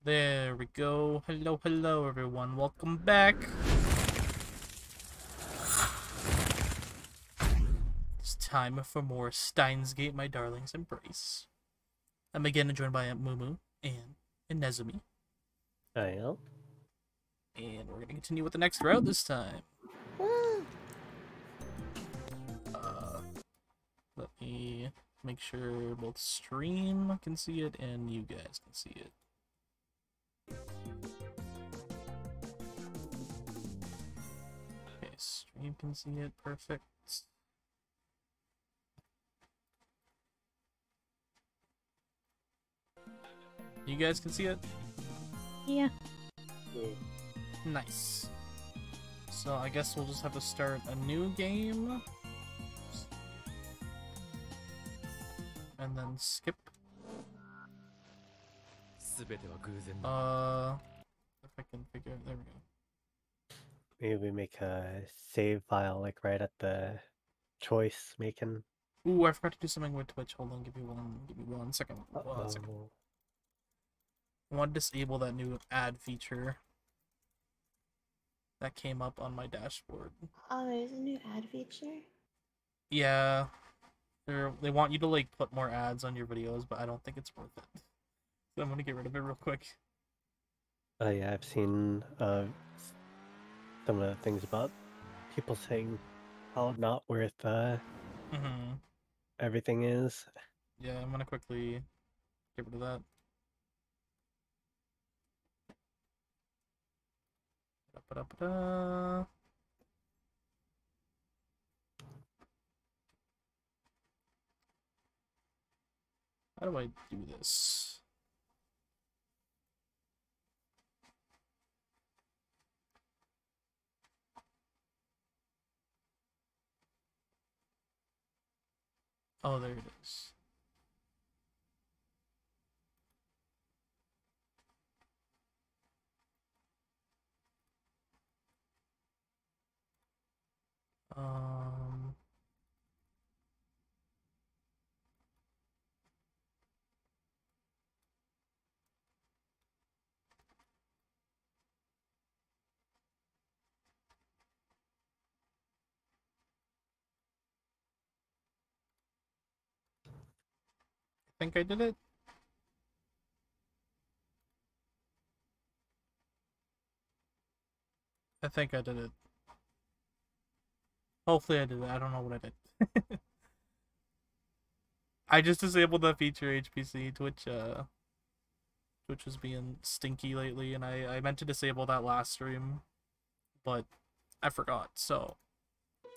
There we go. Hello, hello, everyone. Welcome back. It's time for more Steins Gate, my darlings embrace. I'm again joined by Aunt Mumu and Nezumi. I am. And we're going to continue with the next route this time. Let me make sure both stream can see it and you guys can see it. Okay, stream can see it. Perfect. You guys can see it? Yeah. Nice. So I guess we'll just have to start a new game. And then skip. If I can figure it, there we go. Maybe we make a save file like right at the choice making. Ooh, I forgot to do something with Twitch. Hold on, give me one second. Second. I want to disable that new ad feature that came up on my dashboard. Oh, there's a new ad feature? Yeah. They want you to like put more ads on your videos, but I don't think it's worth it. So I'm gonna get rid of it real quick. Yeah, I've seen some of the things about people saying how not worth everything is. Yeah, I'm gonna quickly get rid of that. Ba-da-ba-da. How do I do this? Oh, there it is. I think I did it. I think I did it. Hopefully I did it. I don't know what I did. I just disabled that feature, HPC. Twitch was being stinky lately, and I meant to disable that last stream, but I forgot, so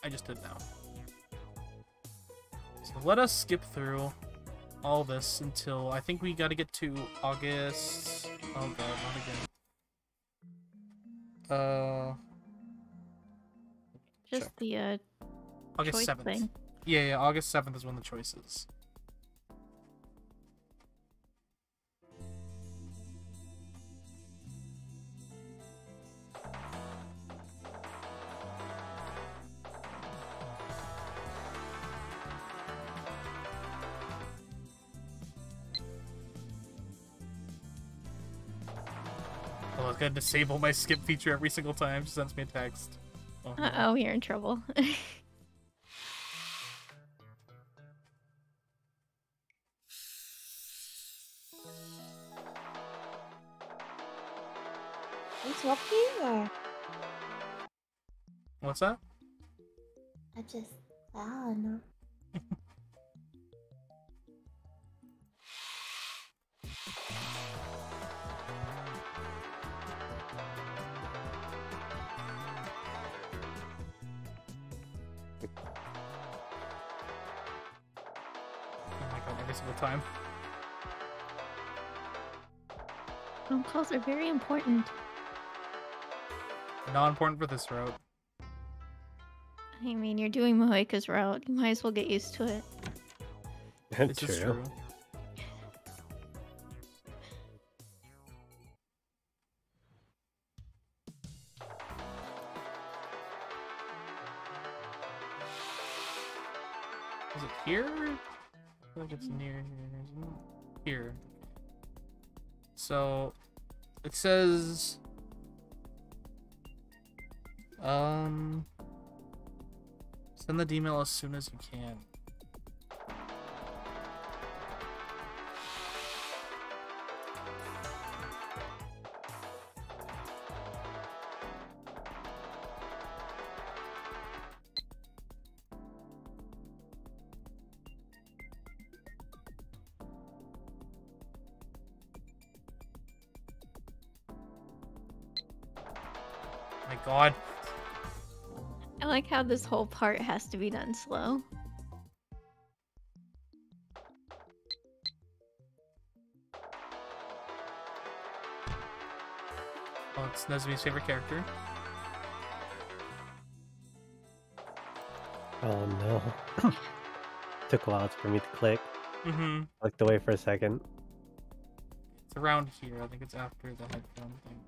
I just did now. So let us skip through all this until I think we gotta get to August. Oh god, not again. Just check. the August choice 7th. thing. Yeah, August 7th is when the choice is. Oh, I was gonna disable my skip feature every single time she sends me a text. Oh, no. Uh-oh, you're in trouble. I'm smoking or What's that? I just I don't know. Oh my god, every single time. Phone calls are very important. Not important for this route. I mean, you're doing Moika's route. You might as well get used to it. This is true. Is it here? I feel like it's near here. So It says... Send the email as soon as you can. My god. I like how this whole part has to be done slow. Oh, it's Nezumi's favorite character. Oh no. Took a while for me to click. Mm-hmm. Looked away for a second. It's around here. I think it's after the headphone thing.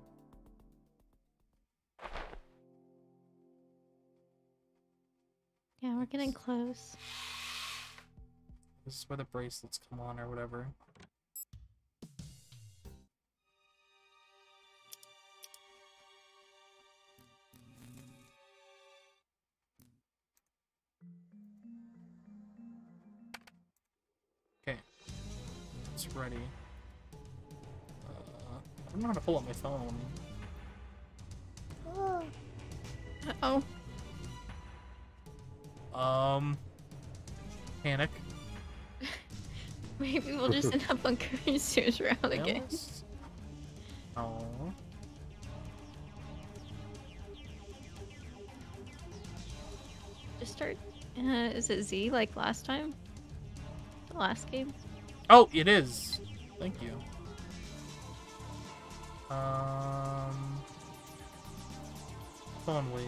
Yeah, we're getting close. This is where the bracelets come on or whatever. Okay. It's ready. I don't know how to pull up my phone. Oh, Uh-oh. Panic. Maybe we'll just end up on Kurisu's route again. Oh. Just start. Is it Z like last time? The last game? Oh, it is. Thank you. Phone wave.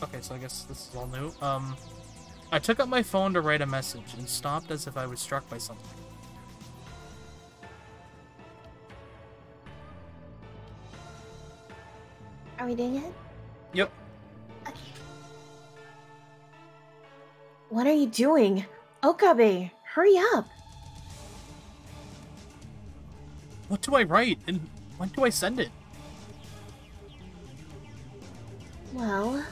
Okay, so I guess this is all new. I took up my phone to write a message and stopped as if I was struck by something. are we doing it? Yep. Okay. What are you doing? Okabe, hurry up. What do I write? And when do I send it? Well,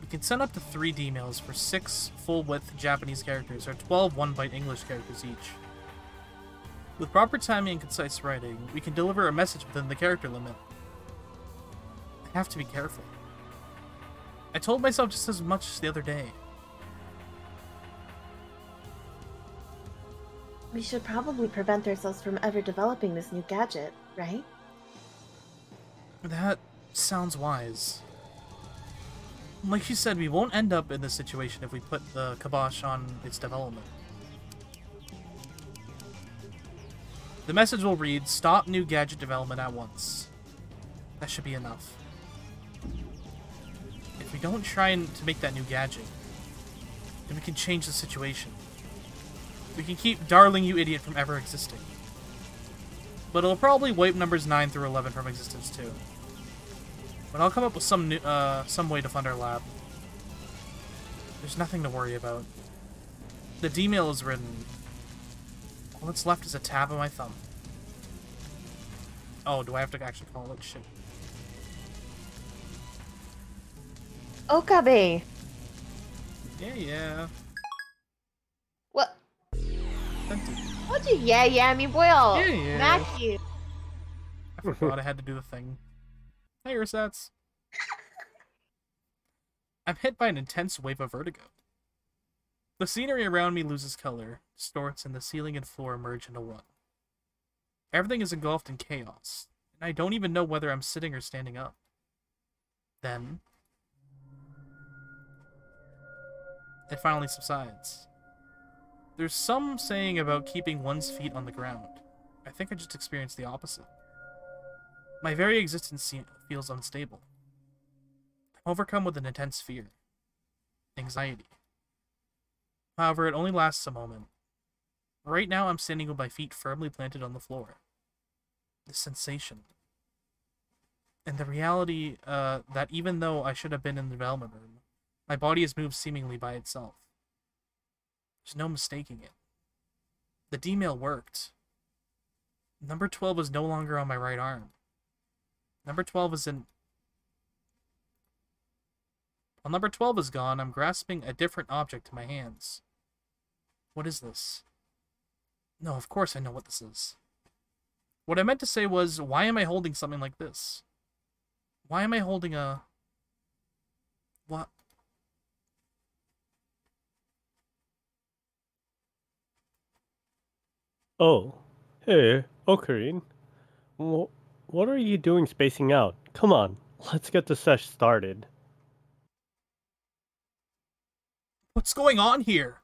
We can send up to 3 D-mails for 6 full-width Japanese characters, or 12 one-byte English characters each. With proper timing and concise writing, we can deliver a message within the character limit. I have to be careful. I told myself just as much the other day. we should probably prevent ourselves from ever developing this new gadget, right? That sounds wise. Like you said, we won't end up in this situation if we put the kibosh on its development. The message will read, "Stop new gadget development at once." That should be enough. If we don't try to make that new gadget, then we can change the situation. We can keep Darling You Idiot from ever existing. But it'll probably wipe numbers 9 through 11 from existence too. But I'll come up with some new, some way to fund our lab. There's nothing to worry about. The D-mail is written. All that's left is a tab on my thumb. Oh, do I have to actually call it? Shit. Okabe! Yeah. What? Sent it. What you me boy? Yeah. Smack you. I forgot I had to do the thing. Hey, Ursats. I'm hit by an intense wave of vertigo. The scenery around me loses color, distorts, and the ceiling and floor merge into one. Everything is engulfed in chaos, and I don't even know whether I'm sitting or standing up. Then, it finally subsides. There's some saying about keeping one's feet on the ground. I think I just experienced the opposite. My very existence feels unstable. I'm overcome with an intense fear. Anxiety. However, it only lasts a moment. Right now, I'm standing with my feet firmly planted on the floor. The sensation. And the reality that even though I should have been in the development room, my body has moved seemingly by itself. There's no mistaking it. The D-mail worked. Number 12 is no longer on my right arm. Number 12 is in... While number 12 is gone, I'm grasping a different object in my hands. What is this? No, of course I know what this is. What I meant to say was, why am I holding something like this? Why am I holding a... What? Oh, hey, Ocarine. What are you doing spacing out? Come on, let's get the sesh started. What's going on here?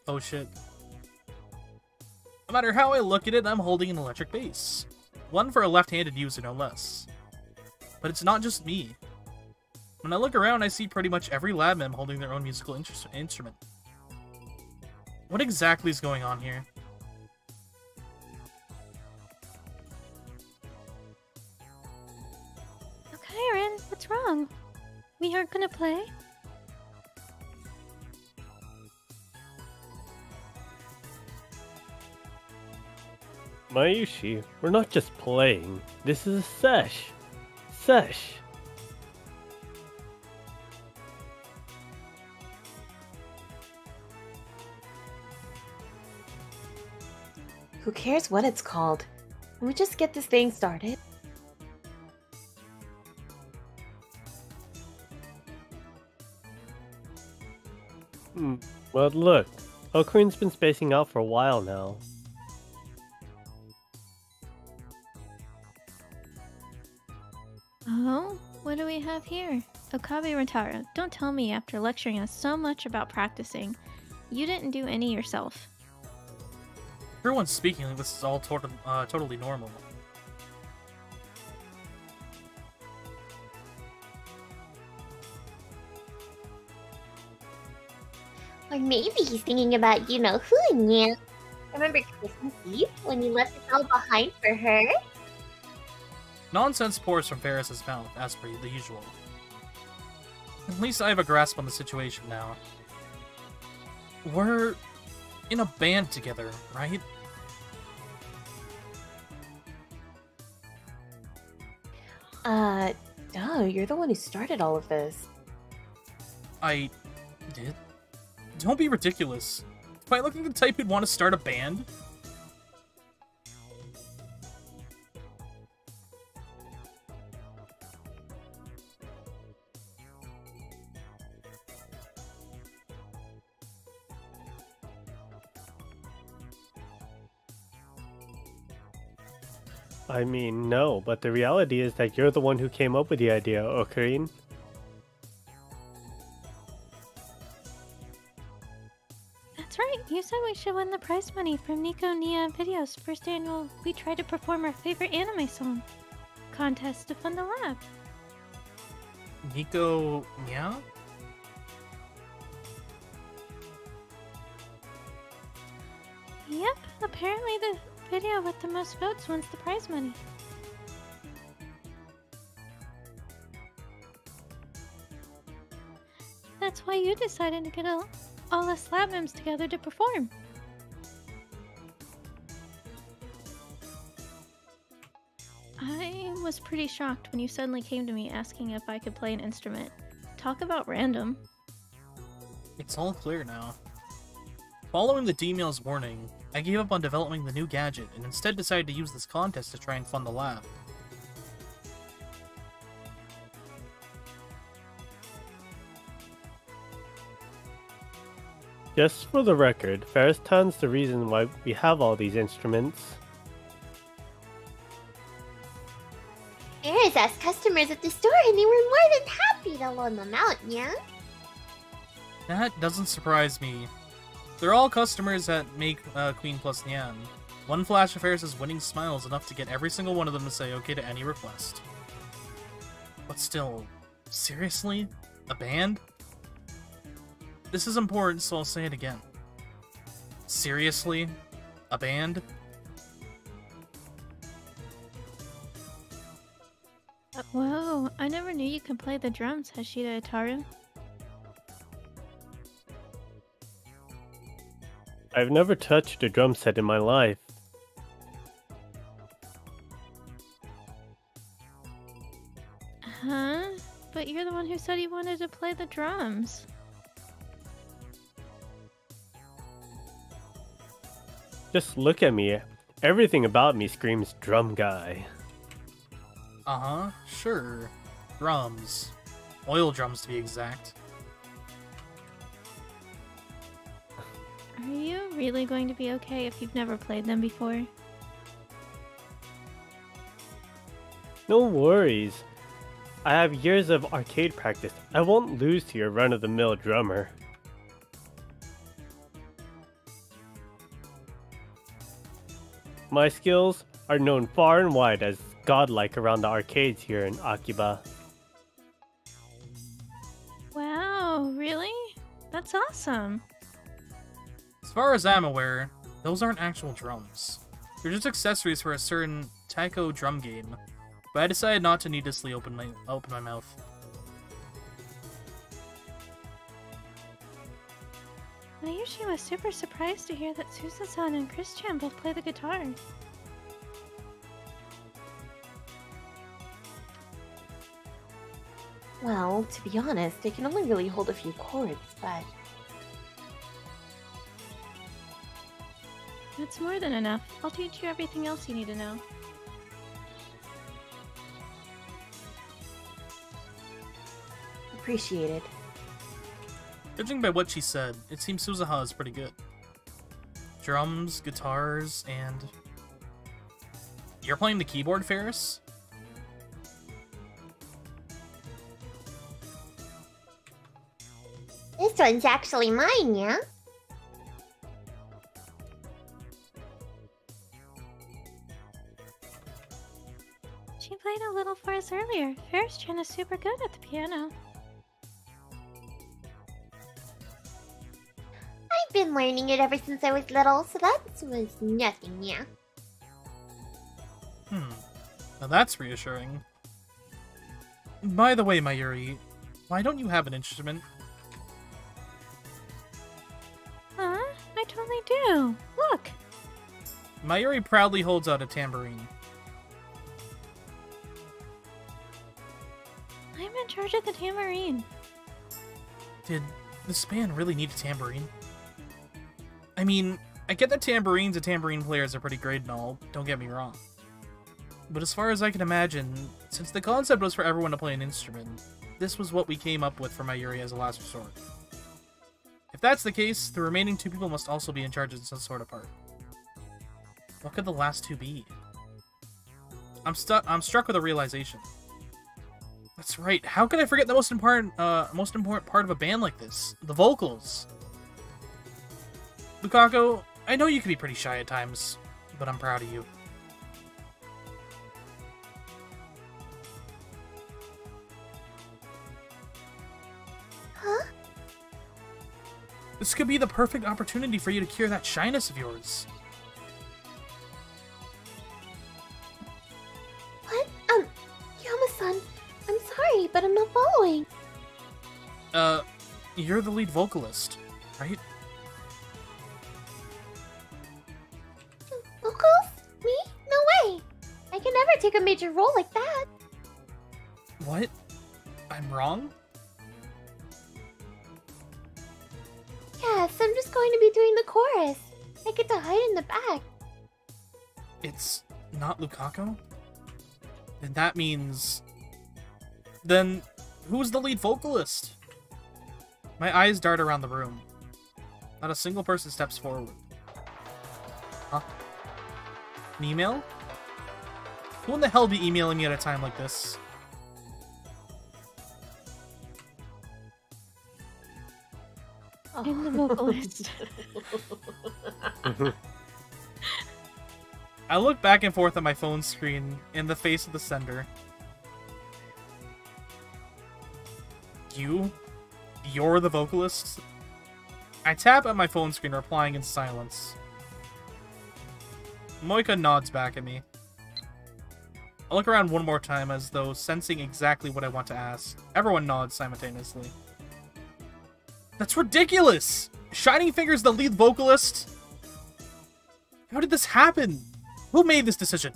Oh shit. No matter how I look at it, I'm holding an electric bass. One for a left-handed user, no less. But it's not just me. When I look around, I see pretty much every lab mem holding their own musical instrument. What exactly is going on here? Okay, Ren, what's wrong? We aren't gonna play? Mayushi, we're not just playing. This is a sesh. Sesh. Who cares what it's called? Can we just get this thing started? Well, look. Okarine's been spacing out for a while now. Oh, what do we have here? Okabe Rentaro, don't tell me after lecturing us so much about practicing, you didn't do any yourself. Everyone's speaking like this is all totally normal. Or maybe he's thinking about you-know-who, yeah. Remember Christmas Eve when you left it all behind for her? Nonsense pours from Ferris's mouth, as per the usual. At least I have a grasp on the situation now. We're in a band together, right? Duh, you're the one who started all of this. I did? Don't be ridiculous. Am I looking the type who'd want to start a band? I mean, no, but the reality is that you're the one who came up with the idea, Ocarine. That's right, you said we should win the prize money from Nico Nia Video's first annual We Try to Perform Our Favorite Anime Song contest to fund the lab. Nico... yeah? Yep, apparently the video with the most votes wins the prize money. That's why you decided to get all us lab mems together to perform. I was pretty shocked when you suddenly came to me asking if I could play an instrument. Talk about random. It's all clear now. Following the D-mail's warning, I gave up on developing the new gadget and instead decided to use this contest to try and fund the lab. Just for the record, Ferris-tan's the reason why we have all these instruments. Eris asked customers at the store and they were more than happy to loan them out, yeah? That doesn't surprise me. They're all customers that make Queen plus Nyan. One flash of Ferris's winning smile is enough to get every single one of them to say okay to any request. But still, seriously? A band? This is important, so I'll say it again. Seriously? A band? Whoa, I never knew you could play the drums, Hashida Itaru. I've never touched a drum set in my life. Huh? But you're the one who said you wanted to play the drums. Just look at me. Everything about me screams drum guy. Uh-huh, sure. Drums. Oil drums, to be exact. Are you really going to be okay if you've never played them before? No worries. I have years of arcade practice. I won't lose to your run-of-the-mill drummer. My skills are known far and wide as godlike around the arcades here in Akiba. Wow, really? That's awesome. As far as I'm aware, those aren't actual drums. They're just accessories for a certain taiko drum game. But I decided not to needlessly open my mouth. Mayushi was super surprised to hear that Susa-san and Chris-chan both play the guitar. Well, to be honest, I can only really hold a few chords, but... That's more than enough. I'll teach you everything else you need to know. Appreciated. Judging by what she said, it seems Suzaha is pretty good. Drums, guitars, and... You're playing the keyboard, Ferris? This one's actually mine, yeah? She played a little for us earlier. Ferris-chan is super good at the piano. I've been learning it ever since I was little, so that was nothing, yeah. Now that's reassuring. By the way, Mayuri, why don't you have an instrument? Huh? I totally do. Look! Mayuri proudly holds out a tambourine. I'm in charge of the tambourine. Did this band really need a tambourine? I mean, I get that tambourines and tambourine players are pretty great and all, don't get me wrong. But as far as I can imagine, since the concept was for everyone to play an instrument, this was what we came up with for Mayuri as a last resort. If that's the case, the remaining two people must also be in charge of some sort of part. What could the last two be? I'm struck with a realization. That's right, how could I forget the most important part of a band like this? The vocals! Lukaku, I know you can be pretty shy at times, but I'm proud of you. Huh? This could be the perfect opportunity for you to cure that shyness of yours. What? Yama-san, I'm sorry, but I'm not following. You're the lead vocalist, right? Vocals? Me? No way! I can never take a major role like that. What? I'm wrong? Yes, I'm just going to be doing the chorus. I get to hide in the back. It's not Lukaku? Then that means... Then, who's the lead vocalist? My eyes dart around the room. Not a single person steps forward. Huh? An email? Who in the hell be emailing me at a time like this? I'm the vocalist. I look back and forth at my phone screen in the face of the sender. You're the vocalist? I tap at my phone screen, replying in silence. Moika nods back at me. I'll look around one more time as though sensing exactly what I want to ask. Everyone nods simultaneously. That's ridiculous! Shining Finger's the lead vocalist? How did this happen? Who made this decision?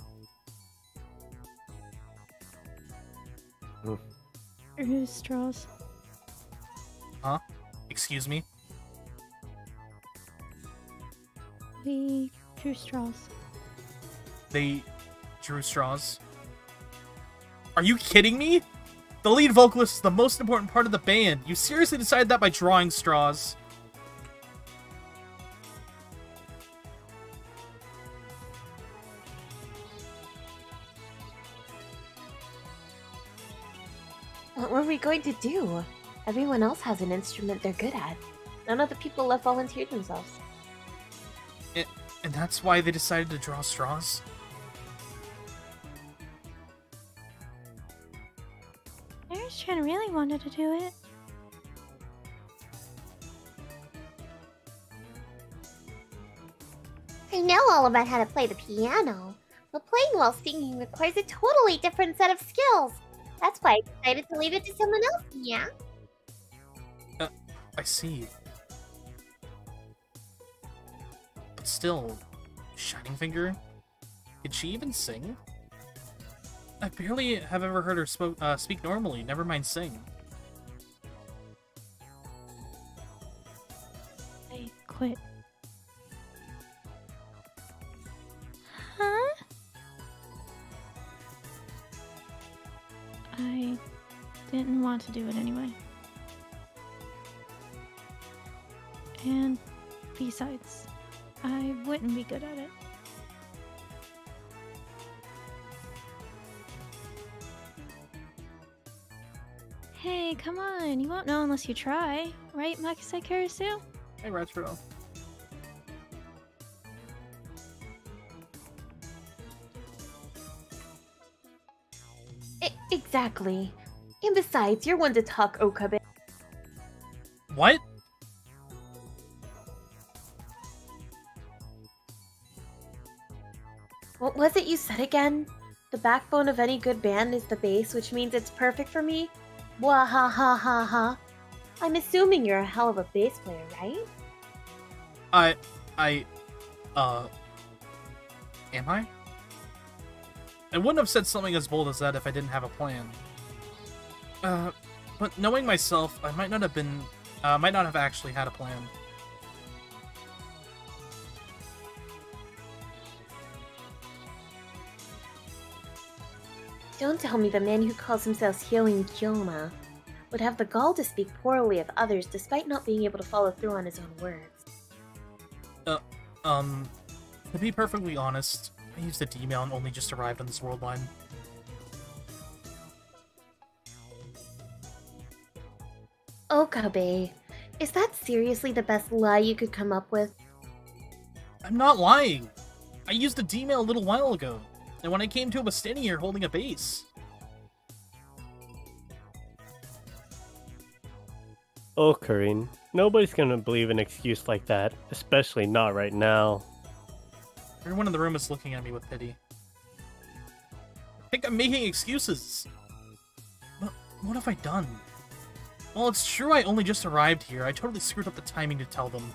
Who's straws? Huh? Excuse me? We drew straws. They drew straws? Are you kidding me? The lead vocalist is the most important part of the band. You seriously decided that by drawing straws? What were we going to do? Everyone else has an instrument they're good at. None of the people left volunteered themselves. And that's why they decided to draw straws? Arishan really wanted to do it. I know all about how to play the piano, but playing while singing requires a totally different set of skills. That's why I decided to leave it to someone else, yeah? I see. But still, Shining Finger? Did she even sing? I barely have ever heard her speak normally, never mind sing. I quit. Huh? I didn't want to do it anyway. And besides, I wouldn't be good at it. Hey, come on, you won't know unless you try. Right, Makisai Karasu? Hey, Retro. Exactly. And besides, you're one to talk, Okabe. What? What was it you said again? The backbone of any good band is the bass, which means it's perfect for me? Wahahaha. I'm assuming you're a hell of a bass player, right? Am I? I wouldn't have said something as bold as that if I didn't have a plan. But knowing myself, I might not have actually had a plan. Don't tell me the man who calls himself Hyoin Kyoma would have the gall to speak poorly of others despite not being able to follow through on his own words. To be perfectly honest, I used a D-mail and only just arrived on this world line. Okabe, is that seriously the best lie you could come up with? I'm not lying! I used a D-mail a little while ago, and when I came to, I was standing here holding a base. Oh, Corinne, nobody's gonna believe an excuse like that, especially not right now. Everyone in the room is looking at me with pity. I think I'm making excuses. But what have I done? Well, it's true I only just arrived here. I totally screwed up the timing to tell them.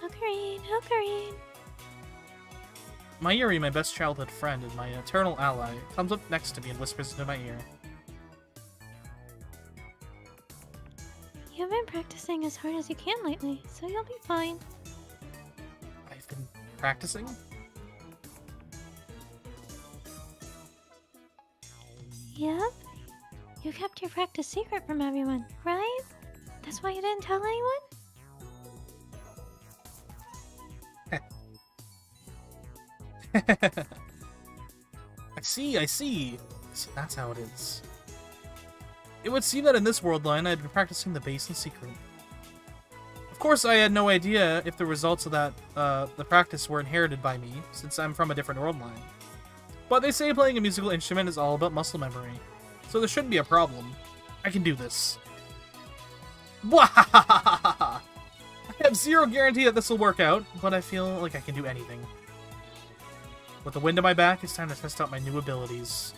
Ocarine. Mayuri, my best childhood friend and my eternal ally, comes up next to me and whispers into my ear. You've been practicing as hard as you can lately, so you'll be fine. I've been practicing? Yep. You kept your practice secret from everyone, right? That's why you didn't tell anyone? I see. So that's how it is. It would seem that in this world line, I had been practicing the bass in secret. Of course, I had no idea if the results of that, the practice were inherited by me, since I'm from a different world line. But they say playing a musical instrument is all about muscle memory, so there shouldn't be a problem. I can do this. Wahahaha! I have zero guarantee that this will work out, but I feel like I can do anything. With the wind at my back, it's time to test out my new abilities.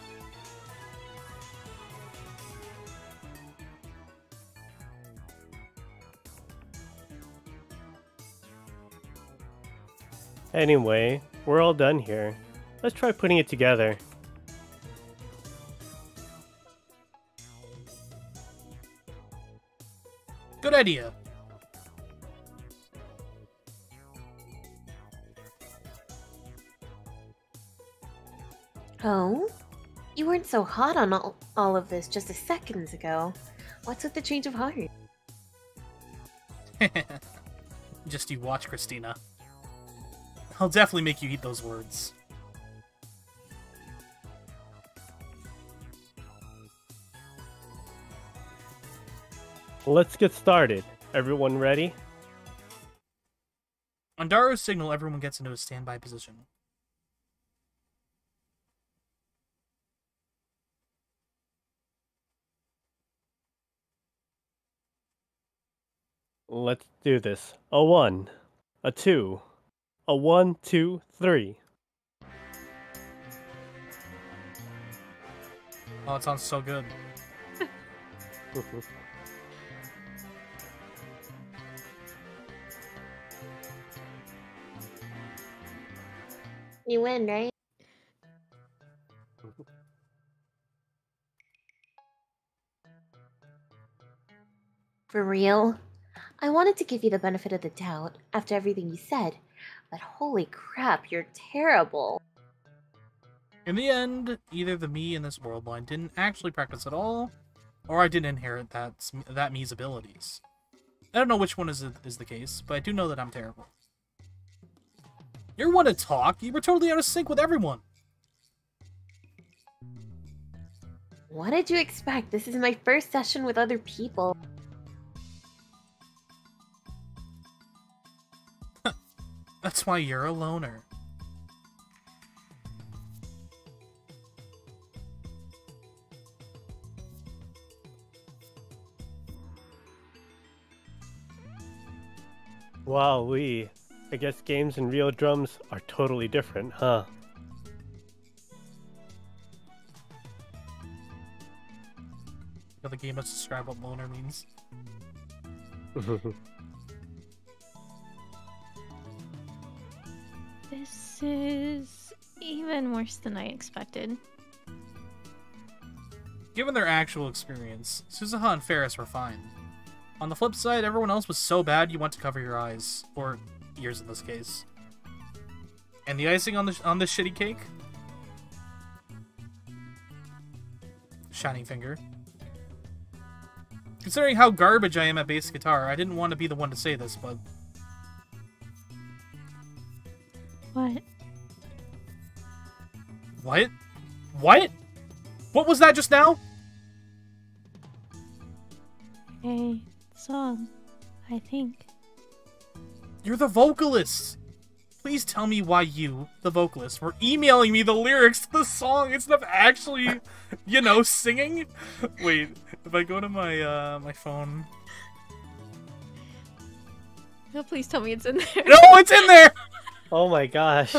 Anyway, we're all done here. Let's try putting it together. Good idea. Oh? You weren't so hot on all of this just a seconds ago. What's with the change of heart? Just you watch, Christina. I'll definitely make you eat those words. Let's get started. Everyone ready? On Daro's signal, everyone gets into a standby position. Let's do this. A 1, a 2, a 1, 2, 3. Oh, it sounds so good. You win, right? For real? I wanted to give you the benefit of the doubt after everything you said, but holy crap, you're terrible. In the end, either the me in this world line didn't actually practice at all, or I didn't inherit that me's abilities. I don't know which one is the case, but I do know that I'm terrible. You're one to talk. You were totally out of sync with everyone. What did you expect? This is my first session with other people. That's why you're a loner. Wow, I guess games and real drums are totally different, huh? The game doesn't describe what loner means. This is even worse than I expected. Given their actual experience, Suzuha and Ferris were fine. On the flip side, everyone else was so bad you want to cover your eyes. Or ears in this case. And the icing on this shitty cake? Shining finger. Considering how garbage I am at bass guitar, I didn't want to be the one to say this, but... What? What? What? What was that just now? A song, I think. You're the vocalist! Please tell me why you, the vocalist, were emailing me the lyrics to the song instead of actually, you know, singing? Wait, if I go to my, my phone... No, please tell me it's in there. No, it's in there! Oh my gosh.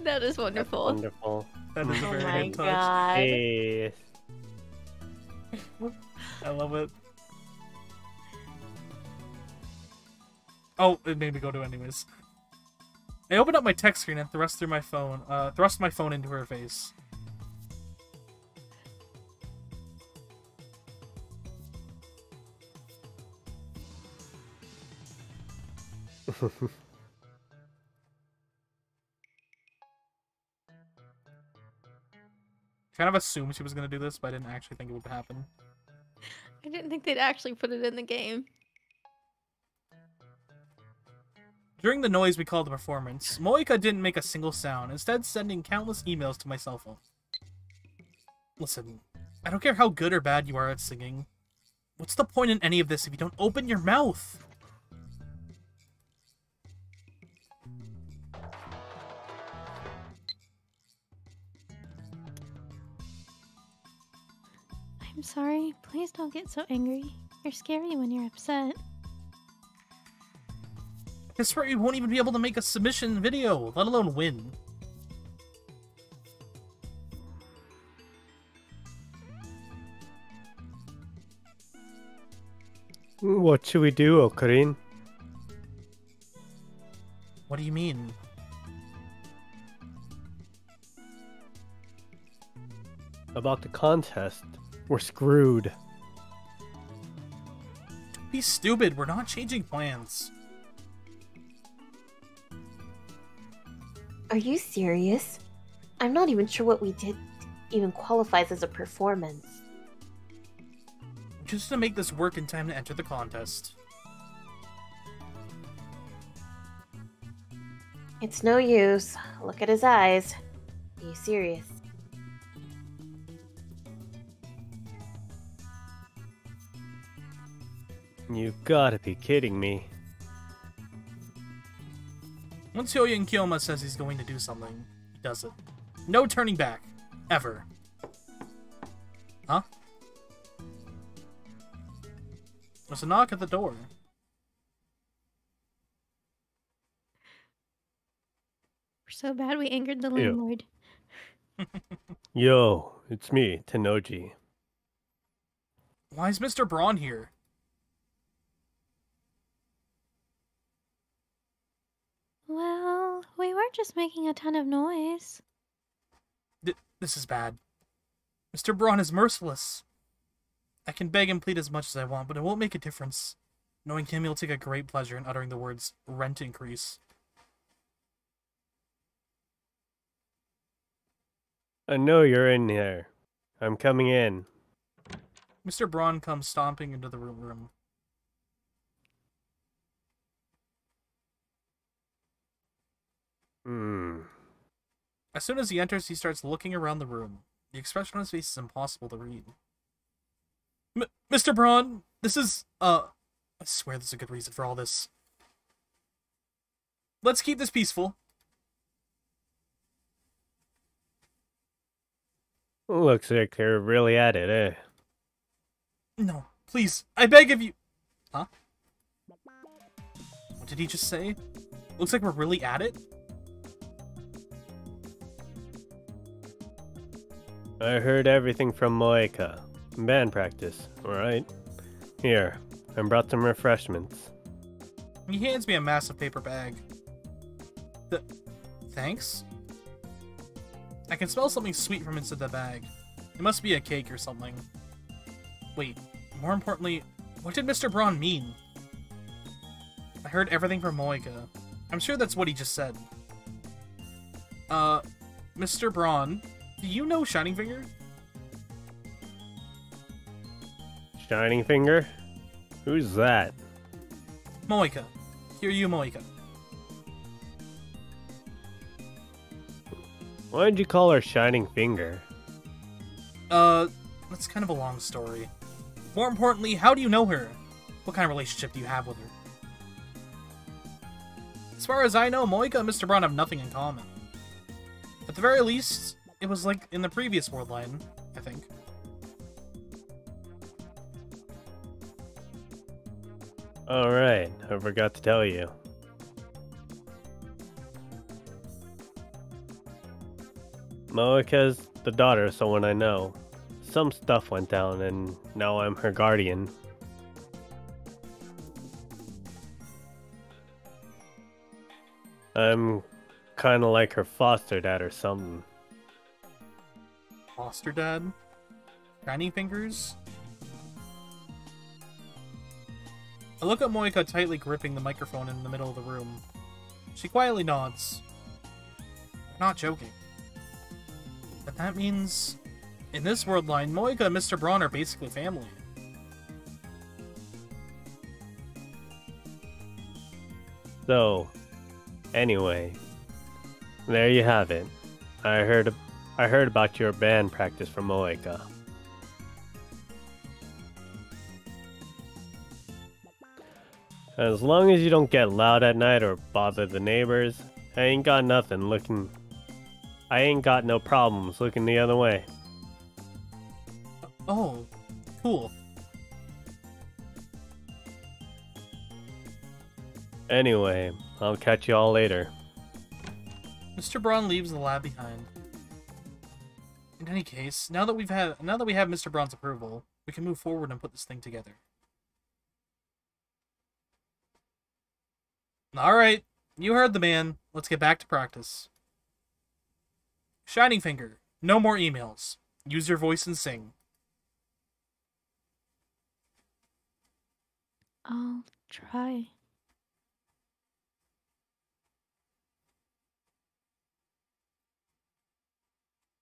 That is wonderful. Wonderful. That is a Oh very my good touch. god. Hey. I love it. Oh, it made me go to anyways. I opened up my text screen and thrust my phone into her face. Kind of assumed she was gonna do this, but I didn't actually think it would happen. I didn't think they'd actually put it in the game. During the noise we called the performance, Moika didn't make a single sound, instead sending countless emails to my cell phone. Listen, I don't care how good or bad you are at singing. What's the point in any of this if you don't open your mouth? I'm sorry. Please don't get so angry. You're scary when you're upset. Guess what? You won't even be able to make a submission video, let alone win. What should we do, Ocarine? What do you mean? About the contest. We're screwed. Don't be stupid, we're not changing plans. Are you serious? I'm not even sure what we did even qualifies as a performance. Just to make this work in time to enter the contest. It's no use. Look at his eyes. Are you serious? You gotta be kidding me. Once Hyoyin Kyoma says he's going to do something, he does it. No turning back. Ever. Huh? There's a knock at the door. We're so bad we angered the landlord. Yo, it's me, Tenoji. Why is Mr. Braun here? Well, we were just making a ton of noise. This is bad. Mr. Braun is merciless. I can beg and plead as much as I want, but it won't make a difference. Knowing him, he'll take a great pleasure in uttering the words, rent increase. I know you're in here. I'm coming in. Mr. Braun comes stomping into the room. As soon as he enters, he starts looking around the room. The expression on his face is impossible to read. Mr. Braun, this is, I swear there's a good reason for all this. Let's keep this peaceful. Looks like they're really at it, eh? No, please, I beg of you. Huh? What did he just say? Looks like we're really at it? I heard everything from Moeka. Band practice, alright? Here, I brought some refreshments. He hands me a massive paper bag. Thanks? I can smell something sweet from inside the bag. It must be a cake or something. Wait, more importantly, what did Mr. Braun mean? I heard everything from Moeka. I'm sure that's what he just said. Mr. Braun, do you know Shining Finger? Shining Finger? Who's that? Moeka. Hear you, Moeka. Why'd you call her Shining Finger? That's kind of a long story. More importantly, how do you know her? What kind of relationship do you have with her? As far as I know, Moeka and Mr. Braun have nothing in common. At the very least, it was like in the previous world line, I think. Alright, I forgot to tell you. Moeka's the daughter of someone I know. Some stuff went down and now I'm her guardian. I'm kinda like her foster dad or something. Foster dad? Shining Fingers? I look at Moeka tightly gripping the microphone in the middle of the room. She quietly nods. I'm not joking. But that means, in this world line, Moeka and Mr. Braun are basically family. So, anyway, there you have it. I heard about your band practice from Moeka. As long as you don't get loud at night or bother the neighbors, I ain't got no problems looking the other way. Oh, cool. Anyway, I'll catch you all later. Mr. Braun leaves the lab behind. In any case, now that we have Mr. Braun's approval, we can move forward and put this thing together. Alright, you heard the man. Let's get back to practice. Shining Finger, no more emails. Use your voice and sing. I'll try.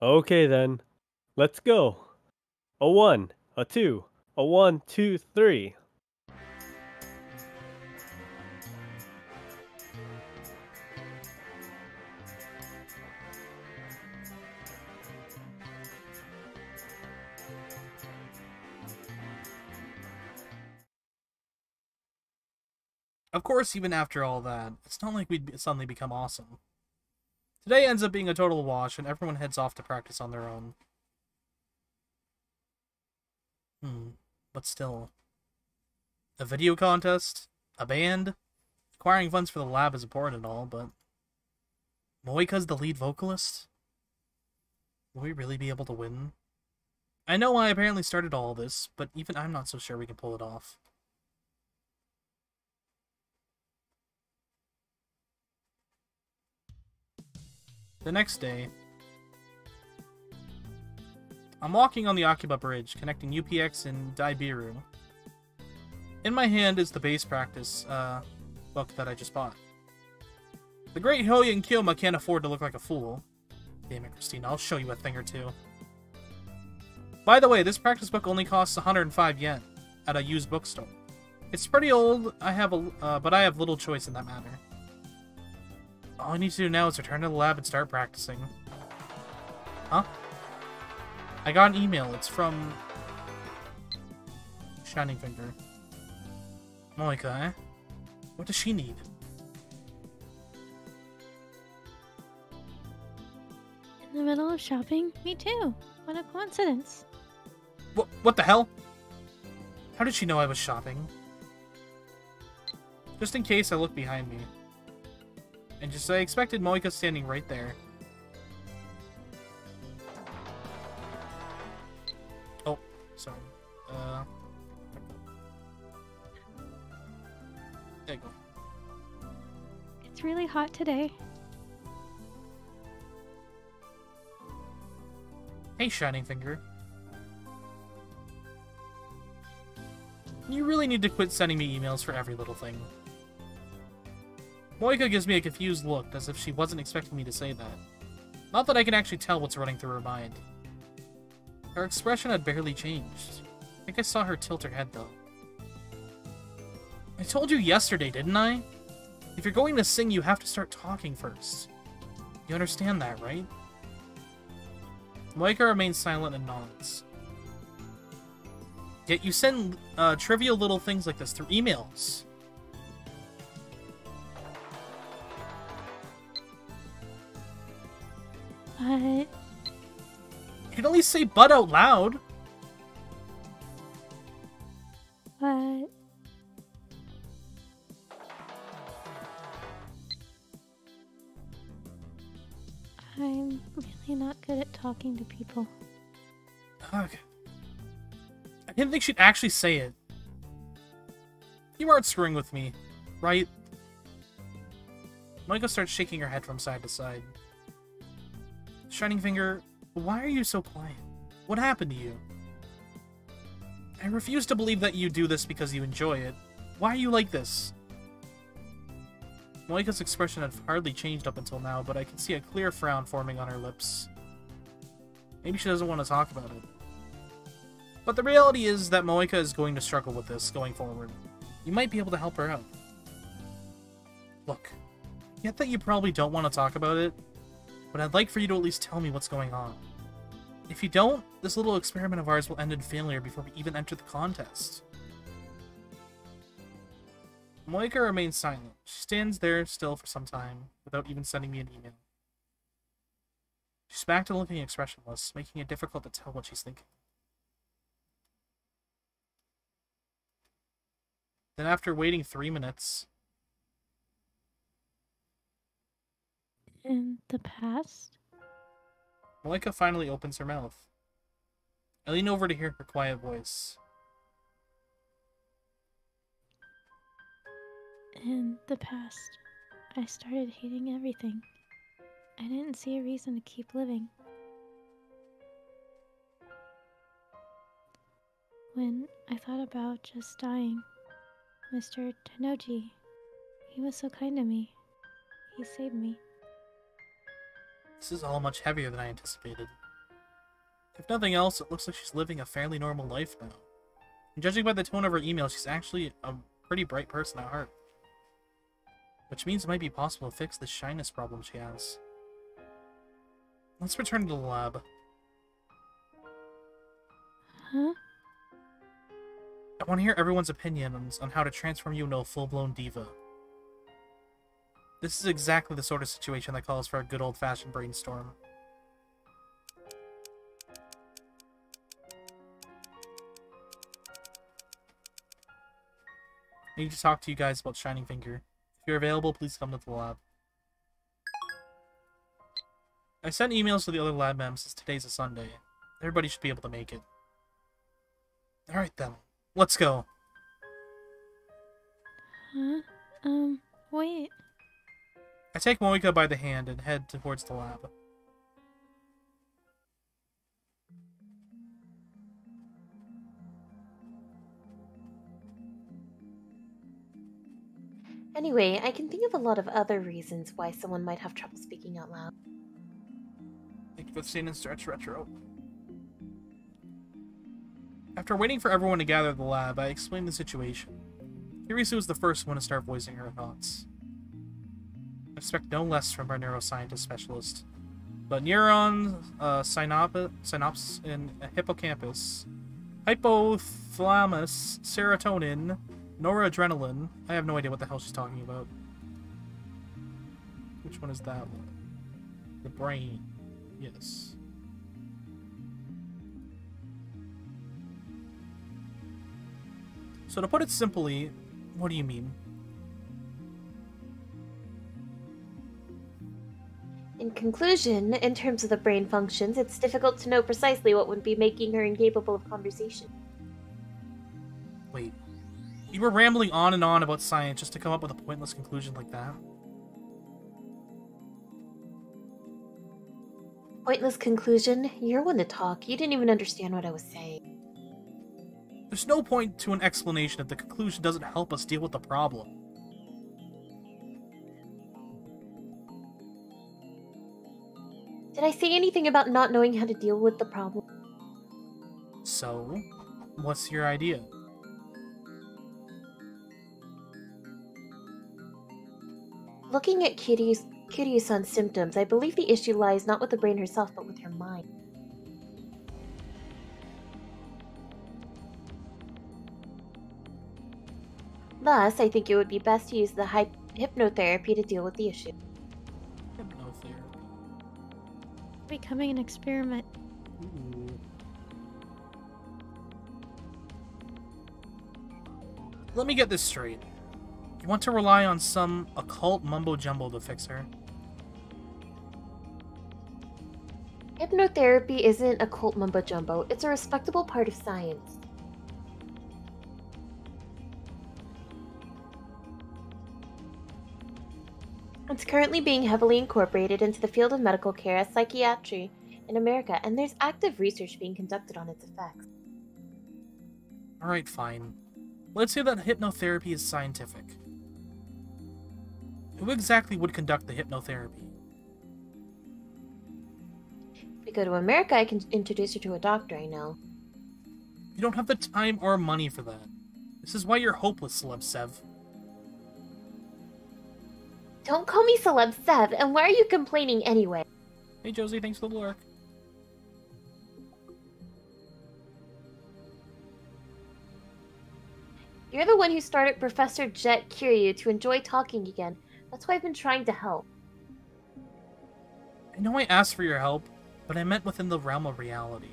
Okay then. Let's go. A 1, a 2, a 1, 2, 3. Of course, even after all that, it's not like we'd suddenly become awesome. Today ends up being a total wash, and everyone heads off to practice on their own. But still. A video contest? A band? Acquiring funds for the lab is important and all, but... Moika's the lead vocalist? Will we really be able to win? I know I apparently started all this, but even I'm not so sure we can pull it off. The next day, I'm walking on the Akiba Bridge, connecting UPX and Daibiru. In my hand is the bass practice book that I just bought. The great Hoya Kyoma can't afford to look like a fool. Damn it, Christina, I'll show you a thing or two. By the way, this practice book only costs 105 yen at a used bookstore. It's pretty old, but I have little choice in that matter. All I need to do now is return to the lab and start practicing. Huh? I got an email. It's from... Shining Finger. Moika, eh? What does she need? In the middle of shopping? Me too. What a coincidence. What the hell? How did she know I was shopping? Just in case, I look behind me. And just I expected Moika standing right there. Oh, sorry. There you go. It's really hot today. Hey, Shining Finger. You really need to quit sending me emails for every little thing. Moika gives me a confused look, as if she wasn't expecting me to say that. Not that I can actually tell what's running through her mind. Her expression had barely changed. I think I saw her tilt her head, though. I told you yesterday, didn't I? If you're going to sing, you have to start talking first. You understand that, right? Moika remains silent and nods. Yet you send trivial little things like this through emails. But... You can at least say "but" out loud. But... I'm really not good at talking to people. Okay. I didn't think she'd actually say it. You aren't screwing with me, right? Moika starts shaking her head from side to side. Shining Finger, why are you so quiet? What happened to you? I refuse to believe that you do this because you enjoy it. Why are you like this? Moika's expression had hardly changed up until now, but I can see a clear frown forming on her lips. Maybe she doesn't want to talk about it. But the reality is that Moika is going to struggle with this going forward. You might be able to help her out. Look, I get that you probably don't want to talk about it, but I'd like for you to at least tell me what's going on. If you don't, this little experiment of ours will end in failure before we even enter the contest. Moika remains silent. She stands there still for some time, without even sending me an email. She's back to looking expressionless, making it difficult to tell what she's thinking. Then after waiting 3 minutes... In the past? Moika finally opens her mouth. I lean over to hear her quiet voice. In the past, I started hating everything. I didn't see a reason to keep living. When I thought about just dying, Mr. Tenoji, he was so kind to me. He saved me. This is all much heavier than I anticipated. If nothing else, it looks like she's living a fairly normal life now. And judging by the tone of her email, she's actually a pretty bright person at heart. Which means it might be possible to fix the shyness problem she has. Let's return to the lab. Huh? I want to hear everyone's opinions on how to transform you into a full-blown diva. This is exactly the sort of situation that calls for a good old-fashioned brainstorm. I need to talk to you guys about Shining Finger. If you're available, please come to the lab. I sent emails to the other lab members since today's a Sunday. Everybody should be able to make it. Alright then, let's go. Huh? Wait. I take Moika by the hand and head towards the lab. Anyway, I can think of a lot of other reasons why someone might have trouble speaking out loud. Thank you for seeing and Stretch Retro. After waiting for everyone to gather at the lab, I explained the situation. Kirisu was the first one to start voicing her thoughts. I expect no less from our neuroscientist specialist. But neurons, synapse in hippocampus, hypothalamus, serotonin, noradrenaline. I have no idea what the hell she's talking about. Which one is that one? The brain. Yes. So to put it simply, what do you mean? In conclusion, in terms of the brain functions, it's difficult to know precisely what would be making her incapable of conversation. Wait. You were rambling on and on about science just to come up with a pointless conclusion like that? Pointless conclusion? You're one to talk. You didn't even understand what I was saying. There's no point to an explanation if the conclusion doesn't help us deal with the problem. Did I say anything about not knowing how to deal with the problem? So, what's your idea? Looking at Kiryu-san's symptoms, I believe the issue lies not with the brain herself, but with her mind. Thus, I think it would be best to use the hypnotherapy to deal with the issue. Hypnotherapy. Becoming an experiment. Ooh. Let me get this straight. You want to rely on some occult mumbo-jumbo to fix her? Hypnotherapy isn't occult mumbo-jumbo. It's a respectable part of science. It's currently being heavily incorporated into the field of medical care as psychiatry in America, and there's active research being conducted on its effects. Alright, fine. Let's say that hypnotherapy is scientific. Who exactly would conduct the hypnotherapy? If we go to America, I can introduce you to a doctor I know. You don't have the time or money for that. This is why you're hopeless, Celeb Sev. Don't call me Celeb Sev, and why are you complaining anyway? Hey Josie, thanks for the lurk. You're the one who started Professor Jet Kiryu to enjoy talking again. That's why I've been trying to help. I know I asked for your help, but I meant within the realm of reality.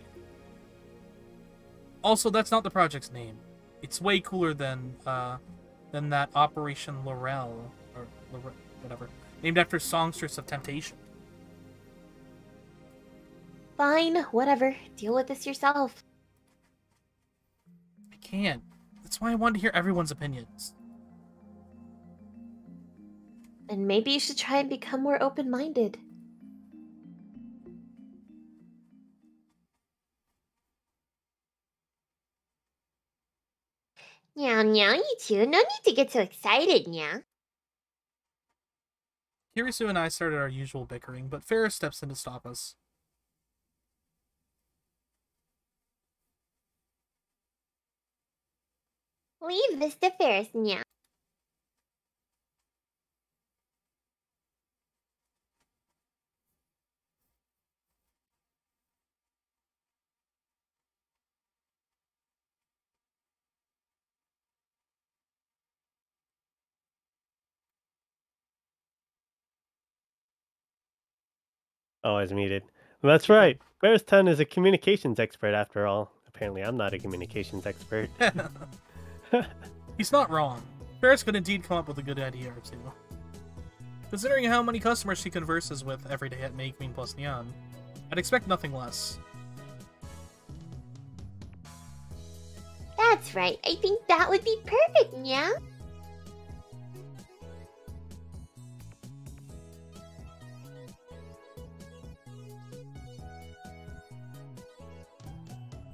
Also, that's not the project's name. It's way cooler than that Operation Laurel, or whatever, named after songstress of Temptation. Fine, whatever. Deal with this yourself. I can't. That's why I wanted to hear everyone's opinions. And maybe you should try and become more open-minded. Meow, you two. No need to get so excited, meow. Kirisu and I started our usual bickering, but Ferris steps in to stop us. Leave this to Ferris, meow. Oh, I was muted. Well, that's right. Bear's 10 is a communications expert after all. Apparently, I'm not a communications expert. He's not wrong. Ferris could indeed come up with a good idea or two. Considering how many customers she converses with every day at May Queen plus Neon, I'd expect nothing less. That's right. I think that would be perfect, meow.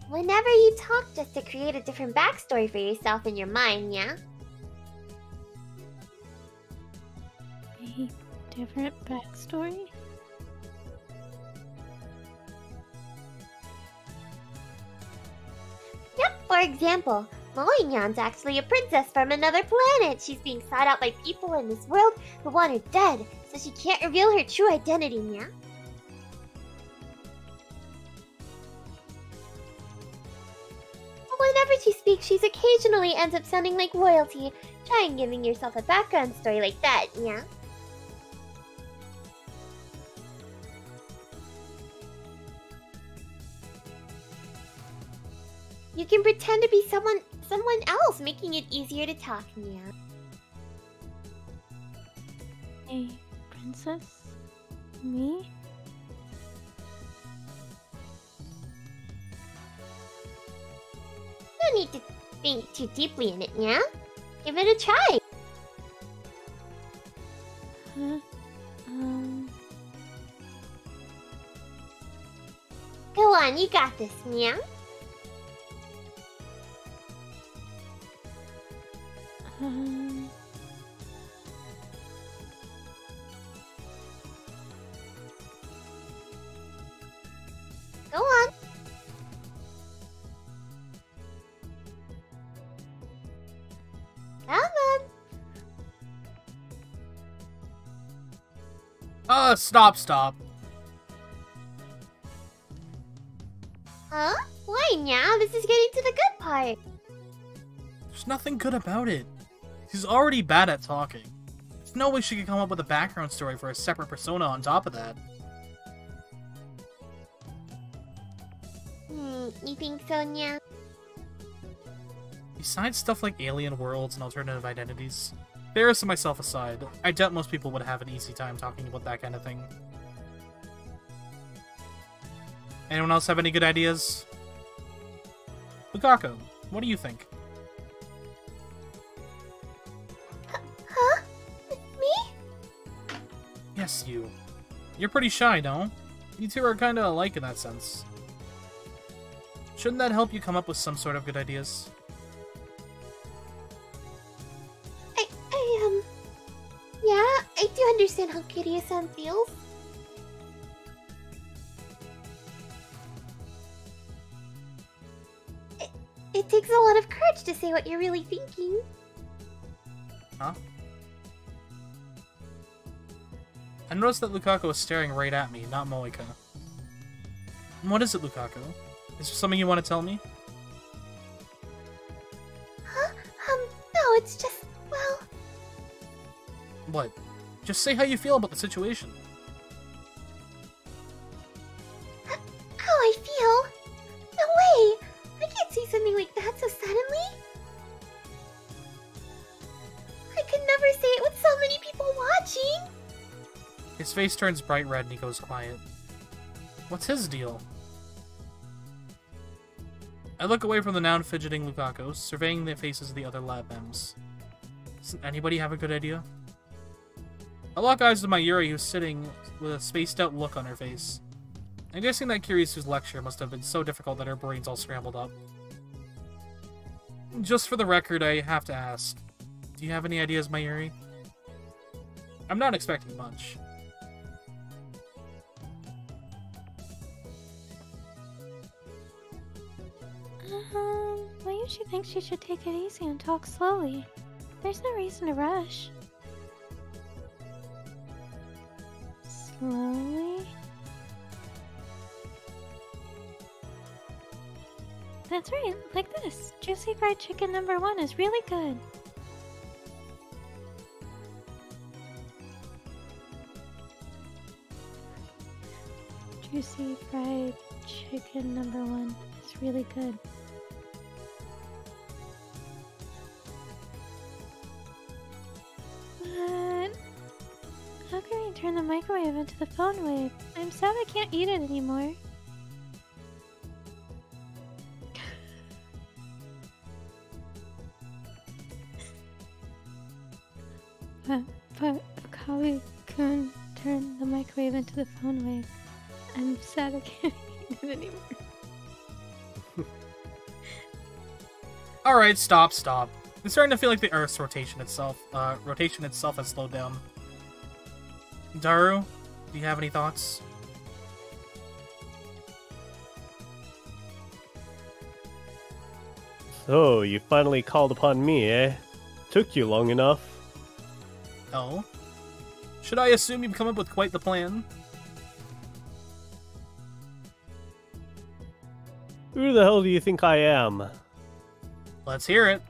Whenever you talk just to create a different backstory for yourself in your mind, yeah? A different backstory? Yep, for example, Moinyan's actually a princess from another planet. She's being sought out by people in this world who want her dead, so she can't reveal her true identity, yeah? Whenever she speaks, she occasionally ends up sounding like royalty. Try giving yourself a background story like that, yeah? You can pretend to be someone else, making it easier to talk, yeah? A princess? Me? No need to think too deeply in it, yeah? Give it a try. Huh? Go on, you got this, meow. Go on. Come on. Stop. Huh? Why now? This is getting to the good part. There's nothing good about it. She's already bad at talking. There's no way she could come up with a background story for a separate persona on top of that. You think so, Nya? Besides stuff like alien worlds and alternative identities, Ferris and myself aside, I doubt most people would have an easy time talking about that kind of thing. Anyone else have any good ideas? Lukaku, what do you think? Huh? Me? Yes, you. You're pretty shy, no? You two are kinda alike in that sense. Shouldn't that help you come up with some sort of good ideas? Yeah, I do understand how Kiryu-san feels. It takes a lot of courage to say what you're really thinking. Huh? I noticed that Lukaku is staring right at me, not Moika. What is it, Lukaku? Is there something you want to tell me? Huh? No, it's just, well... What? Just say how you feel about the situation. How I feel? No way! I can't say something like that so suddenly. I could never say it with so many people watching. His face turns bright red and he goes quiet. What's his deal? I look away from the now fidgeting Lukakos, surveying the faces of the other lab members. Doesn't anybody have a good idea? I lock eyes with Mayuri, who's sitting with a spaced-out look on her face. I'm guessing that Kiryu's lecture must have been so difficult that her brain's all scrambled up. Just for the record, I have to ask, do you have any ideas, Mayuri? I'm not expecting much. Mayushi thinks she should take it easy and talk slowly. There's no reason to rush. Slowly? That's right, like this. Juicy fried chicken #1 is really good. Juicy fried chicken #1 is really good. But how can I turn the microwave into the phone wave? I'm sad I can't eat it anymore. But Akawi-kun turned the microwave into the phone wave. I'm sad I can't eat it anymore. Alright, stop. I'm starting to feel like the Earth's rotation itself has slowed down. Daru, do you have any thoughts? So, you finally called upon me, eh? Took you long enough. Oh? Should I assume you've come up with quite the plan? Who the hell do you think I am? Let's hear it.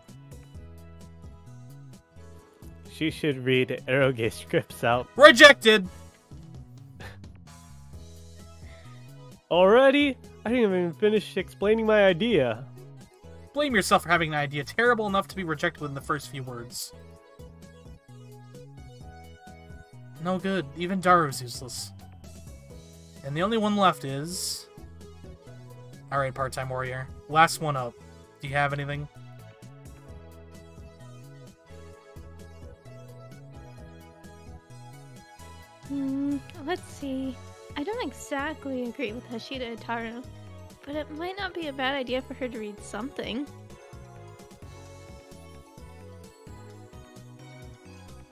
She should read eroge scripts out. Rejected! Already? I didn't even finish explaining my idea. Blame yourself for having an idea terrible enough to be rejected within the first few words. No good. Even Daru's useless. And the only one left is... Alright, part-time warrior. Last one up. Do you have anything? Let's see. I don't exactly agree with Hashida Itaru, but it might not be a bad idea for her to read something.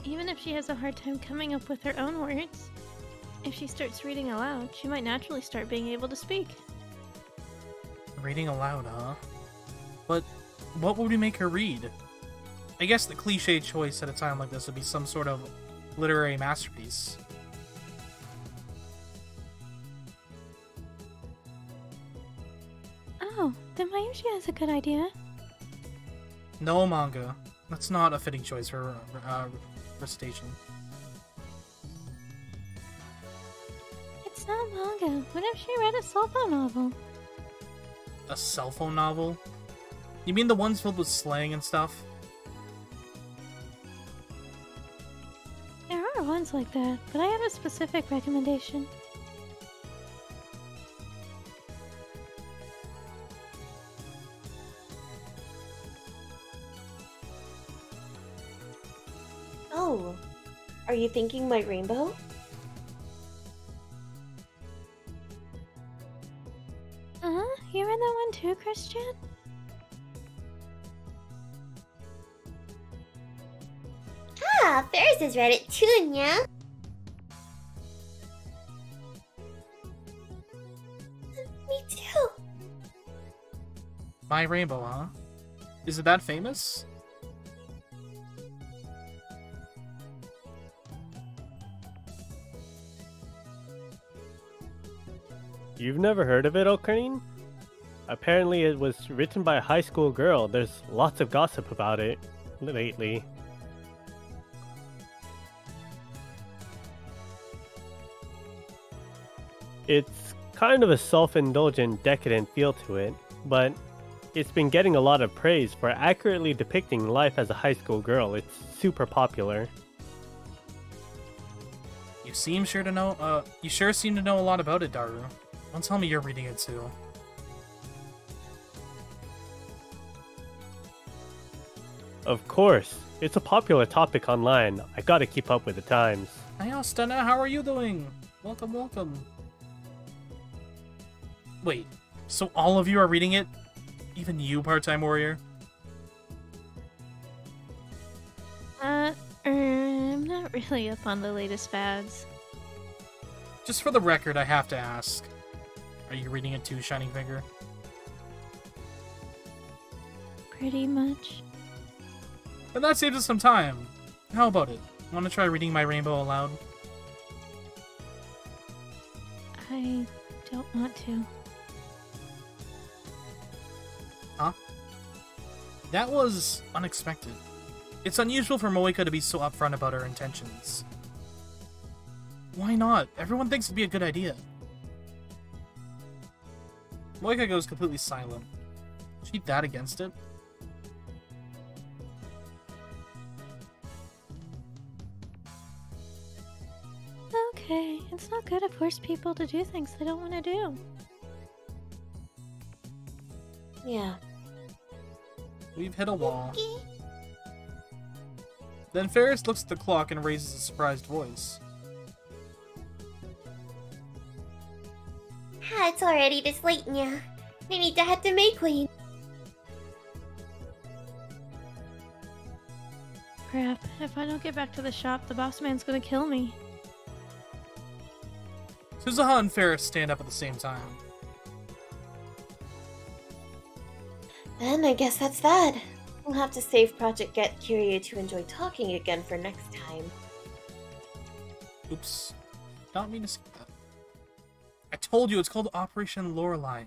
Even if she has a hard time coming up with her own words, if she starts reading aloud, she might naturally start being able to speak. Reading aloud, huh? But what would we make her read? I guess the cliche choice at a time like this would be some sort of literary masterpiece. Oh, then Mayushi has a good idea. No manga. That's not a fitting choice for recitation. It's not manga. What if she read a cell phone novel? A cell phone novel? You mean the ones filled with slang and stuff? There are ones like that, but I have a specific recommendation. Oh, are you thinking My Rainbow? You read that one too, Christian? Ah, Ferris has read it too, yeah? Me too. My Rainbow, huh? Is it that famous? You've never heard of it, Ocarine? Apparently it was written by a high school girl. There's lots of gossip about it lately. It's kind of a self-indulgent, decadent feel to it, but it's been getting a lot of praise for accurately depicting life as a high school girl. It's super popular. You sure seem to know a lot about it, Daru. Don't tell me you're reading it too. Of course. It's a popular topic online. I gotta keep up with the times. Hi, Ostana, how are you doing? Welcome, welcome. Wait, so all of you are reading it? Even you, part-time warrior? I'm not really up on the latest fads. Just for the record, I have to ask. Are you reading it too, Shining Finger? Pretty much. And that saves us some time. How about it? Want to try reading my rainbow aloud? I don't want to. Huh? That was unexpected. It's unusual for Moeka to be so upfront about her intentions. Why not? Everyone thinks it'd be a good idea. Moeka goes completely silent. Is she that against it? Okay, it's not good to force people to do things they don't want to do. Yeah. We've hit a wall. Then Ferris looks at the clock and raises a surprised voice. It's already this late, yeah. I need to head to May Queen. Crap, if I don't get back to the shop, the boss man's gonna kill me. Suzuha and Ferris stand up at the same time. Then I guess that's that. We'll have to save Project Get Kiryu to enjoy talking again for next time. Oops. Don't mean to skip that. I told you it's called Operation Lorelei.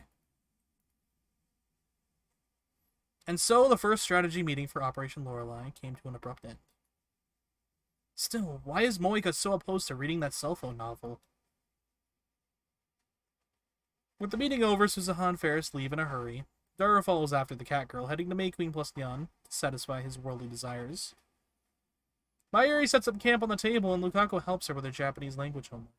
And so the first strategy meeting for Operation Lorelei came to an abrupt end. Still, why is Moeka so opposed to reading that cell phone novel? With the meeting over, Suzuha and Ferris leave in a hurry. Dara follows after the cat girl, heading to May Queen plus Nyan to satisfy his worldly desires. Mayuri sets up camp on the table, and Lukaku helps her with her Japanese language homework.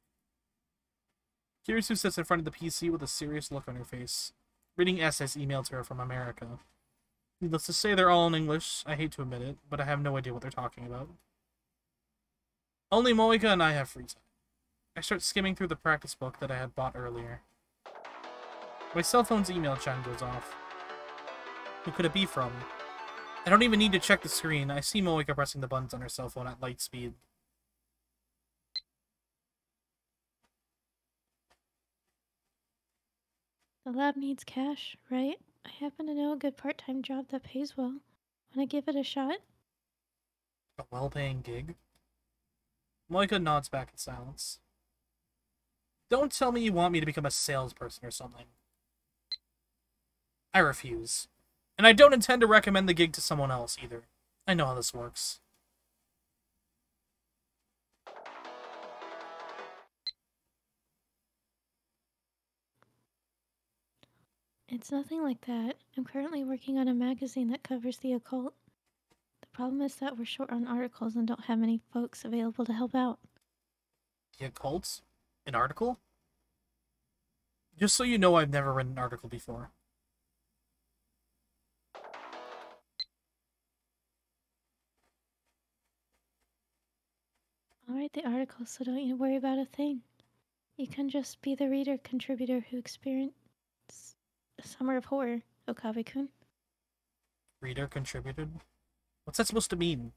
Kirisu sits in front of the PC with a serious look on her face, reading essays emailed to her from America. Needless to say, they're all in English. I hate to admit it, but I have no idea what they're talking about. Only Moeka and I have free time. I start skimming through the practice book that I had bought earlier. My cell phone's email chime goes off. Who could it be from? I don't even need to check the screen. I see Moeka pressing the buttons on her cell phone at light speed. The lab needs cash, right? I happen to know a good part-time job that pays well. Wanna give it a shot? A well-paying gig? Moeka nods back in silence. Don't tell me you want me to become a salesperson or something. I refuse. And I don't intend to recommend the gig to someone else, either. I know how this works. It's nothing like that. I'm currently working on a magazine that covers the occult. The problem is that we're short on articles and don't have many folks available to help out. The occult? An article? Just so you know, I've never read an article before. I'll write the article, so don't you worry about a thing. You can just be the reader contributor who experienced a summer of horror, Okabe-kun. Reader contributed? What's that supposed to mean?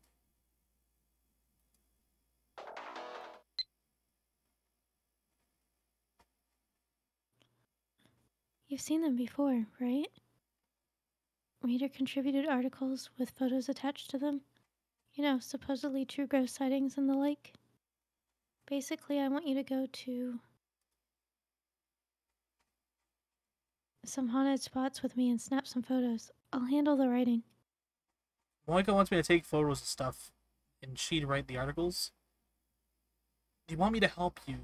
You've seen them before, right? Reader contributed articles with photos attached to them. You know, supposedly true ghost sightings and the like. Basically, I want you to go to some haunted spots with me and snap some photos. I'll handle the writing. Moeka wants me to take photos of stuff, and she'd write the articles. Do you want me to help you?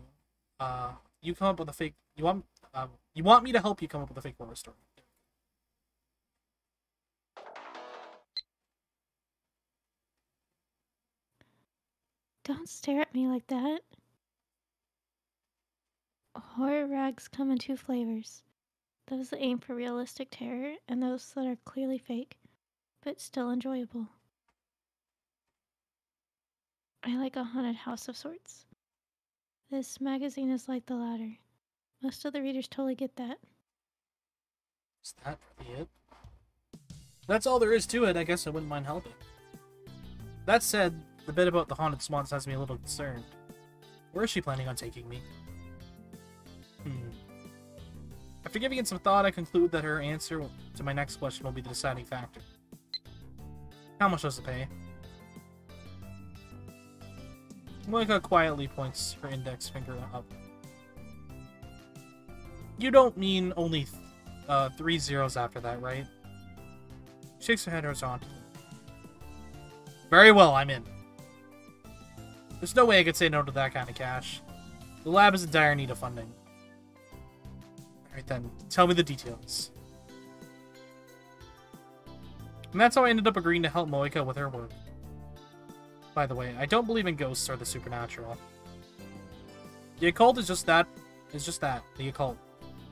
You come up with a fake. You want me to help you come up with a fake horror story? Don't stare at me like that. Horror rags come in two flavors. Those that aim for realistic terror, and those that are clearly fake, but still enjoyable. I like a haunted house of sorts. This magazine is like the latter. Most of the readers totally get that. Is that really it? That's all there is to it. I guess I wouldn't mind helping. That said, the bit about the haunted swans has me a little concerned. Where is she planning on taking me? After giving it some thought, I conclude that her answer to my next question will be the deciding factor. How much does it pay? Moika quietly points her index finger up. You don't mean only 3 zeros after that, right? She shakes her head horizontally. Very well, I'm in. There's no way I could say no to that kind of cash. The lab is in dire need of funding. Alright then, tell me the details. And that's how I ended up agreeing to help Moika with her work. By the way, I don't believe in ghosts or the supernatural. The occult is just that. It's just that. The occult.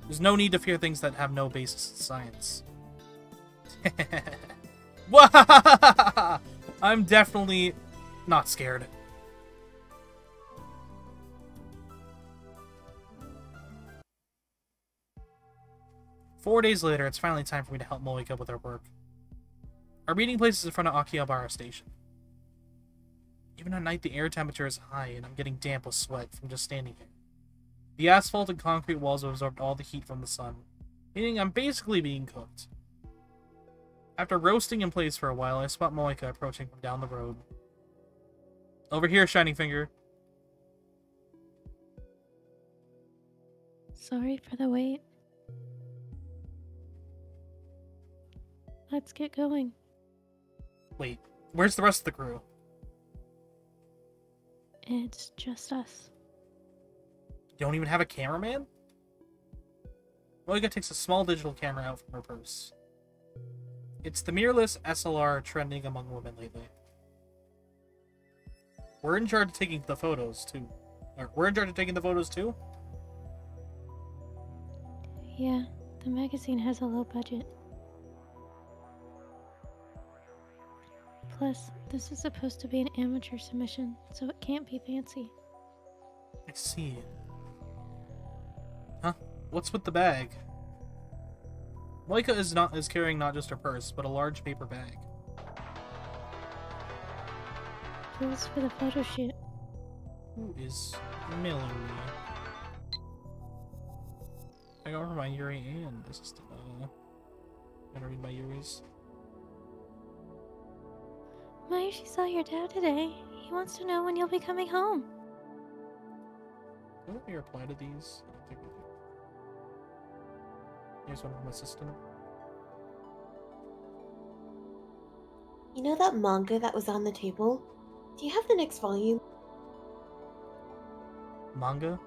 There's no need to fear things that have no basis in science. I'm definitely not scared. Four days later, it's finally time for me to help Moika with her work. Our meeting place is in front of Akihabara Station. Even at night, the air temperature is high, and I'm getting damp with sweat from just standing here. The asphalt and concrete walls have absorbed all the heat from the sun, meaning I'm basically being cooked. After roasting in place for a while, I spot Moika approaching from down the road. Over here, Shining Finger. Sorry for the wait. Let's get going. Wait, where's the rest of the crew? It's just us. You don't even have a cameraman? Moika takes a small digital camera out from her purse. It's the mirrorless SLR trending among women lately. We're in charge of taking the photos, too. We're in charge of taking the photos, too? Yeah, the magazine has a low budget. Plus, this is supposed to be an amateur submission, so it can't be fancy. I see. Huh? What's with the bag? Moika is carrying not just her purse, but a large paper bag. Tools for the photo shoot. Who is mailing me? I got over my Yuri and this is gonna read my Yuri's. Mayushi saw your dad today. He wants to know when you'll be coming home. Don't we reply to these? I don't think we do. Here's one from my assistant. You know that manga that was on the table? Do you have the next volume? Manga?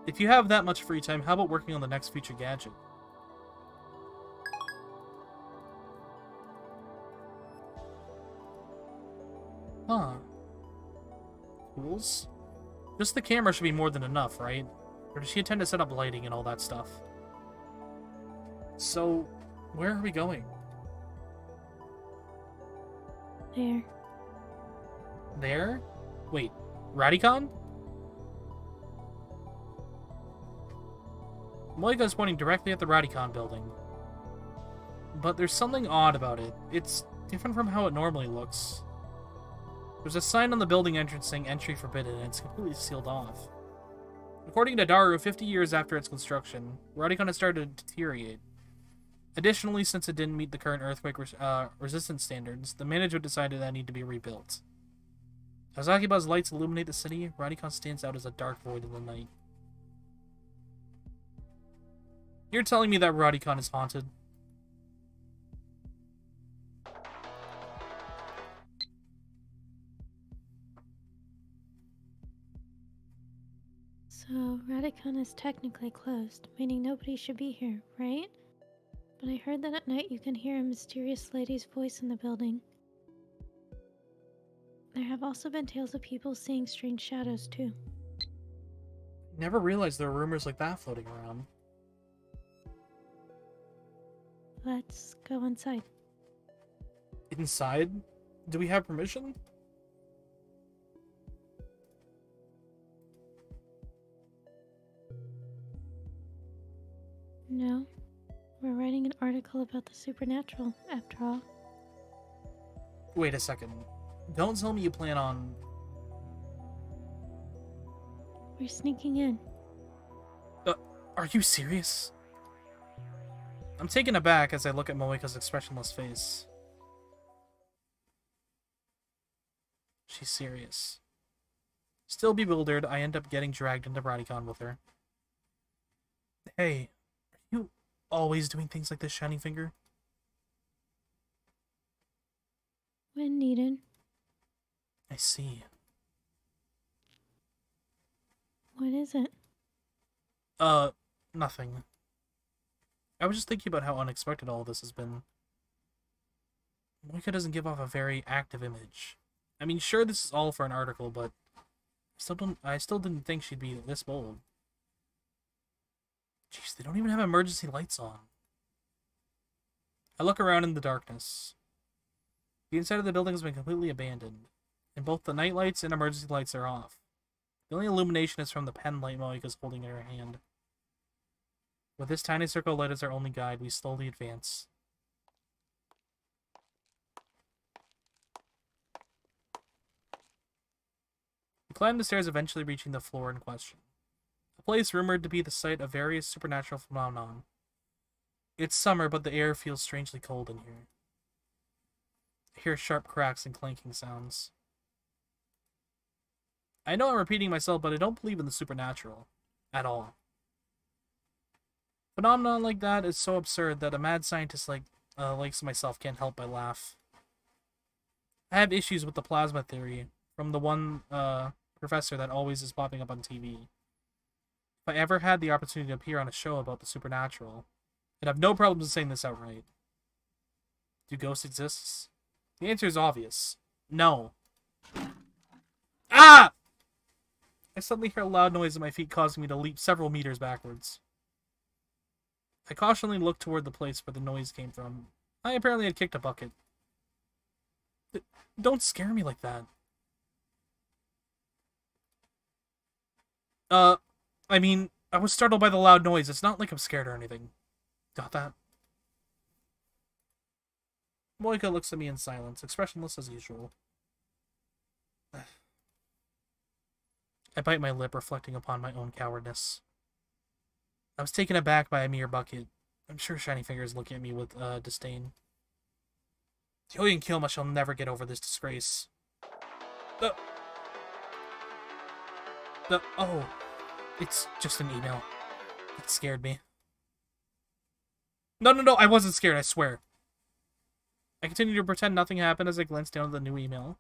If you have that much free time, how about working on the next future gadget? Huh. Tools? Just the camera should be more than enough, right? Or does she intend to set up lighting and all that stuff? So, where are we going? There. There? Wait, Radicon? Moika is pointing directly at the Radicon building. But there's something odd about it. It's different from how it normally looks. There's a sign on the building entrance saying entry forbidden, and it's completely sealed off. According to Daru, 50 years after its construction, Radicon has started to deteriorate. Additionally, since it didn't meet the current earthquake resistance standards, the management decided that it needed to be rebuilt. As Akiba's lights illuminate the city, Radicon stands out as a dark void in the night. You're telling me that Radicon is haunted? So, Radicon is technically closed, meaning nobody should be here, right? But I heard that at night you can hear a mysterious lady's voice in the building. There have also been tales of people seeing strange shadows, too. Never realized there were rumors like that floating around. Let's go inside. Inside? Do we have permission? No, we're writing an article about the supernatural, after all. Wait a second. Don't tell me you plan on... We're sneaking in. Are you serious? I'm taken aback as I look at Moika's expressionless face. She's serious. Still bewildered, I end up getting dragged into BronyCon with her. Hey, are you always doing things like this, Shiny Finger? When needed. I see. What is it? Nothing. I was just thinking about how unexpected all this has been. Moika doesn't give off a very active image. I mean, sure, this is all for an article, but I still didn't think she'd be this bold. Jeez, they don't even have emergency lights on. I look around in the darkness. The inside of the building has been completely abandoned, and both the night lights and emergency lights are off. The only illumination is from the pen light Moika's holding in her hand. With this tiny circle of light as our only guide, we slowly advance. We climb the stairs, eventually reaching the floor in question. A place rumored to be the site of various supernatural phenomenon. It's summer, but the air feels strangely cold in here. I hear sharp cracks and clanking sounds. I know I'm repeating myself, but I don't believe in the supernatural. At all. Phenomenon like that is so absurd that a mad scientist like myself can't help but laugh. I have issues with the plasma theory from the one professor that always is popping up on TV. If I ever had the opportunity to appear on a show about the supernatural, I'd have no problems in saying this outright. Do ghosts exist? The answer is obvious. No. Ah! I suddenly hear a loud noise at my feet, causing me to leap several meters backwards. I cautiously looked toward the place where the noise came from. I apparently had kicked a bucket. Don't scare me like that. I mean, I was startled by the loud noise. It's not like I'm scared or anything. Got that? Moika looks at me in silence, expressionless as usual. I bite my lip, reflecting upon my own cowardice. I was taken aback by a mere bucket. I'm sure Shiny Finger is looking at me with disdain. Joey and Kilma shall never get over this disgrace. Oh, it's just an email. It scared me. No, I wasn't scared, I swear. I continue to pretend nothing happened as I glance down at the new email.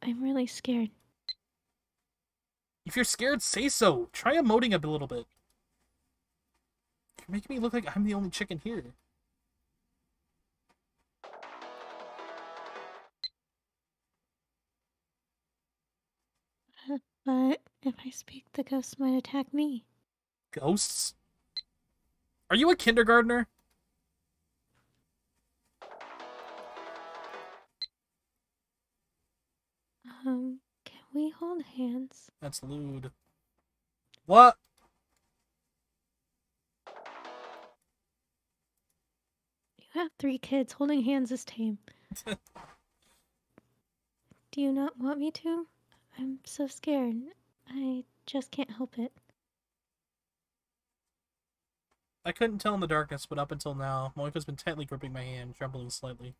I'm really scared. If you're scared, say so. Try emoting a little bit. You're making me look like I'm the only chicken here. But if I speak, the ghosts might attack me. Ghosts? Are you a kindergartner? Can we hold hands? That's lewd. What? You have 3 kids. Holding hands is tame. Do you not want me to? I'm so scared. I just can't help it. I couldn't tell in the darkness, but up until now, Moika's been tightly gripping my hand, trembling slightly.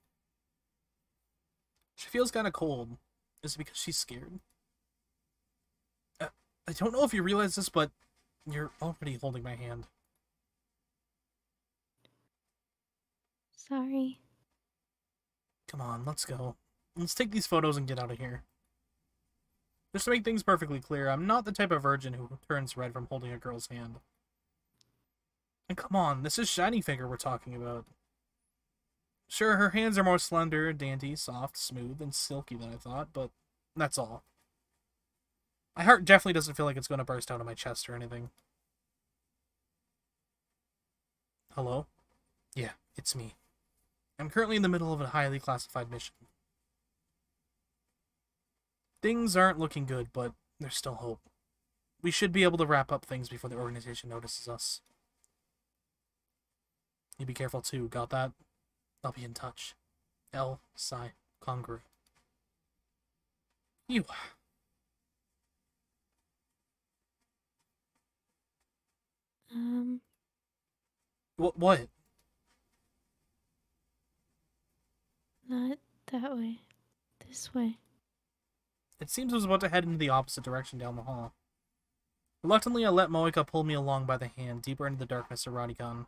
She feels kind of cold. Is it because she's scared? I don't know if you realize this, but you're already holding my hand. Sorry. Come on, let's go. Let's take these photos and get out of here. Just to make things perfectly clear, I'm not the type of virgin who turns red from holding a girl's hand. And come on, this is Shiny Finger we're talking about. Sure, her hands are more slender, dainty, soft, smooth, and silky than I thought, but that's all. My heart definitely doesn't feel like it's going to burst out of my chest or anything. Hello? Yeah, it's me. I'm currently in the middle of a highly classified mission. Things aren't looking good, but there's still hope. We should be able to wrap up things before the organization notices us. You be careful too, got that? I'll be in touch. L. Psi. Congru. You. What? Not that way. This way. It seems I was about to head into the opposite direction down the hall. Reluctantly, I let Moika pull me along by the hand, deeper into the darkness of Radigan.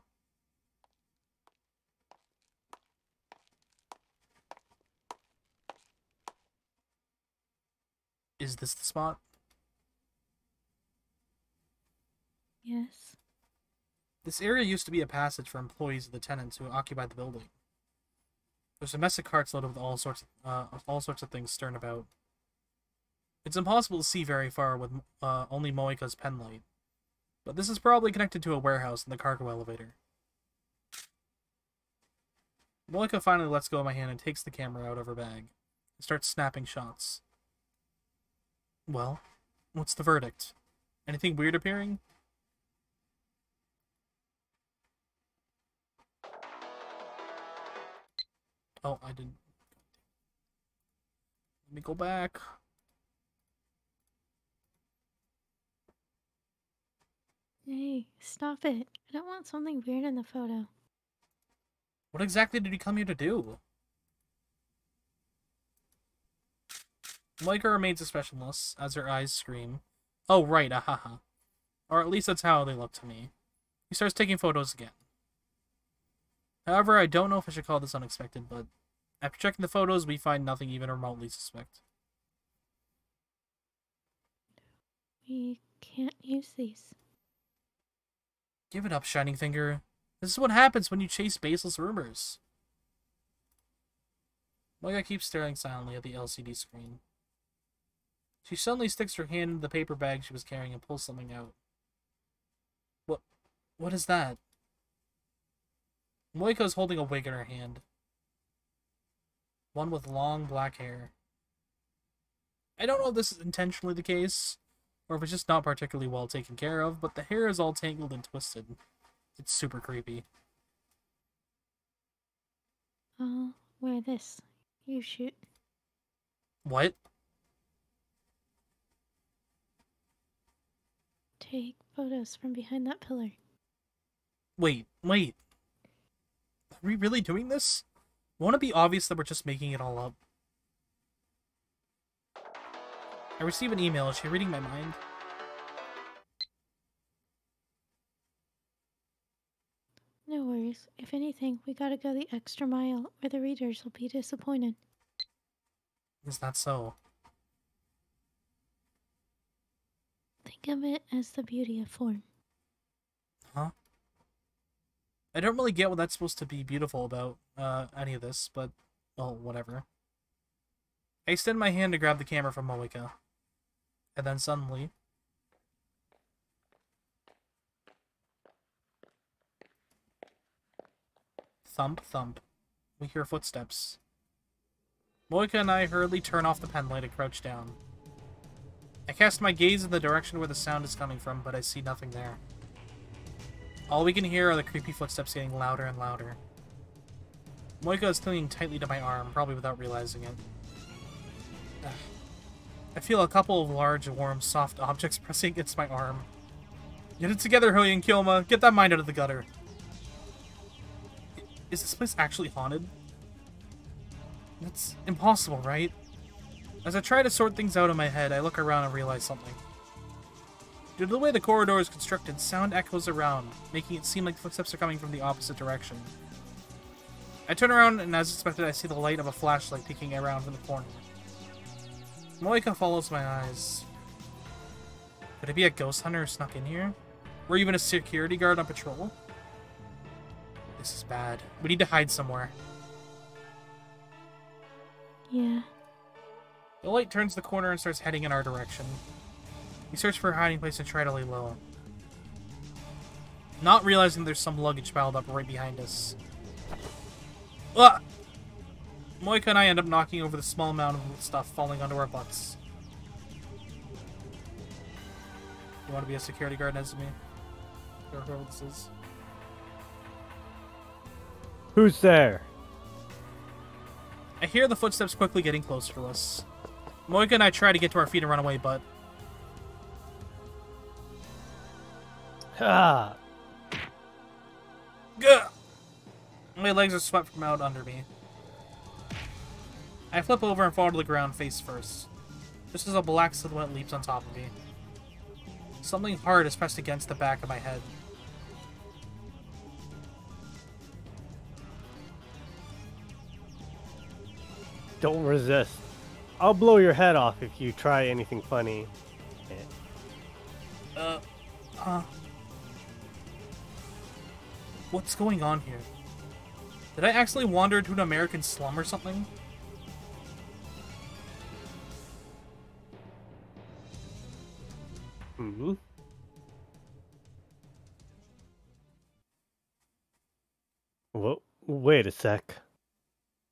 Is this the spot? Yes. This area used to be a passage for employees of the tenants who occupied the building. There's a mess of carts loaded with all sorts of things strewn about. It's impossible to see very far with only Moika's pen light, but this is probably connected to a warehouse in the cargo elevator. Moika finally lets go of my hand and takes the camera out of her bag and starts snapping shots. Well, what's the verdict? Anything weird appearing? Oh, I didn't. Let me go back. Hey, stop it. I don't want something weird in the photo. What exactly did you come here to do? Moika remains expressionless as her eyes scream, "Oh, right, ahaha." Or at least that's how they look to me. He starts taking photos again. However, I don't know if I should call this unexpected, but after checking the photos, we find nothing even remotely suspect. We can't use these. Give it up, Shining Finger. This is what happens when you chase baseless rumors. Moika keeps staring silently at the LCD screen. She suddenly sticks her hand into the paper bag she was carrying and pulls something out. What is that? Moika is holding a wig in her hand. One with long black hair. I don't know if this is intentionally the case, or if it's just not particularly well taken care of, but the hair is all tangled and twisted. It's super creepy. I'll wear this. You shoot. What? Take photos from behind that pillar. Wait. Are we really doing this? Won't it be obvious that we're just making it all up? I receive an email. Is she reading my mind? No worries. If anything, we gotta go the extra mile, or the readers will be disappointed. Is that so? Think of it as the beauty of form. Huh? I don't really get what that's supposed to be beautiful about, any of this, but, well, whatever. I extend my hand to grab the camera from Moika. And then suddenly... Thump, thump. We hear footsteps. Moika and I hurriedly turn off the pen light and crouch down. I cast my gaze in the direction where the sound is coming from, but I see nothing there. All we can hear are the creepy footsteps getting louder and louder. Moika is clinging tightly to my arm, probably without realizing it. Ugh. I feel a couple of large, warm, soft objects pressing against my arm. Get it together, Hoya and Kyoma! Get that mind out of the gutter! Is this place actually haunted? That's impossible, right? As I try to sort things out in my head, I look around and realize something. Due to the way the corridor is constructed, sound echoes around, making it seem like footsteps are coming from the opposite direction. I turn around, and as expected, I see the light of a flashlight peeking around from the corner. Moika follows my eyes. Could it be a ghost hunter who snuck in here? Or even a security guard on patrol? This is bad. We need to hide somewhere. Yeah. The light turns the corner and starts heading in our direction. We search for a hiding place and try to lay low. Not realizing there's some luggage piled up right behind us. Ugh! Moika and I end up knocking over the small amount of stuff falling onto our butts. You want to be a security guard next to me? Or whoever this is. Who's there? I hear the footsteps quickly getting closer to us. Moika and I try to get to our feet and run away, but... Ah! Gah! My legs are swept from out under me. I flip over and fall to the ground face first. Just as a black silhouette leaps on top of me. Something hard is pressed against the back of my head. Don't resist. I'll blow your head off if you try anything funny. What's going on here? Did I accidentally wander into an American slum or something? Hmm? Whoa, wait a sec.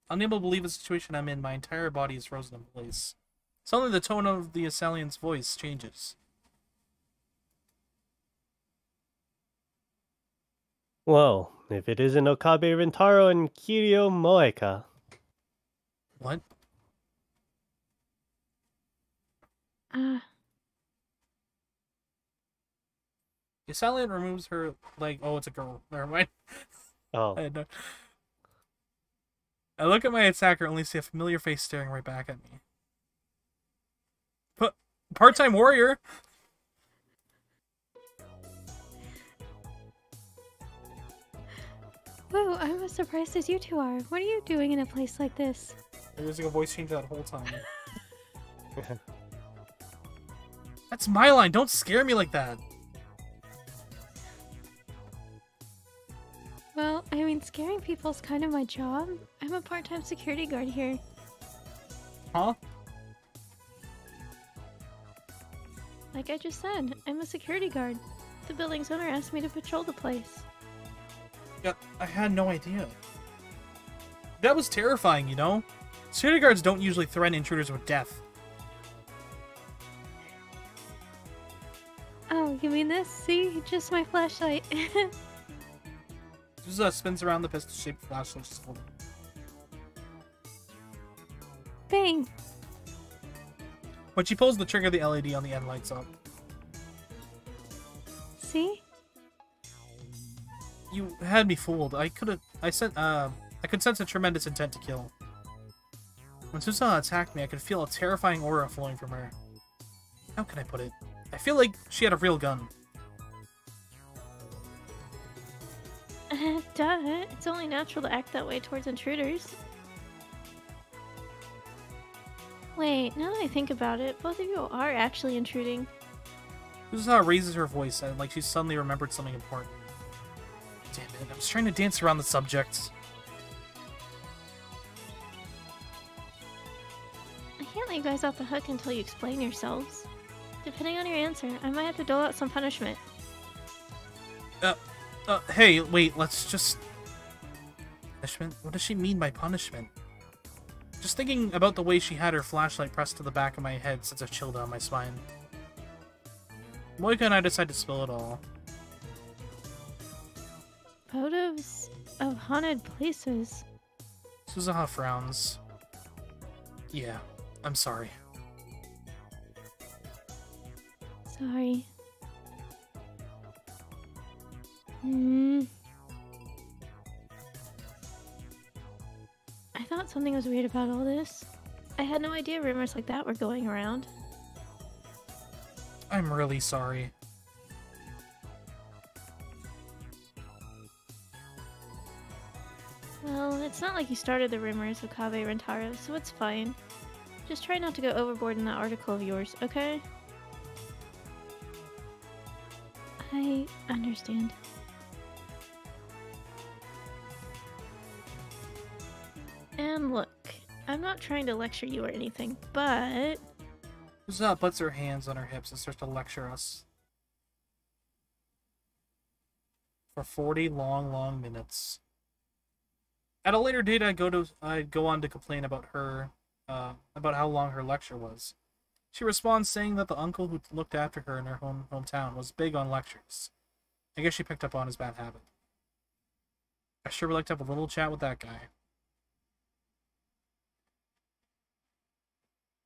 Unable to believe the situation I'm in, my entire body is frozen in place. Suddenly the tone of the assailant's voice changes. Well, if it isn't Okabe Rintaro and Kiryu Moeka. What? Uh, The assailant removes her leg. Oh, it's a girl. Never mind. Oh. I look at my attacker and only see a familiar face staring right back at me. Part-time warrior! whoa, I'm as surprised as you two are. What are you doing in a place like this? There was like a voice change that whole time. That's my line. Don't scare me like that. Well, I mean, scaring people's kind of my job. I'm a part-time security guard here. Huh? Like I just said, I'm a security guard. The building's owner asked me to patrol the place. Yeah, I had no idea. That was terrifying, you know? Security guards don't usually threaten intruders with death. Oh, you mean this? See? Just my flashlight. Suzuha spins around the pistol-shaped flashlight she's holding. Bang! When she pulls the trigger, the LED on the end lights up. See? You had me fooled. I could sense a tremendous intent to kill. When Suzuha attacked me, I could feel a terrifying aura flowing from her. How can I put it? I feel like she had a real gun. Duh. It's only natural to act that way towards intruders. Wait, now that I think about it, both of you are actually intruding. Suzuha raises her voice, like she suddenly remembered something important. Damn it, I was trying to dance around the subject. I can't let you guys off the hook until you explain yourselves. Depending on your answer, I might have to dole out some punishment. Hey, wait, let's just... Punishment? What does she mean by punishment? Just thinking about the way she had her flashlight pressed to the back of my head sends a chill down my spine. Moika and I decide to spill it all. Photos of haunted places. Suzuha frowns. Yeah, I'm sorry. Sorry. I thought something was weird about all this. I had no idea rumors like that were going around. I'm really sorry. Well, it's not like you started the rumors of Kabe Rentaro, so it's fine. Just try not to go overboard in that article of yours, okay? I understand. And look, I'm not trying to lecture you or anything, but... Suzuha puts her hands on her hips and starts to lecture us. For 40 long minutes. At a later date, I'd go on to complain about her, about how long her lecture was. She responds saying that the uncle who looked after her in her hometown was big on lectures. I guess she picked up on his bad habit. I sure would like to have a little chat with that guy.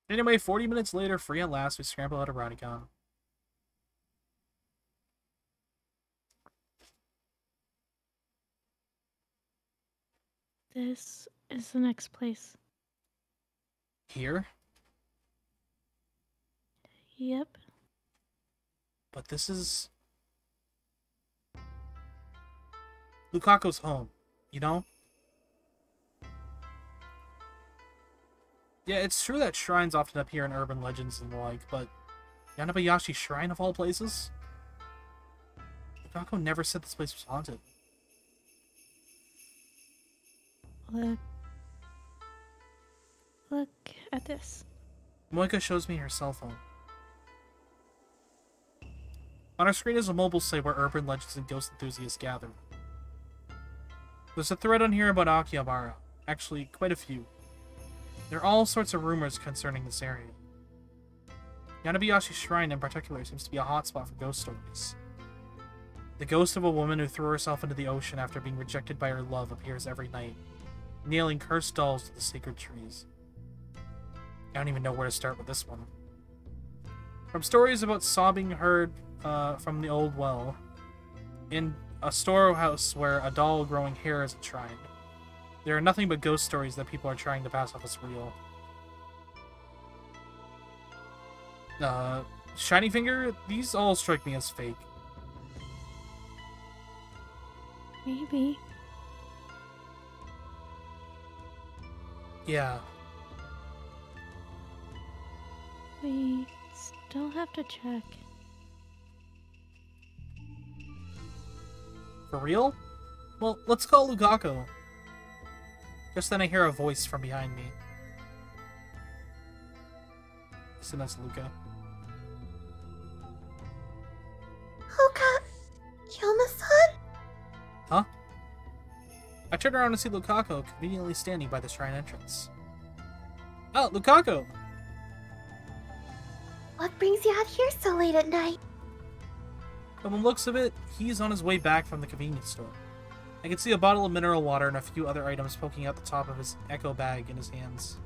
Anyway, 40 minutes later, free at last, we scramble out of Radicon. This is the next place. Here? Yep. But this is... Lukaku's home, you know? Yeah, it's true that shrines often appear in urban legends and the like, but Yanabayashi Shrine of all places? Lukaku never said this place was haunted. Look at this. Moika shows me her cell phone. On our screen is a mobile site where urban legends and ghost enthusiasts gather. There's a thread on here about Akihabara. Actually, quite a few. There are all sorts of rumors concerning this area. Yanabayashi Shrine in particular seems to be a hotspot for ghost stories. The ghost of a woman who threw herself into the ocean after being rejected by her love appears every night, nailing cursed dolls to the sacred trees. I don't even know where to start with this one. From stories about sobbing heard from the old well, in a storehouse where a doll growing hair is enshrined, there are nothing but ghost stories that people are trying to pass off as real. Shiny Finger, these all strike me as fake. Maybe. Yeah. We still have to check. For real? Well, let's call Lukaku. Just then I hear a voice from behind me. So that's Luka. Luka, Yoma-san? Huh? I turn around and see Lukaku conveniently standing by the shrine entrance. Oh, Lukaku! What brings you out here so late at night? From the looks of it, he's on his way back from the convenience store. I can see a bottle of mineral water and a few other items poking out the top of his echo bag in his hands.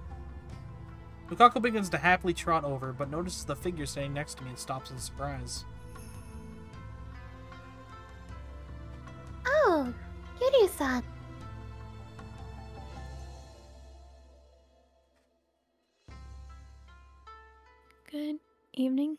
Lukaku begins to happily trot over, but notices the figure standing next to me and stops in surprise. Oh, Kiryu-san. Good evening.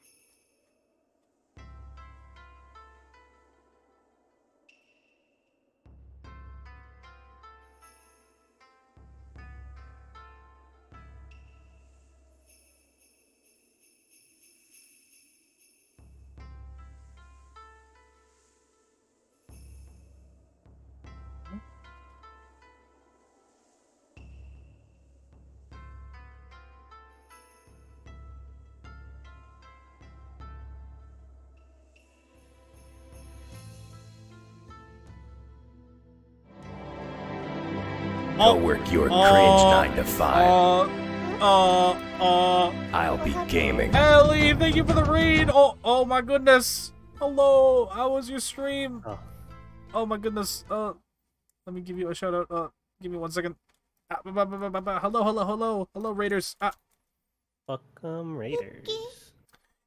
Go work your cringe 9 to 5. I'll be gaming. Ellie, thank you for the raid! Oh my goodness! Hello, how was your stream? Oh my goodness, let me give you a shout out, give me 1 second. Hello, raiders. Welcome, Raiders.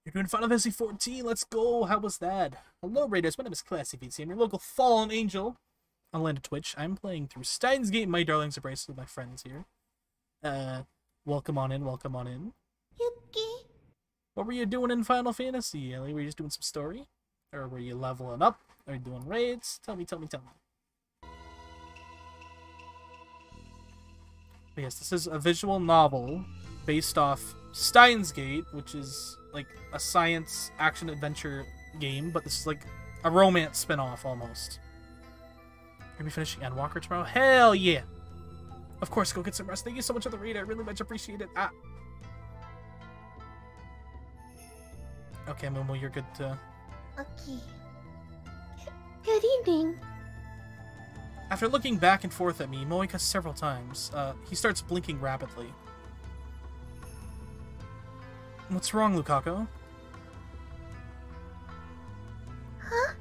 You're doing Final Fantasy 14, let's go, how was that? Hello, raiders, my name is Classy VC, I'm your local fallen angel. On Land of Twitch, I'm playing through Steins Gate, my darlings embrace with my friends here. Welcome on in, welcome on in. Yuki. What were you doing in Final Fantasy, Ellie? Were you just doing some story? Or were you leveling up? Are you doing raids? Tell me. But yes, this is a visual novel based off Steins Gate, which is like a science action-adventure game, but this is like a romance spin-off almost. You're gonna be finishing Endwalker tomorrow? Hell yeah! Of course, go get some rest. Thank you so much for the read. I really much appreciate it. Okay, Momo, you're good to... Okay. Good evening. After looking back and forth at me, Moika several times, he starts blinking rapidly. What's wrong, Lukaku? Huh?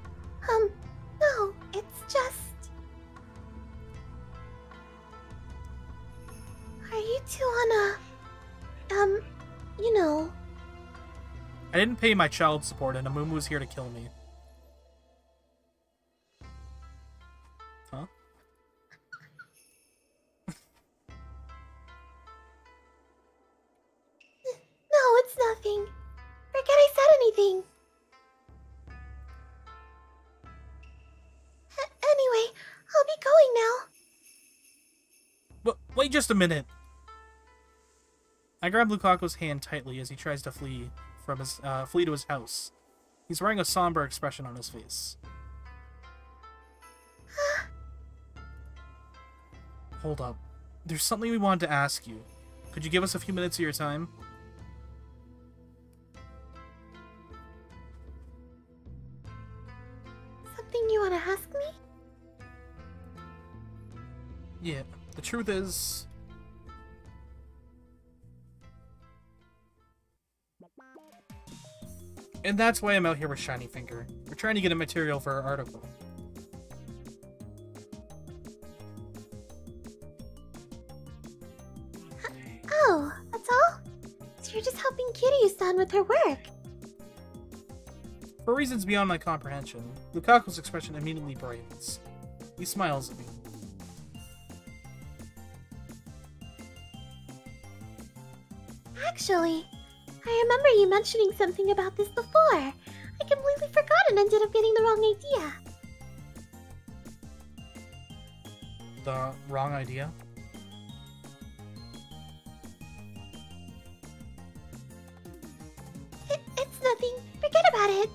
No, it's just... Are you two on a... you know... I didn't pay my child support, and Amumu's here to kill me. Huh? No, it's nothing. Forget I said anything. Anyway, I'll be going now. But wait just a minute. I grab Lukaku's hand tightly as he tries to flee from his flee to his house. He's wearing a somber expression on his face. Hold up. There's something we wanted to ask you. Could you give us a few minutes of your time? Something you want to ask me? Yeah, the truth is... And that's why I'm out here with Shiny Finger. We're trying to get a material for our article. Oh, that's all? So you're just helping Kiryu-san with her work? For reasons beyond my comprehension, Lukaku's expression immediately brightens. He smiles at me. Actually, I remember you mentioning something about this before. I completely forgot and ended up getting the wrong idea. The wrong idea? It's nothing. Forget about it.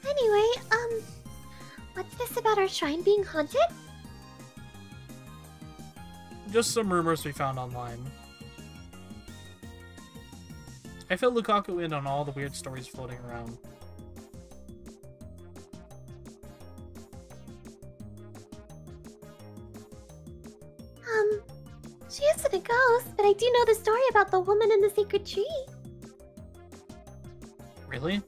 Anyway, what's this about our shrine being haunted? Just some rumors we found online. I fill Lukaku in on all the weird stories floating around. She isn't a ghost, but I do know the story about the woman in the sacred tree. Really?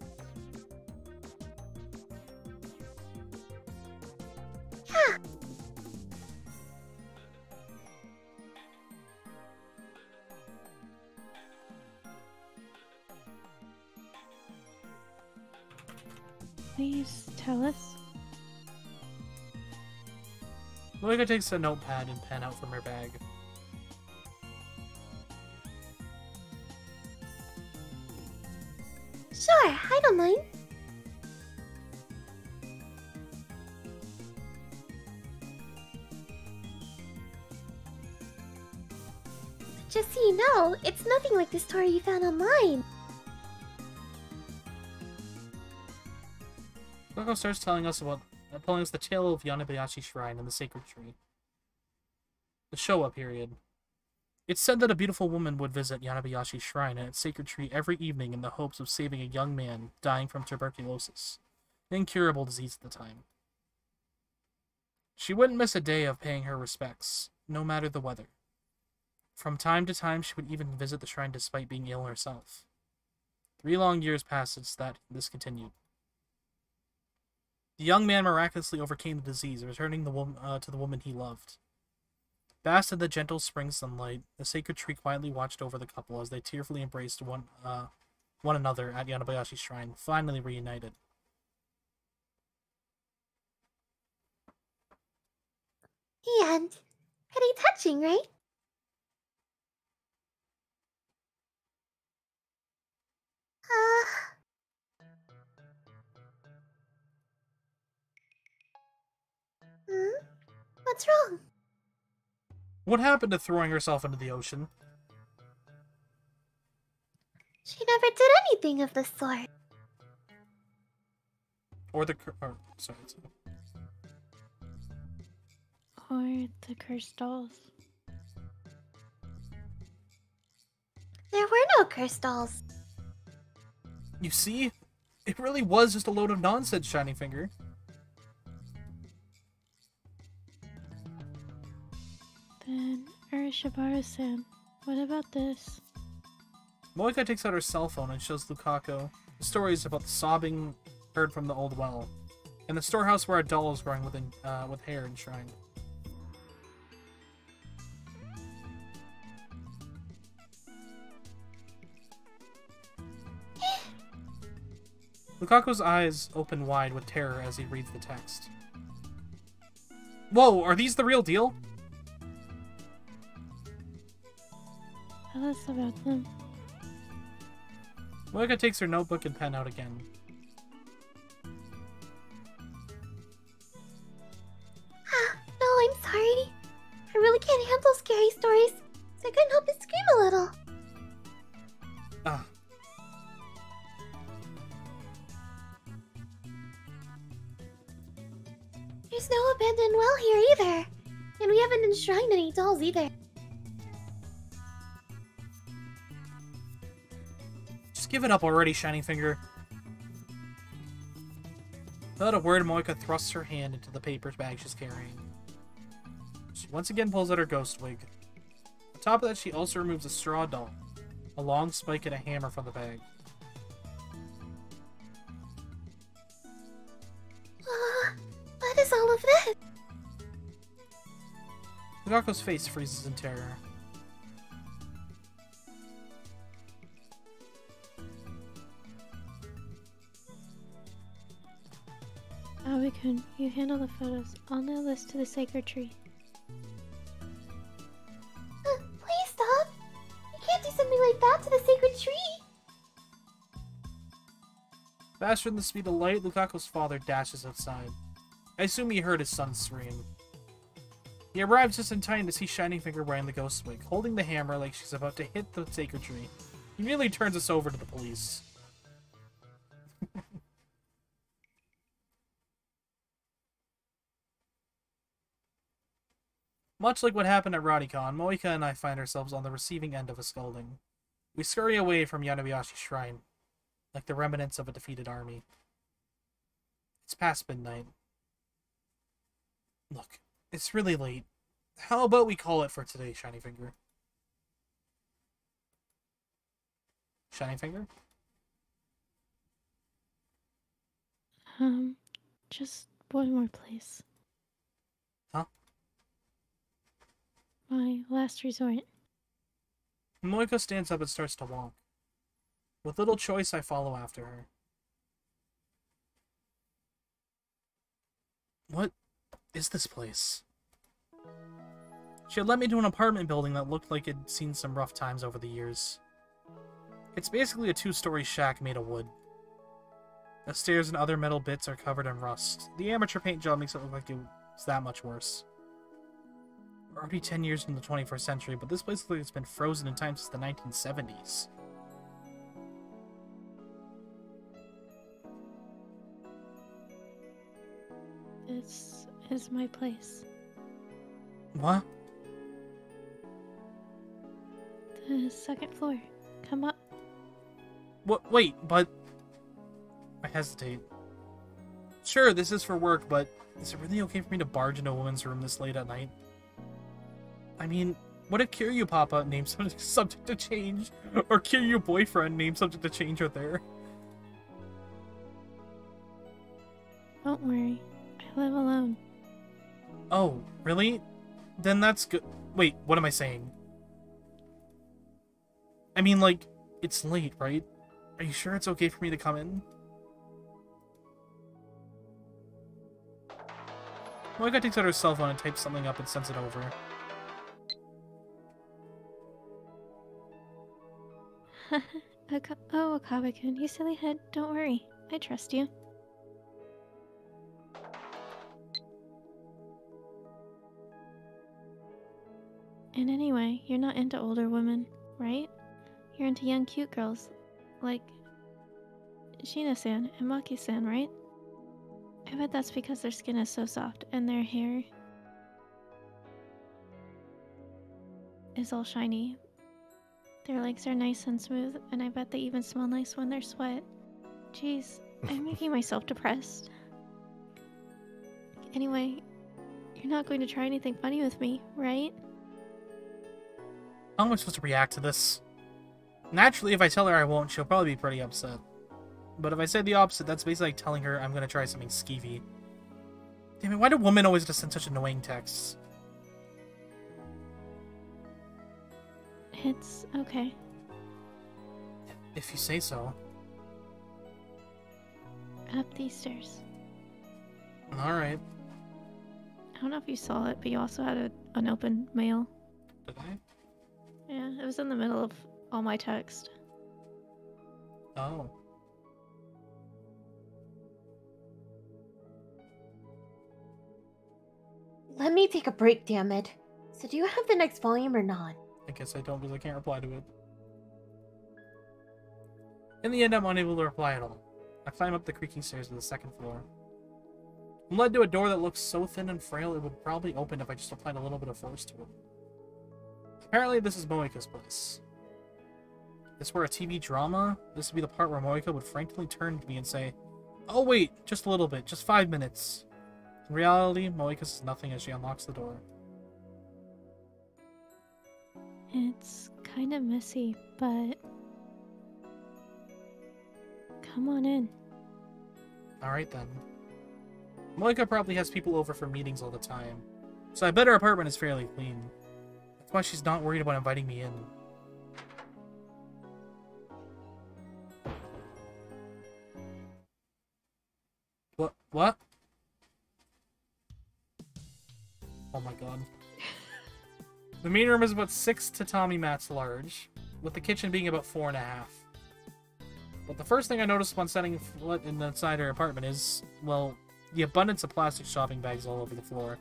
Yeah. Please tell us. Loika takes a notepad and pen out from her bag. Sure, I don't mind. Just so you know, it's nothing like the story you found online. Loika starts telling us the tale of Yanabayashi Shrine and the Sacred Tree. The Showa period. It's said that a beautiful woman would visit Yanabayashi Shrine and its sacred tree every evening in the hopes of saving a young man dying from tuberculosis, an incurable disease at the time. She wouldn't miss a day of paying her respects, no matter the weather. From time to time, she would even visit the shrine despite being ill herself. 3 long years passed since this continued. The young man miraculously overcame the disease, returning to the woman he loved. Basked in the gentle spring sunlight, the sacred tree quietly watched over the couple as they tearfully embraced one another at Yanabayashi Shrine, finally reunited. The end. Pretty touching, right? What's wrong? What happened to throwing herself into the ocean? She never did anything of the sort. Or the cursed dolls. There were no cursed dolls. You see? It really was just a load of nonsense, Shiny Finger. Shibaro-san, what about this? Moika takes out her cell phone and shows Lukaku the stories about the sobbing heard from the old well, and the storehouse where a doll is growing with hair enshrined. Lukaku's eyes open wide with terror as he reads the text. Whoa, are these the real deal? Tell us about them. Moika takes her notebook and pen out again. No, I'm sorry. I really can't handle scary stories, so I couldn't help but scream a little. Ah. There's no abandoned well here either. And we haven't enshrined any dolls either. Just give it up already, Shining Finger. Without a word, Moika thrusts her hand into the paper bag she's carrying. She once again pulls out her ghost wig. On top of that, she also removes a straw doll, a long spike, and a hammer from the bag. What is all of this? Lukaku's face freezes in terror. Aoi-kun, you handle the photos. I'll now list to the sacred tree. Please stop. You can't do something like that to the sacred tree. Faster than the speed of light, Lukaku's father dashes outside. I assume he heard his son scream. He arrives just in time to see Shining Finger wearing the ghost wig, holding the hammer like she's about to hit the sacred tree. He nearly turns us over to the police. Much like what happened at Radicon, Moika and I find ourselves on the receiving end of a scolding. We scurry away from Yanobayashi Shrine, like the remnants of a defeated army. It's past midnight. Look, it's really late. How about we call it for today, Shining Finger? Shining Finger? Just one more place. Huh? My last resort. Moika stands up and starts to walk. With little choice, I follow after her. What is this place? She had led me to an apartment building that looked like it'd seen some rough times over the years. It's basically a two-story shack made of wood. The stairs and other metal bits are covered in rust. The amateur paint job makes it look like it's that much worse. We're already 10 years in the 21st century, but this place looks like it's been frozen in time since the 1970s. This is my place. What? The second floor. Come up. What? Wait, but... I hesitate. Sure, this is for work, but is it really okay for me to barge into a woman's room this late at night? I mean, what if Kiryu Papa named subject to change, or Kiryu Boyfriend named subject to change are there? Don't worry. I live alone. Oh, really? Then that's good. Wait, what am I saying? I mean, like, it's late, right? Are you sure it's okay for me to come in? Moika takes out her cell phone and types something up and sends it over. Oh, Akabe-kun, you silly head. Don't worry. I trust you. And anyway, you're not into older women, right? You're into young cute girls, like Shina-san and Maki-san, right? I bet that's because their skin is so soft and their hair is all shiny. Their legs are nice and smooth, and I bet they even smell nice when they're sweat. Jeez, I'm making myself depressed. Anyway, you're not going to try anything funny with me, right? How am I supposed to react to this? Naturally, if I tell her I won't, she'll probably be pretty upset. But if I say the opposite, that's basically like telling her I'm gonna try something skeevy. Damn it, why do women always just send such annoying texts? It's okay. If you say so. Up these stairs. Alright. I don't know if you saw it, but you also had an unopened mail. Did I? Yeah, it was in the middle of all my text. Oh. Let me take a break, damn it. So do you have the next volume or not? I guess I don't because I can't reply to it. In the end, I'm unable to reply at all. I climb up the creaking stairs to the second floor. I'm led to a door that looks so thin and frail it would probably open if I just applied a little bit of force to it. Apparently, this is Moika's place. If this were a TV drama, this would be the part where Moika would frankly turn to me and say, "Oh wait, just a little bit, just 5 minutes." In reality, Moika says nothing as she unlocks the door. It's kind of messy, but... Come on in. Alright then. Moika probably has people over for meetings all the time, so I bet her apartment is fairly clean. That's why she's not worried about inviting me in. What? Oh my god. The meeting room is about 6 tatami mats large, with the kitchen being about 4.5. But the first thing I noticed upon setting foot inside her apartment is, well, the abundance of plastic shopping bags all over the floor.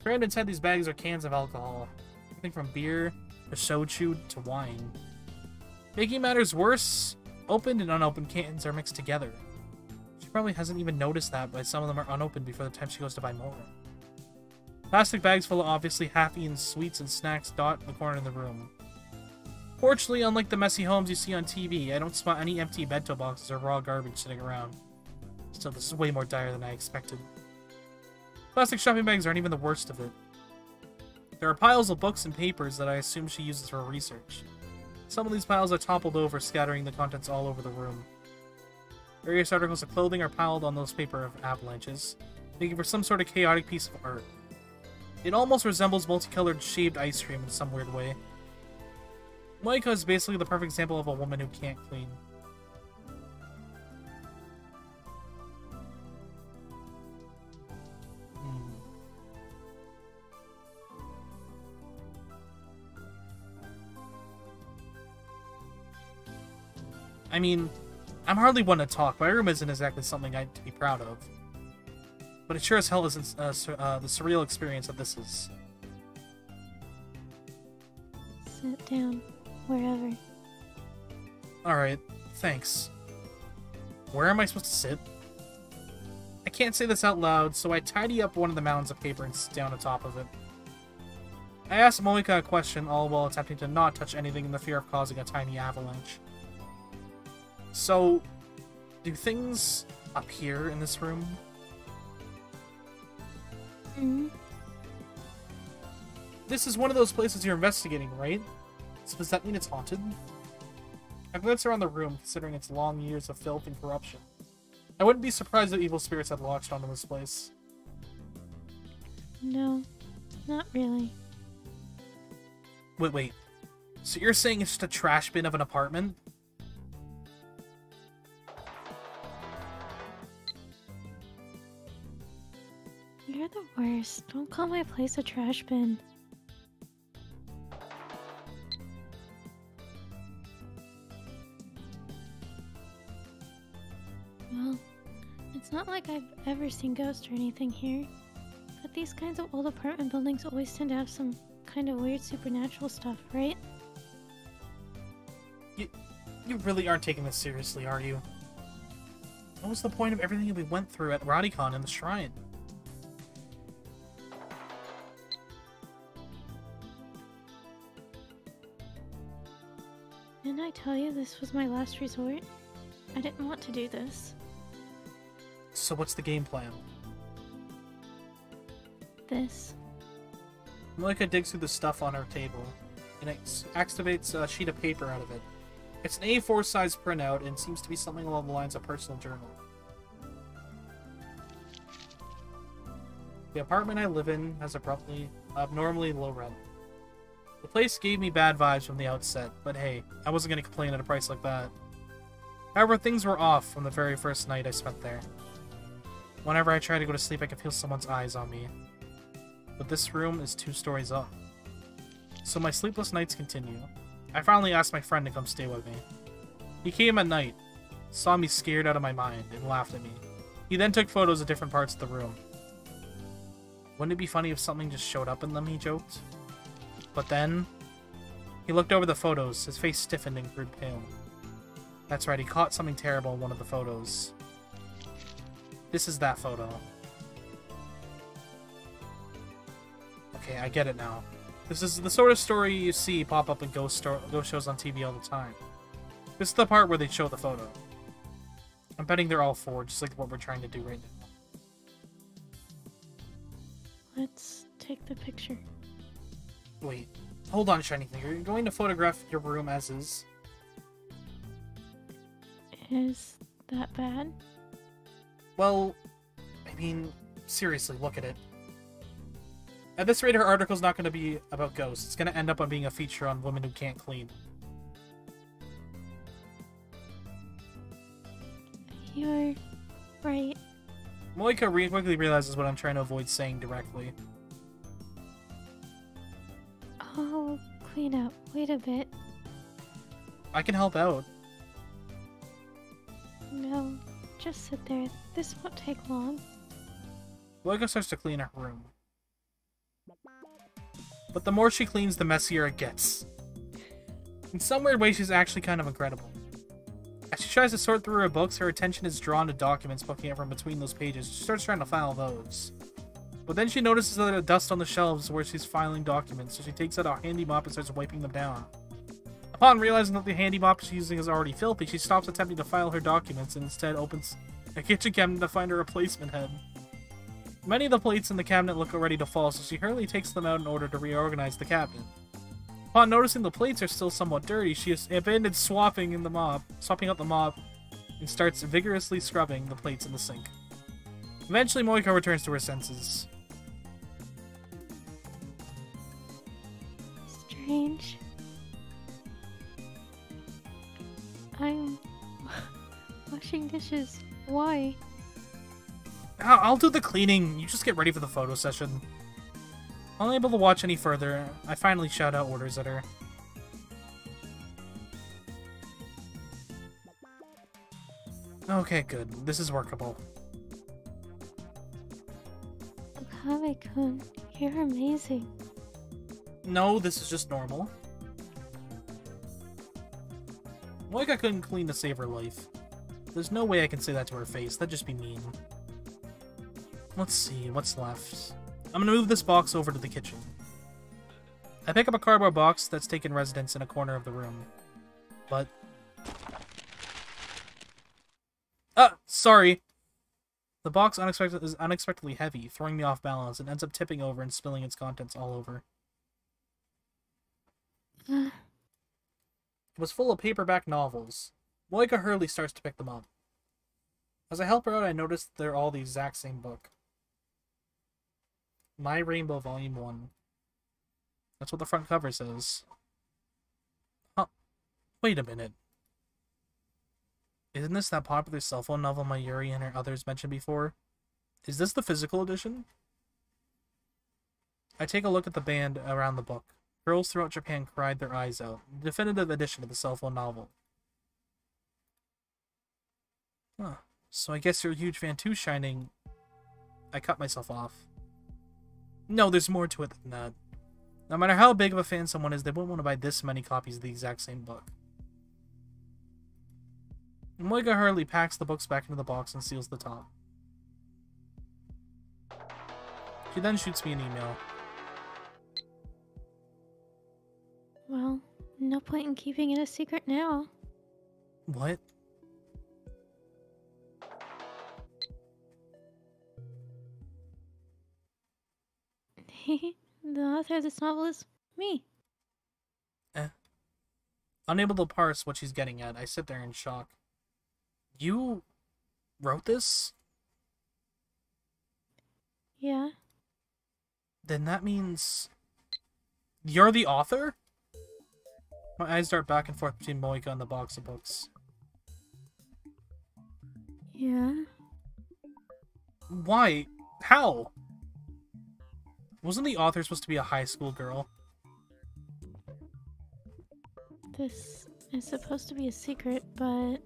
Crammed inside these bags are cans of alcohol, everything from beer to shochu to wine. Making matters worse, opened and unopened cans are mixed together. She probably hasn't even noticed that, but some of them are unopened before the time she goes to buy more. Plastic bags full of obviously half-eaten sweets and snacks dot the corner of the room. Fortunately, unlike the messy homes you see on TV, I don't spot any empty bento boxes or raw garbage sitting around. Still, this is way more dire than I expected. Plastic shopping bags aren't even the worst of it. There are piles of books and papers that I assume she uses for research. Some of these piles are toppled over, scattering the contents all over the room. Various articles of clothing are piled on those paper avalanches, making for some sort of chaotic piece of art. It almost resembles multicolored shaved ice cream in some weird way. Moika is basically the perfect example of a woman who can't clean. I mean, I'm hardly one to talk. My room isn't exactly something I'd be proud of. But it sure as hell isn't the surreal experience that this is. Sit down, wherever. Alright, thanks. Where am I supposed to sit? I can't say this out loud, so I tidy up one of the mounds of paper and sit down on top of it. I ask Moika a question, all while attempting to not touch anything in the fear of causing a tiny avalanche. So, do things appear in this room? Mm-hmm. This is one of those places you're investigating, right? So does that mean it's haunted? I glance around the room, considering its long years of filth and corruption. I wouldn't be surprised if evil spirits had latched onto this place. No, not really. Wait. So you're saying it's just a trash bin of an apartment? You're the worst. Don't call my place a trash bin. Well, it's not like I've ever seen ghosts or anything here. But these kinds of old apartment buildings always tend to have some kind of weird supernatural stuff, right? You really aren't taking this seriously, are you? What was the point of everything we went through at Radicon and the shrine? Didn't I tell you this was my last resort? I didn't want to do this. So what's the game plan? This. Moika digs through the stuff on her table. and it activates a sheet of paper out of it. It's an A4 size printout and seems to be something along the lines of personal journal. The apartment I live in has abnormally low rent. The place gave me bad vibes from the outset, but hey, I wasn't going to complain at a price like that. However, things were off from the very first night I spent there. Whenever I try to go to sleep, I can feel someone's eyes on me. But this room is 2 stories up. So my sleepless nights continue. I finally asked my friend to come stay with me. He came at night, saw me scared out of my mind, and laughed at me. He then took photos of different parts of the room. Wouldn't it be funny if something just showed up in them, he joked. But then, he looked over the photos, his face stiffened and grew pale. That's right, he caught something terrible in one of the photos. This is that photo. Okay, I get it now. This is the sort of story you see pop up in ghost shows on TV all the time. This is the part where they show the photo. I'm betting they're all 4, just like what we're trying to do right now. Let's take the picture. Wait, hold on, Shiny Finger. You're going to photograph your room as is? Is that bad? Well, I mean, seriously, look at it. At this rate, her article's not going to be about ghosts. It's going to end up on being a feature on women who can't clean. You're right. Moika quickly realizes what I'm trying to avoid saying directly. I'll clean up. Wait a bit. I can help out. No, just sit there. This won't take long. Moika starts to clean her room. But the more she cleans, the messier it gets. In some weird way, she's actually kind of incredible. As she tries to sort through her books, her attention is drawn to documents poking out from between those pages. She starts trying to file those. But then she notices that there's dust on the shelves where she's filing documents, so she takes out a handy mop and starts wiping them down. Upon realizing that the handy mop she's using is already filthy, she stops attempting to file her documents and instead opens a kitchen cabinet to find a replacement head. Many of the plates in the cabinet look ready to fall, so she hurriedly takes them out in order to reorganize the cabinet. Upon noticing the plates are still somewhat dirty, she has abandoned swapping out the mop, and starts vigorously scrubbing the plates in the sink. Eventually, Moika returns to her senses. Strange. I'm washing dishes. Why? I'll do the cleaning. You just get ready for the photo session. Unable to watch any further, I finally shout out orders at her. Okay, good. This is workable. Kame-kun, you're amazing. No, this is just normal. Moika couldn't clean to save her life. There's no way I can say that to her face. That'd just be mean. Let's see, what's left? I'm gonna move this box over to the kitchen. I pick up a cardboard box that's taken residence in a corner of the room. But... sorry! The box is unexpectedly heavy, throwing me off balance, and ends up tipping over and spilling its contents all over. It was full of paperback novels. Moika hurriedly starts to pick them up. As I help her out, I notice they're all the exact same book. My Rainbow Volume 1. That's what the front cover says. Huh. Wait a minute. Isn't this that popular cell phone novel Mayuri and her others mentioned before? Is this the physical edition? I take a look at the band around the book. Girls throughout Japan cried their eyes out. The definitive edition of the cell phone novel. Huh. So I guess you're a huge fan too, Shining. I cut myself off. No, there's more to it than that. No matter how big of a fan someone is, they wouldn't want to buy this many copies of the exact same book. Moika hurriedly packs the books back into the box and seals the top. She then shoots me an email. Well, no point in keeping it a secret now. What? The author of this novel is me. Unable to parse what she's getting at, I sit there in shock. You wrote this? Yeah. Then that means you're the author? My eyes dart back and forth between Moika and the box of books. Yeah. Why? How? Wasn't the author supposed to be a high school girl? This is supposed to be a secret, but...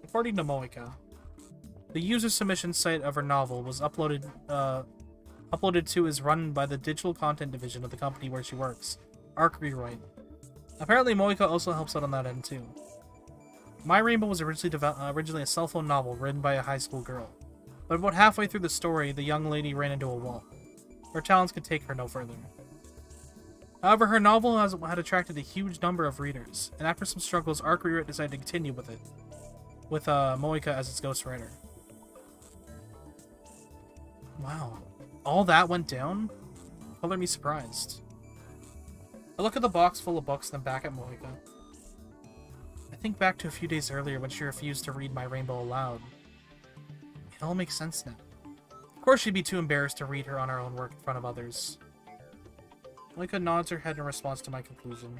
According to Moika, the user submission site of her novel was uploaded to is run by the digital content division of the company where she works, Arc Rewrite. Apparently Moika also helps out on that end too. My Rainbow was originally a cell phone novel written by a high school girl, but about halfway through the story, the young lady ran into a wall. Her talents could take her no further. However, her novel had attracted a huge number of readers, and after some struggles, Arc Rewrite decided to continue with it, with Moika as its ghostwriter. Wow. All that went down? Color me surprised. I look at the box full of books, then back at Moika. I think back to a few days earlier when she refused to read My Rainbow aloud. It all makes sense now. Of course she'd be too embarrassed to read her on her own work in front of others. Moika nods her head in response to my conclusion.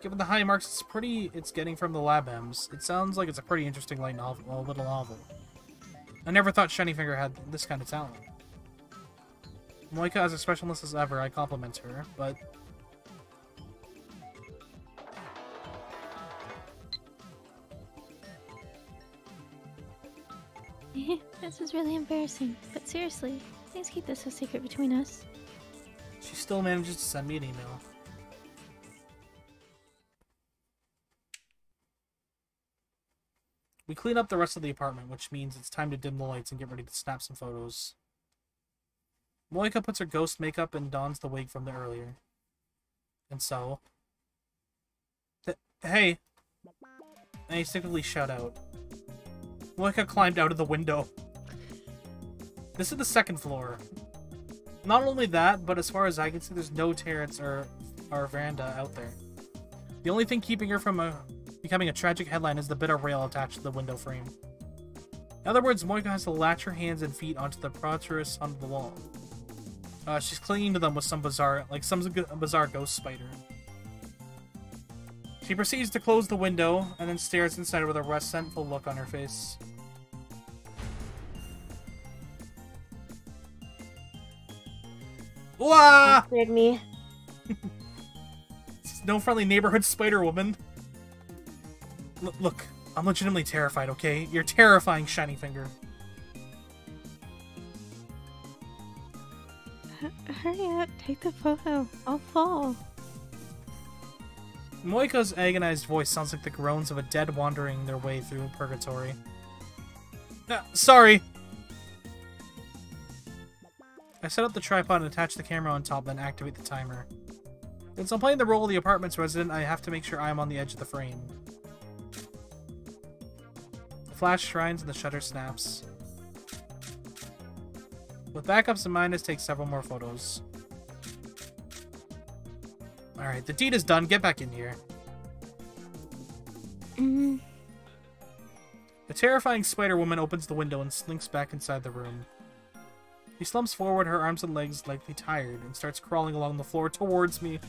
Given the high marks it's getting from the lab M's, it sounds like it's a pretty interesting little novel. I never thought Shinyfinger had this kind of talent. Moika, as expressionless as ever, I compliment her, but... This is really embarrassing, but seriously, please keep this a secret between us. She still manages to send me an email. We clean up the rest of the apartment, which means it's time to dim the lights and get ready to snap some photos. Moika puts her ghost makeup and dons the wig from the earlier. And so... Hey! I instinctively shout out. Moika climbed out of the window. This is the second floor. Not only that, but as far as I can see, there's no terrace or veranda out there. The only thing keeping her from becoming a tragic headline is the bit of rail attached to the window frame. In other words, Moika has to latch her hands and feet onto the protuberance on the wall. She's clinging to them with some bizarre ghost spider. She proceeds to close the window and then stares inside with a resentful look on her face. Wah! That scared me. This is no friendly neighborhood spider woman. Look, I'm legitimately terrified, okay? You're terrifying, Shinyfinger. Hurry up, take the photo. I'll fall. Moika's agonized voice sounds like the groans of a dead wandering their way through purgatory. Sorry! I set up the tripod and attach the camera on top, then activate the timer. Since I'm playing the role of the apartment's resident, I have to make sure I'm on the edge of the frame. The flash shines and the shutter snaps. With backups in mind, let's take several more photos. Alright, the deed is done. Get back in here. Mm-hmm. The terrifying Spider-Woman opens the window and slinks back inside the room. She slumps forward, her arms and legs likely tired, and starts crawling along the floor towards me.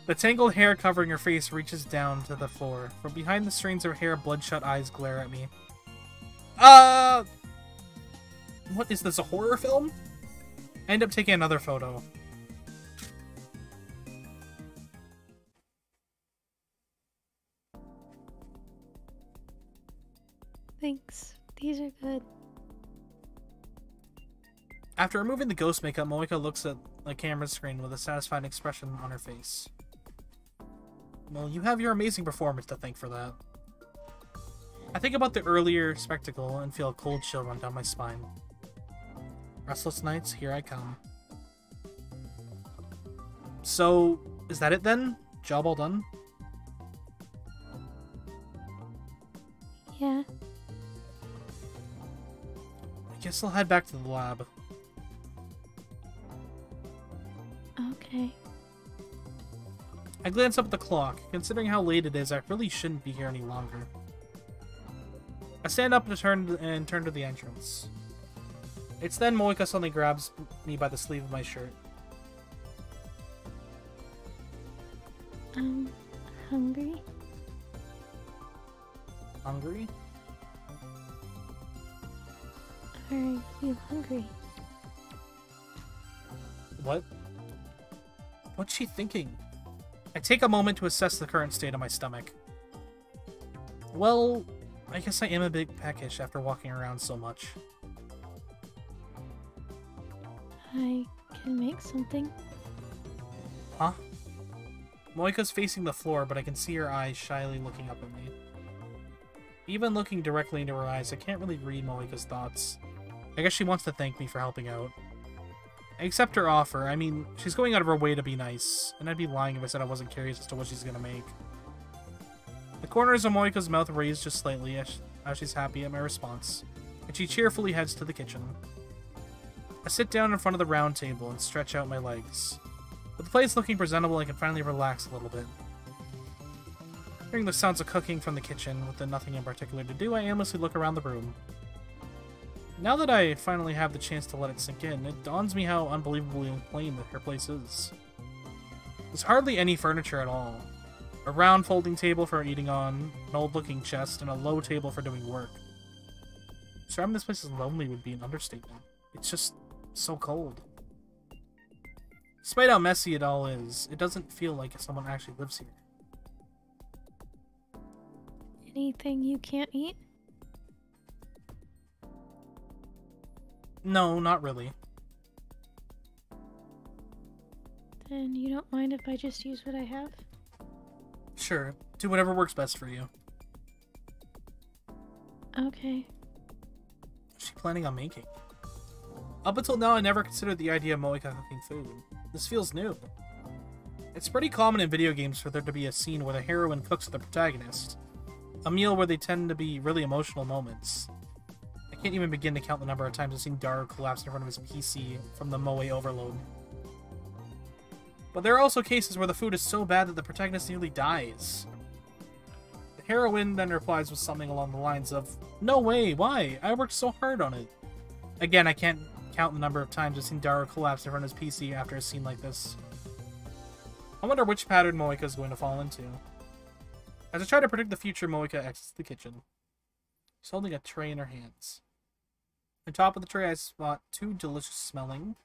The tangled hair covering her face reaches down to the floor. From behind the strings of hair, bloodshot eyes glare at me. What is this, a horror film? I end up taking another photo. Thanks. These are good. After removing the ghost makeup, Moika looks at the camera screen with a satisfied expression on her face. Well, you have your amazing performance to thank for that. I think about the earlier spectacle and feel a cold chill run down my spine. Restless nights, here I come. So, is that it then? Job all done? Yeah. I guess I'll head back to the lab. Okay. I glance up at the clock. Considering how late it is, I really shouldn't be here any longer. I stand up and turn to the entrance. It's then Moika suddenly grabs me by the sleeve of my shirt. Hungry? Hungry? Are you hungry? What? What's she thinking? I take a moment to assess the current state of my stomach. Well, I guess I am a bit peckish after walking around so much. I can make something. Huh? Moika's facing the floor, but I can see her eyes shyly looking up at me. Even looking directly into her eyes, I can't really read Moika's thoughts. I guess she wants to thank me for helping out. I accept her offer. I mean, she's going out of her way to be nice, and I'd be lying if I said I wasn't curious as to what she's gonna make. The corners of Moika's mouth raise just slightly as she's happy at my response, and she cheerfully heads to the kitchen. I sit down in front of the round table and stretch out my legs. With the place looking presentable, I can finally relax a little bit. Hearing the sounds of cooking from the kitchen, with nothing in particular to do, I aimlessly look around the room. Now that I finally have the chance to let it sink in, it dawns me how unbelievably plain that her place is. There's hardly any furniture at all. A round folding table for eating on, an old-looking chest, and a low table for doing work. Describing this place as lonely would be an understatement. It's just so cold. Despite how messy it all is, it doesn't feel like someone actually lives here. Anything you can't eat? No, not really. Then you don't mind if I just use what I have? Sure, do whatever works best for you. Okay. What's she planning on making? Up until now, I never considered the idea of Moika cooking food. This feels new. It's pretty common in video games for there to be a scene where the heroine cooks with the protagonist. A meal where they tend to be really emotional moments. I can't even begin to count the number of times I've seen Daru collapse in front of his PC from the moe overload. But there are also cases where the food is so bad that the protagonist nearly dies. The heroine then replies with something along the lines of, "No way, why? I worked so hard on it." Again, I can't count the number of times I've seen Daru collapse in front of his PC after a scene like this. I wonder which pattern Moika is going to fall into. As I try to predict the future, Moika exits the kitchen. She's holding a tray in her hands. On top of the tray, I spot two delicious-smelling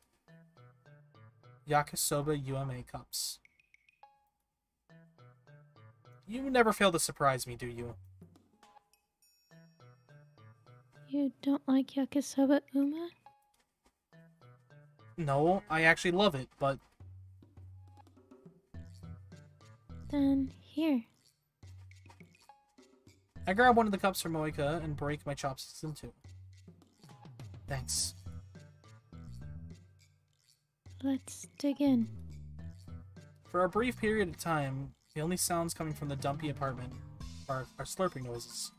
yakisoba UMA cups. You never fail to surprise me, do you? You don't like yakisoba uma? No, I actually love it, but... Then here. I grab one of the cups from Moika and break my chopsticks in two. Thanks. Let's dig in. For a brief period of time, the only sounds coming from the dumpy apartment are slurping noises.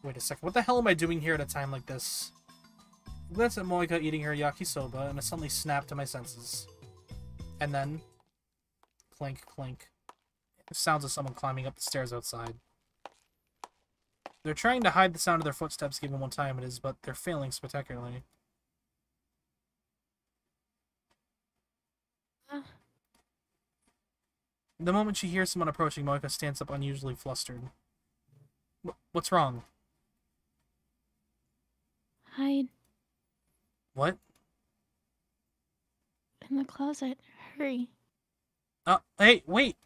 Wait a second, what the hell am I doing here at a time like this? I glance at Moika eating her yakisoba, and I suddenly snap to my senses. And then... clink, clink. The sounds of someone climbing up the stairs outside. They're trying to hide the sound of their footsteps given what time it is, but they're failing spectacularly. The moment she hears someone approaching, Moika stands up unusually flustered. What's wrong? Hide What? in the closet. Hurry. Hey, wait!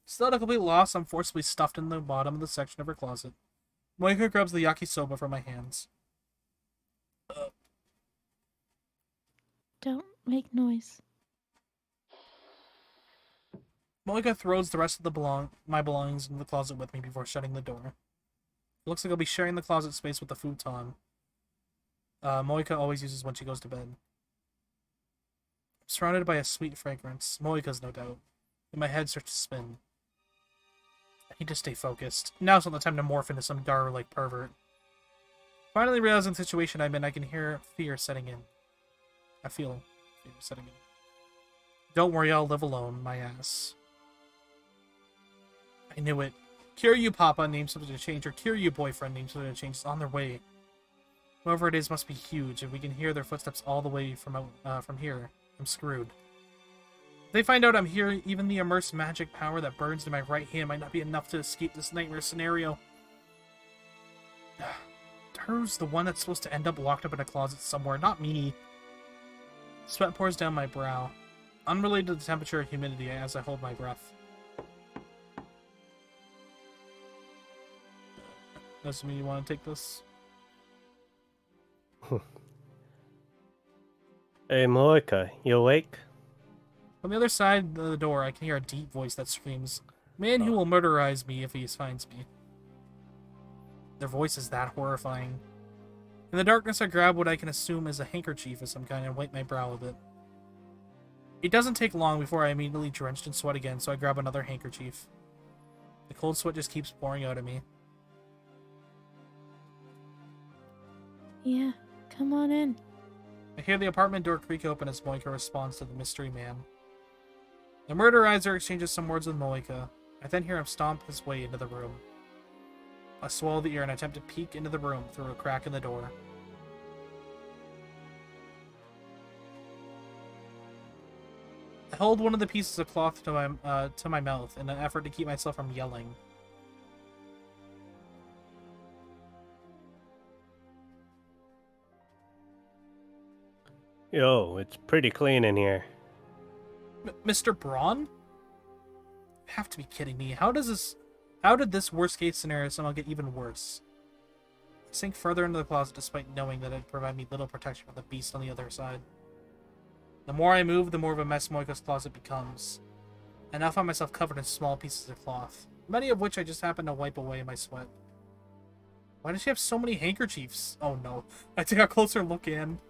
Still at a complete loss, I'm forcibly stuffed in the bottom of the section of her closet. Moika grabs the yakisoba from my hands. Don't make noise. Moika throws the rest of my belongings into the closet with me before shutting the door. It looks like I'll be sharing the closet space with the futon. Moika always uses when she goes to bed. I'm surrounded by a sweet fragrance. Moika's, no doubt. And my head starts to spin. I need to stay focused. Now's not the time to morph into some Daru-like pervert. Finally realizing the situation I'm in, I can hear fear setting in. I feel fear setting in. Don't worry, I'll live alone, my ass. I knew it. Kiryu Papa named something to change, or Kiryu Boyfriend named something to change. It's on their way. Whoever it is must be huge. If we can hear their footsteps all the way from here, I'm screwed. If they find out I'm here, even the immersed magic power that burns in my right hand might not be enough to escape this nightmare scenario. Taru's the one that's supposed to end up locked up in a closet somewhere, not me. Sweat pours down my brow. Unrelated to the temperature or humidity as I hold my breath. Does mean you want to take this? Hey, Moika, you awake? From the other side of the door, I can hear a deep voice that screams, "Man who will murderize me if he finds me." Their voice is that horrifying. In the darkness, I grab what I can assume is a handkerchief of some kind and wipe my brow with it. It doesn't take long before I immediately drenched in sweat again, so I grab another handkerchief. The cold sweat just keeps pouring out of me. Yeah, come on in. I hear the apartment door creak open as Moika responds to the mystery man. The murderizer exchanges some words with Moika. I then hear him stomp his way into the room. I swallow the air and attempt to peek into the room through a crack in the door. I hold one of the pieces of cloth to my mouth in an effort to keep myself from yelling. Yo, it's pretty clean in here. Mr. Braun? You have to be kidding me. How did this worst case scenario somehow get even worse? I sink further into the closet despite knowing that it'd provide me little protection from the beast on the other side. The more I move, the more of a mess Moika's closet becomes. I now find myself covered in small pieces of cloth, many of which I just happen to wipe away in my sweat. Why does she have so many handkerchiefs? Oh no. I take a closer look in.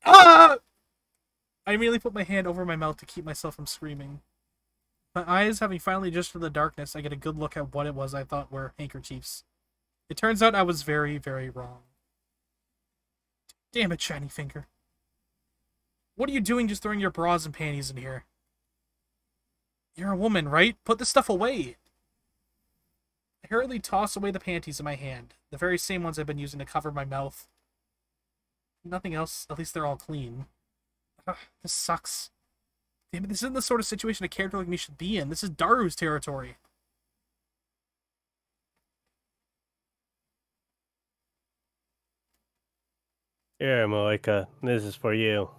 Ah! I immediately put my hand over my mouth to keep myself from screaming. My eyes having finally adjusted to the darkness, I get a good look at what it was I thought were handkerchiefs. It turns out I was very, very wrong. Damn it, Shiny Finger. What are you doing just throwing your bras and panties in here? You're a woman, right? Put this stuff away! I hurriedly toss away the panties in my hand, the very same ones I've been using to cover my mouth. Nothing else, at least they're all clean. Ugh, this sucks. Damn it, this isn't the sort of situation a character like me should be in. This is Daru's territory. Here, Moika, this is for you.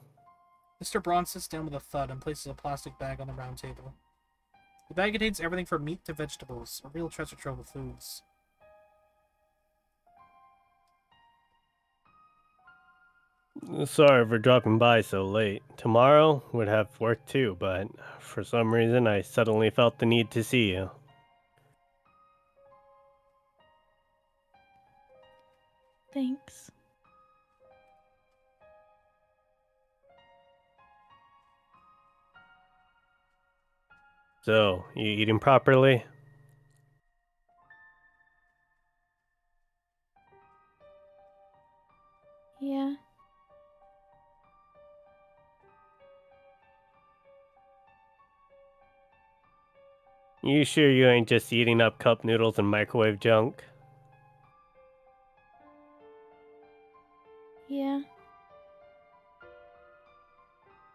Mr. Braun sits down with a thud and places a plastic bag on the round table. The bag contains everything from meat to vegetables, a real treasure trove of foods. Sorry for dropping by so late. Tomorrow would have work too, but for some reason I suddenly felt the need to see you. Thanks. So, you eating properly? Yeah. You sure you ain't just eating up cup noodles and microwave junk? Yeah.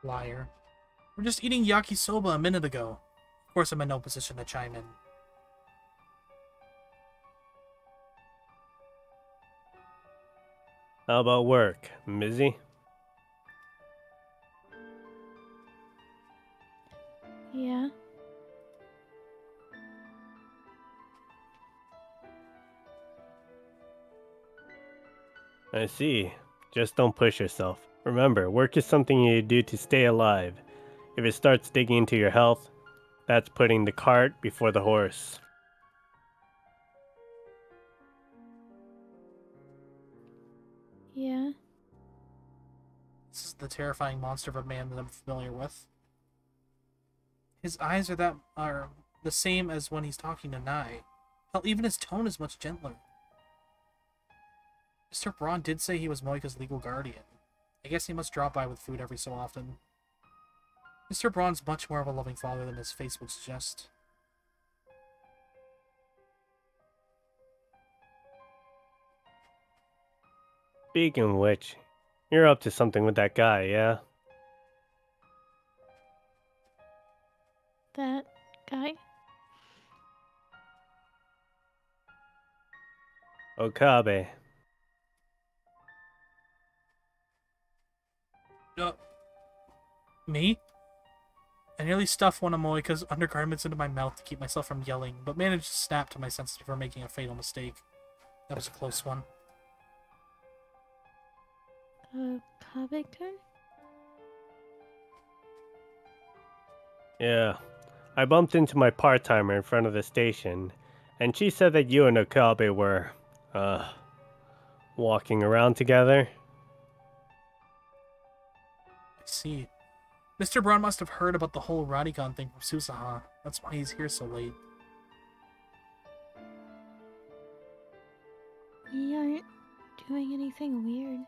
Liar. We're just eating yakisoba a minute ago. Of course I'm in no position to chime in. How about work, Mizzy? Yeah. I see. Just don't push yourself. Remember, work is something you do to stay alive. If it starts digging into your health, that's putting the cart before the horse. Yeah. This is the terrifying monster of a man that I'm familiar with. His eyes are the same as when he's talking to Nai. Hell, even his tone is much gentler. Mr. Braun did say he was Moika's legal guardian. I guess he must drop by with food every so often. Mr. Braun's much more of a loving father than his face would suggest. Speaking of which, you're up to something with that guy, yeah? That guy? Okabe. Me? I nearly stuffed one of Moika's undergarments into my mouth to keep myself from yelling, but managed to snap to my senses before making a fatal mistake. That was a close one. Kabe-kun? Yeah. I bumped into my part-timer in front of the station, and she said that you and Okabe were, walking around together. I see. Mr. Braun must have heard about the whole Radigan thing from Susaha. That's why he's here so late. We aren't doing anything weird.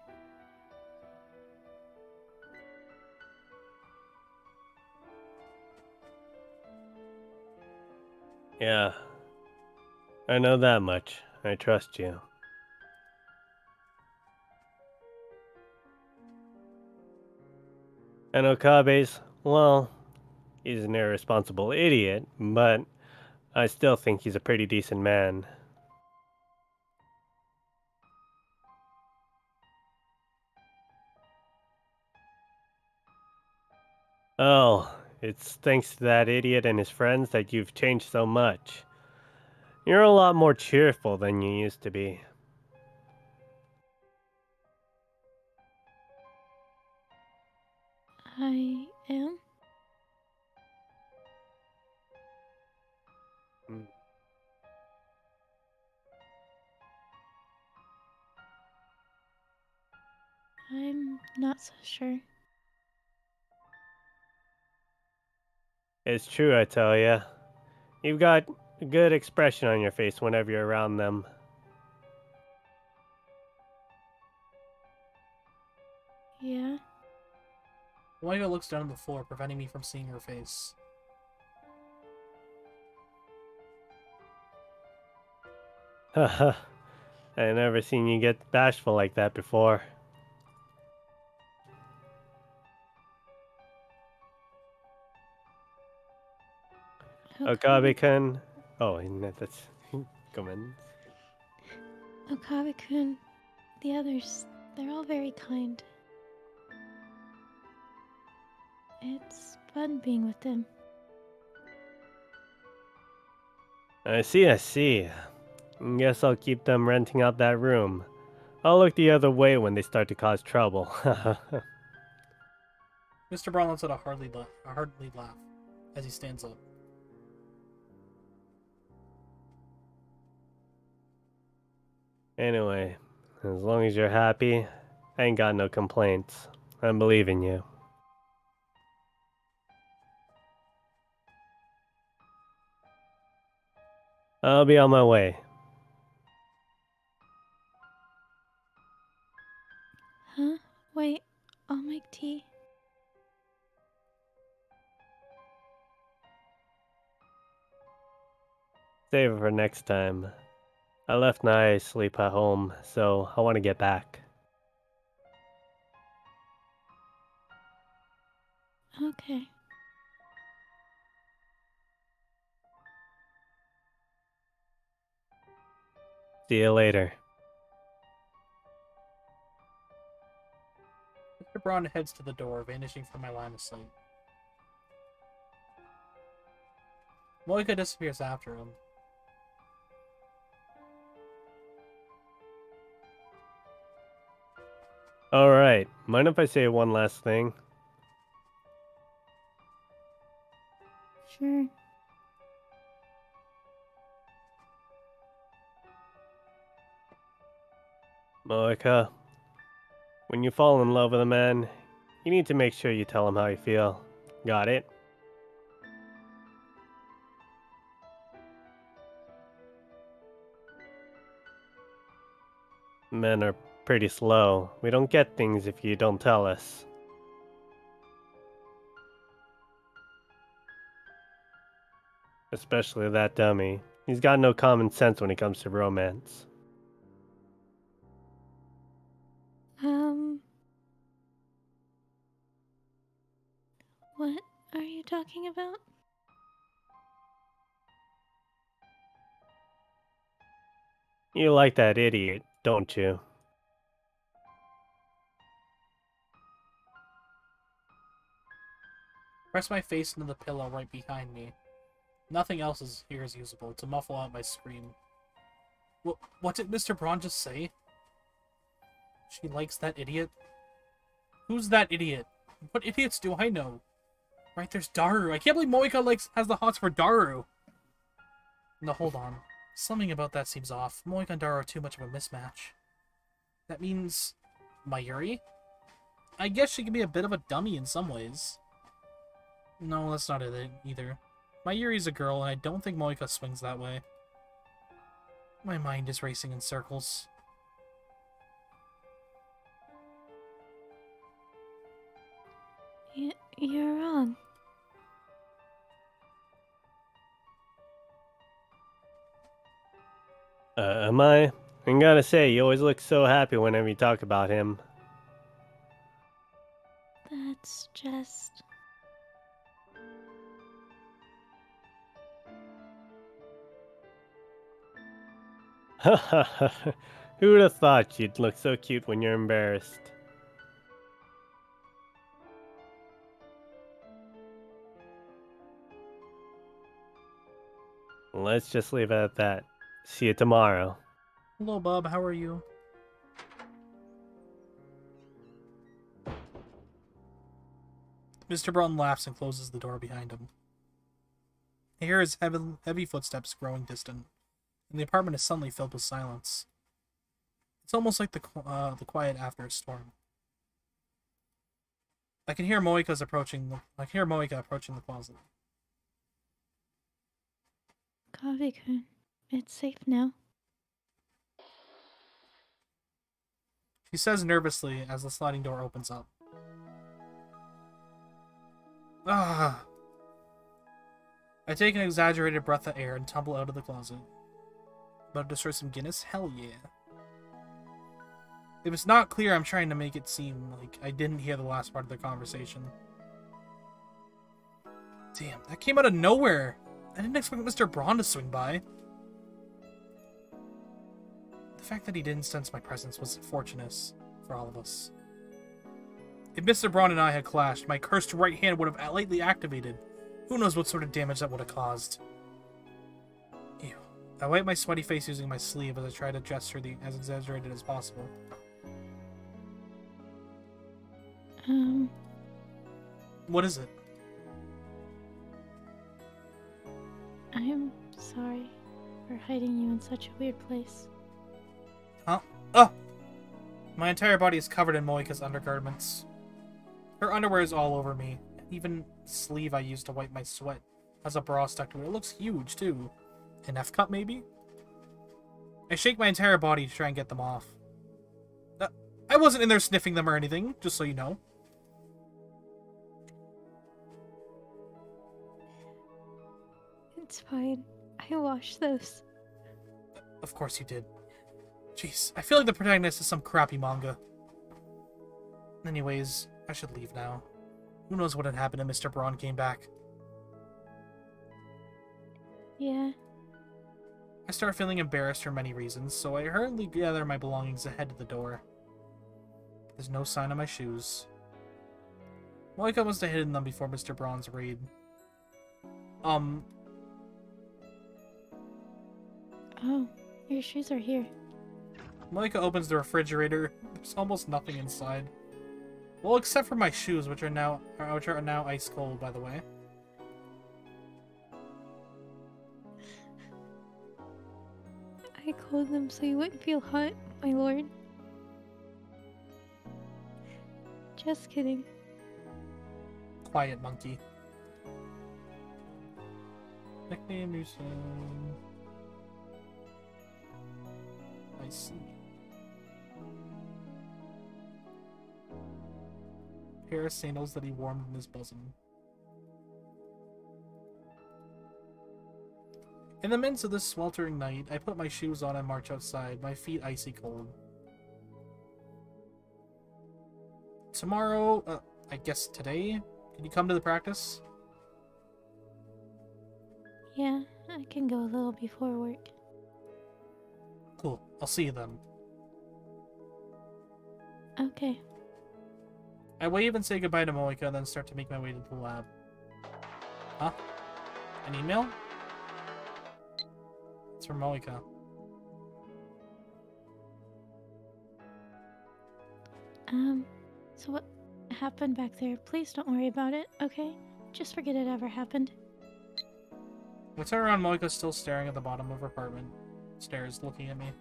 Yeah. I know that much. I trust you. And Okabe's, well, he's an irresponsible idiot, but I still think he's a pretty decent man. Oh, it's thanks to that idiot and his friends that you've changed so much. You're a lot more cheerful than you used to be. I am? Mm. I'm not so sure. It's true, I tell ya. You've got a good expression on your face whenever you're around them. Yeah? Moika looks down at the floor, preventing me from seeing her face. Haha. I never seen you get bashful like that before. Okabe-kun. Oh, that's... Come in. Okabe-kun, the others, they're all very kind. It's fun being with them. I see. Guess I'll keep them renting out that room. I'll look the other way when they start to cause trouble. Mr. Braun lets out a hearty laugh as he stands up. Anyway, as long as you're happy, I ain't got no complaints. I believe in you. I'll be on my way. Huh? Wait, I'll make tea. Save it for next time. I left Nai asleep at home, so I want to get back. Okay. See you later. Mr. Braun heads to the door, vanishing from my line of sight. Moika disappears after him. Alright, mind if I say one last thing? Sure. Moika, when you fall in love with a man, you need to make sure you tell him how you feel. Got it? Men are pretty slow. We don't get things if you don't tell us. Especially that dummy. He's got no common sense when it comes to romance. What are you talking about? You like that idiot, don't you? Press my face into the pillow right behind me. Nothing else is here is usable to muffle out my scream. What did Mr. Braun just say? She likes that idiot? Who's that idiot? What idiots do I know? Right, there's Daru. I can't believe Moika has the hots for Daru. No, hold on. Something about that seems off. Moika and Daru are too much of a mismatch. That means... Mayuri? I guess she can be a bit of a dummy in some ways. No, that's not it either. Mayuri's a girl, and I don't think Moika swings that way. My mind is racing in circles. You're wrong. Am I? I gotta say, you always look so happy whenever you talk about him. That's just... Who would have thought you'd look so cute when you're embarrassed? Let's just leave it at that. See you tomorrow. Hello, Bob. How are you? Mr. Braun laughs and closes the door behind him. I hear his heavy footsteps growing distant, and the apartment is suddenly filled with silence. It's almost like the quiet after a storm. I can hear Moika approaching the closet. Kavi-kun, it's safe now. She says nervously as the sliding door opens up. Ah! I take an exaggerated breath of air and tumble out of the closet. About to destroy some Guinness? Hell yeah. If it's not clear, I'm trying to make it seem like I didn't hear the last part of the conversation. Damn, that came out of nowhere! I didn't expect Mr. Braun to swing by. The fact that he didn't sense my presence was fortunate for all of us. If Mr. Braun and I had clashed, my cursed right hand would have lightly activated. Who knows what sort of damage that would have caused. Ew. I wipe my sweaty face using my sleeve as I try to gesture as exaggerated as possible. What is it? I'm sorry for hiding you in such a weird place. Huh? Ugh! My entire body is covered in Moika's undergarments. Her underwear is all over me. Even the sleeve I used to wipe my sweat has a bra stuck to it. It looks huge, too. An F-cup, maybe? I shake my entire body to try and get them off. I wasn't in there sniffing them or anything, just so you know. It's fine. I washed those. Of course you did. Jeez, I feel like the protagonist is some crappy manga. Anyways, I should leave now. Who knows what had happened if Mr. Braun came back. Yeah. I start feeling embarrassed for many reasons, so I hurriedly gather my belongings and head to the door. There's no sign of my shoes. Moika must have hidden them before Mr. Braun's raid. Oh, your shoes are here. Moika opens the refrigerator. There's almost nothing inside. Well, except for my shoes, which are now ice cold, by the way. I clothed them so you wouldn't feel hot, my lord. Just kidding. Quiet monkey. Nickname you soon. I see. Pair of sandals that he warmed in his bosom. In the midst of this sweltering night, I put my shoes on and march outside, my feet icy cold. Tomorrow, I guess today, can you come to the practice? Yeah, I can go a little before work. Cool, I'll see you then. Okay. I wave and say goodbye to Moika and then start to make my way to the lab. Huh? An email? It's from Moika. So what happened back there? Please don't worry about it, okay? Just forget it ever happened. I turn around, Moika's still staring at the bottom of her apartment. Stairs, looking at me.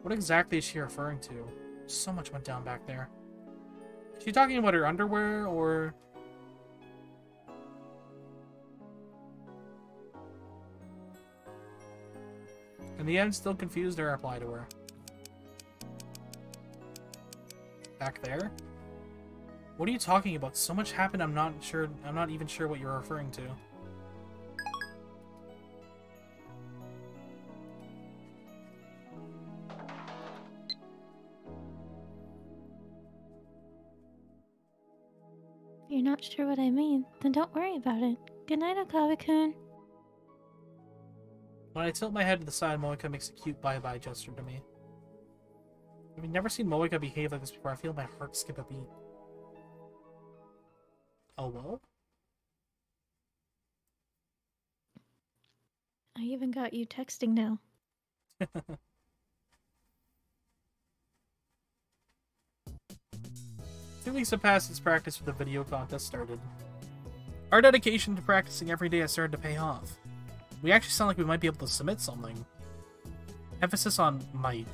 What exactly is she referring to? So much went down back there. Is she talking about her underwear, or... In the end, still confused, I reply to her. Back there? What are you talking about? So much happened, I'm not even sure what you're referring to. You're not sure what I mean? Then don't worry about it. Good night, Okabe-kun. When I tilt my head to the side, Moika makes a cute bye-bye gesture to me. I've never seen Moika behave like this before. I feel my heart skip a beat. Oh, well? I even got you texting now. 2 weeks have passed since practice for the video contest started. Our dedication to practicing every day has started to pay off. We actually sound like we might be able to submit something. Emphasis on might.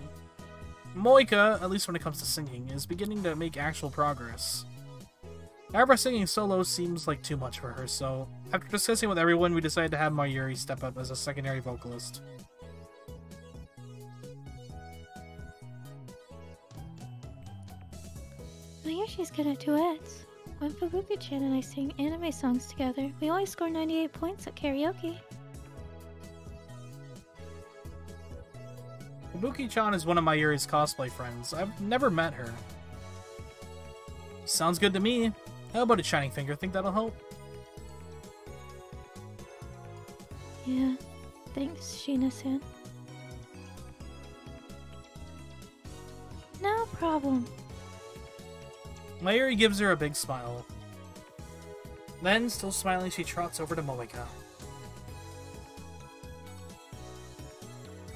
Moika, at least when it comes to singing, is beginning to make actual progress. However, singing solo seems like too much for her, so after discussing with everyone, we decided to have Mayuri step up as a secondary vocalist. Mayushi's good at duets. When Fubuki-chan and I sing anime songs together, we always score 98 points at karaoke. Fubuki-chan is one of Mayuri's cosplay friends. I've never met her. Sounds good to me. How about a Shining Finger? Think that'll help? Yeah, thanks, Sheena-san. No problem. Mayuri gives her a big smile. Then, still smiling, she trots over to Moika.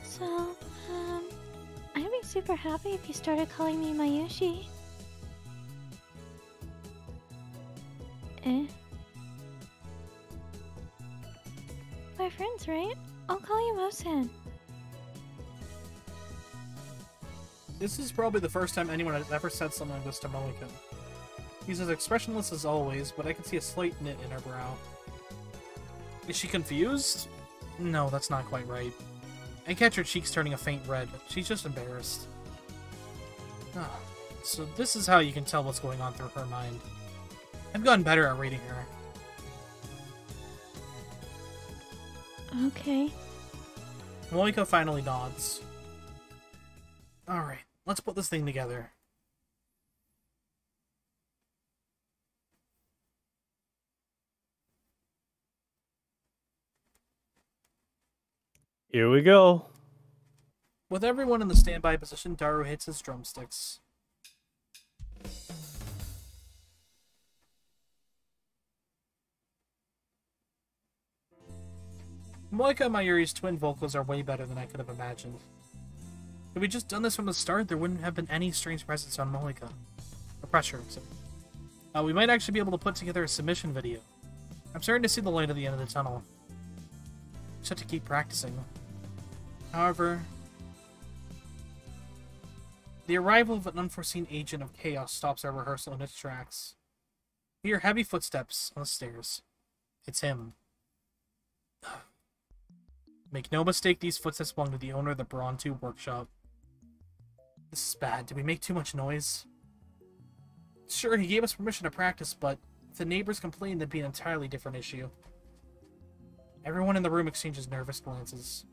So, I'd be super happy if you started calling me Mayushi. We're friends, right? I'll call you Mo-san. This is probably the first time anyone has ever said something like this to Moika. He's as expressionless as always, but I can see a slight knit in her brow. Is she confused? No, that's not quite right. I catch her cheeks turning a faint red. She's just embarrassed. Ah, so this is how you can tell what's going on through her mind. I've gotten better at reading her. Okay. Moika finally nods. Alright, let's put this thing together. Here we go. With everyone in the standby position, Daru hits his drumsticks. Moika and Mayuri's twin vocals are way better than I could have imagined. If we'd just done this from the start, there wouldn't have been any strange presence on Moika. Or pressure, we might actually be able to put together a submission video. I'm starting to see the light at the end of the tunnel. Just have to keep practicing. However, the arrival of an unforeseen agent of chaos stops our rehearsal in its tracks. We hear heavy footsteps on the stairs. It's him. Make no mistake, these footsteps belong to the owner of the Brawn 2 workshop. This is bad. Did we make too much noise? Sure, he gave us permission to practice, but if the neighbors complained, that'd be an entirely different issue. Everyone in the room exchanges nervous glances.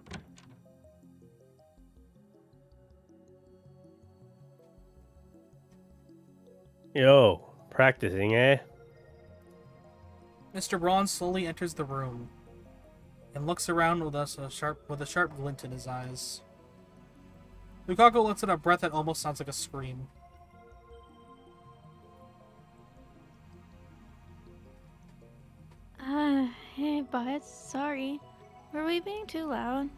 Yo, practicing, eh? Mr. Braun slowly enters the room and looks around with a sharp glint in his eyes. Lukaku lets out a breath that almost sounds like a scream. Hey, bud, sorry. Were we being too loud?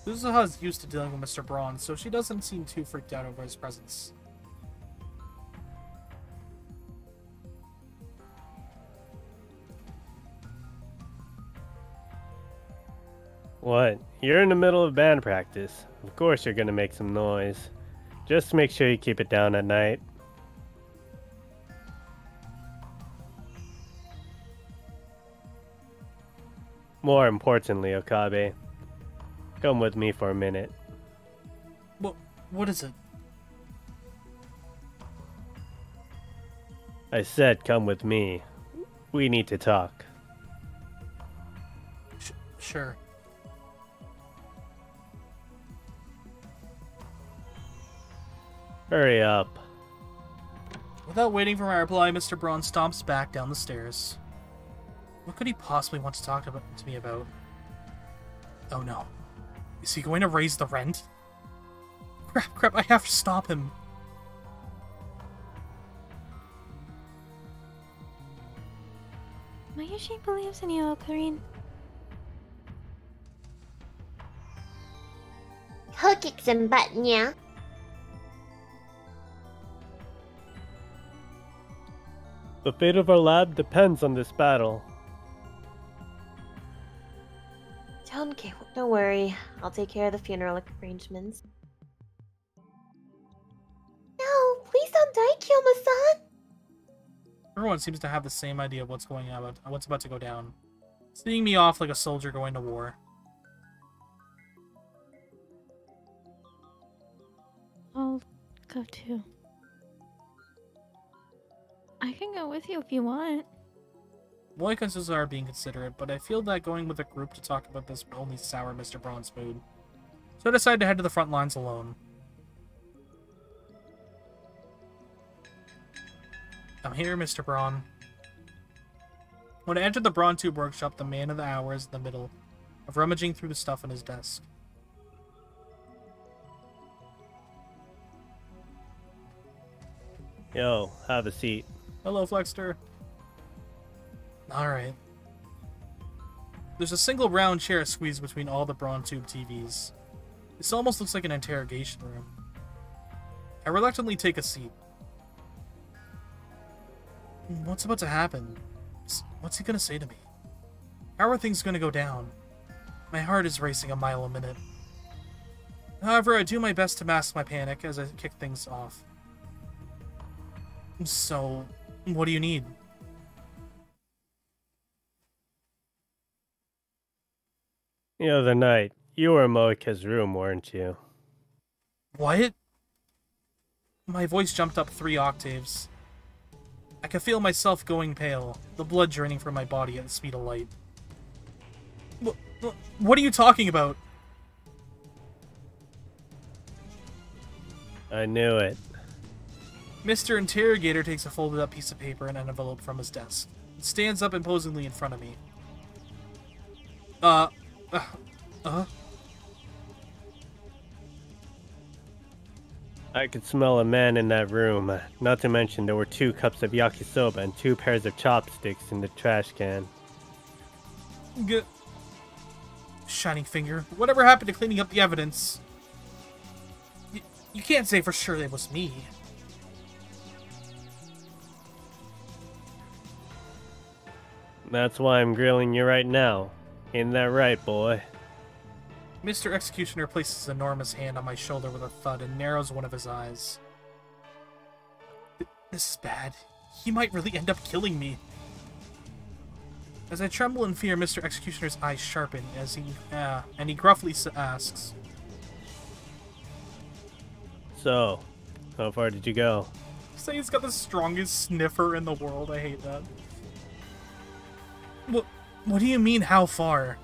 Suzuha's used to dealing with Mr. Braun, so she doesn't seem too freaked out over his presence. What? You're in the middle of band practice. Of course you're gonna make some noise. Just make sure you keep it down at night. More importantly, Okabe, come with me for a minute. What is it? I said come with me. We need to talk. Sure. Hurry up. Without waiting for my reply, Mr. Braun stomps back down the stairs. What could he possibly want to talk to me about? Oh no. Is he going to raise the rent? Crap, I have to stop him. Mayushi believes in you, Ocarine. He'll kick some butt, yeah. The fate of our lab depends on this battle. Don't worry. I'll take care of the funeral arrangements. No, please don't die, Kyoma-san. Everyone seems to have the same idea of what's about to go down. Seeing me off like a soldier going to war. I'll go too. I can go with you if you want. Moika and Suzuha are being considerate, but I feel that going with a group to talk about this would only sour Mr. Braun's mood. So I decided to head to the front lines alone. I'm here, Mr. Braun. When I entered the Braun Tube workshop, the man of the hour is in the middle of rummaging through the stuff on his desk. Yo, have a seat. Hello, Flexter. Alright. There's a single round chair squeezed between all the Braun Tube TVs. This almost looks like an interrogation room. I reluctantly take a seat. What's about to happen? What's he gonna say to me? How are things gonna go down? My heart is racing a mile a minute. However, I do my best to mask my panic as I kick things off. So, what do you need? The other night, you were in Moika's room, weren't you? What? My voice jumped up 3 octaves. I could feel myself going pale, the blood draining from my body at the speed of light. What are you talking about? I knew it. Mr. Interrogator takes a folded up piece of paper and an envelope from his desk. It stands up imposingly in front of me. I could smell a man in that room. Not to mention there were 2 cups of yakisoba and 2 pairs of chopsticks in the trash can. Shining finger. Whatever happened to cleaning up the evidence? You can't say for sure it was me. That's why I'm grilling you right now. Ain't that right, boy? Mr. Executioner places his enormous hand on my shoulder with a thud and narrows one of his eyes. This is bad. He might really end up killing me. As I tremble in fear, Mr. Executioner's eyes sharpen as he gruffly asks, So, how far did you go? Say he's got the strongest sniffer in the world. I hate that. What do you mean, how far?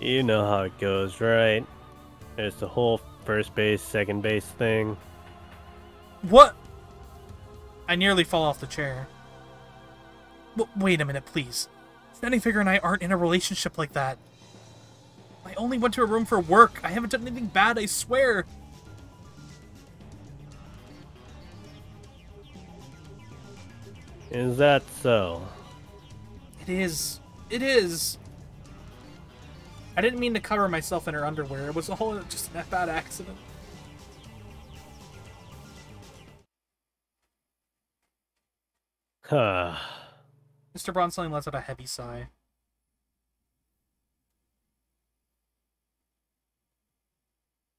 You know how it goes, right? There's the whole first base, second base thing. What? I nearly fall off the chair. Wait a minute, please. Shining Figure and I aren't in a relationship like that. I only went to a room for work. I haven't done anything bad, I swear. Is that so? It is. It is. I didn't mean to cover myself in her underwear. It was all just a bad accident. Huh. Mr. Bronstein lets out a heavy sigh.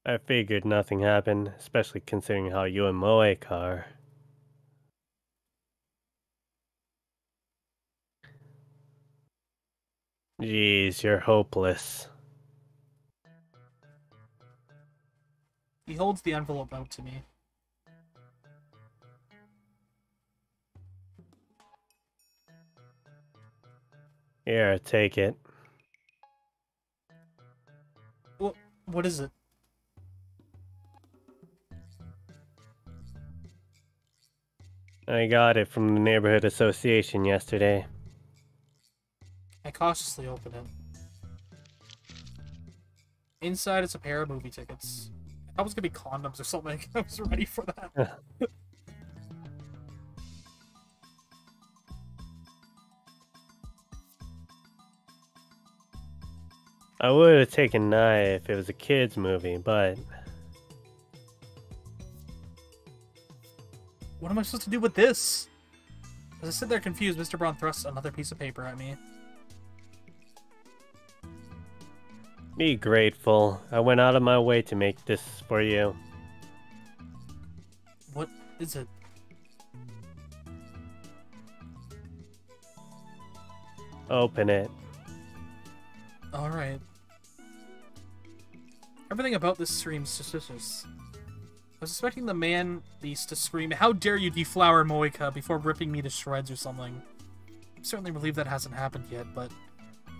I figured nothing happened, especially considering how you and Moek are. Jeez, you're hopeless. He holds the envelope out to me. Here, take it. What is it? I got it from the neighborhood association yesterday. I cautiously open it. Inside, it's a pair of movie tickets. I thought it was gonna be condoms or something. I was ready for that. I would have taken Nye if it was a kid's movie, but... What am I supposed to do with this? As I sit there confused, Mr. Braun thrusts another piece of paper at me. Be grateful. I went out of my way to make this for you. What is it? Open it. Alright. Everything about this screams suspicious. I was expecting the man beast to scream, "How dare you deflower Moika," before ripping me to shreds or something. I'm certainly relieved that hasn't happened yet, but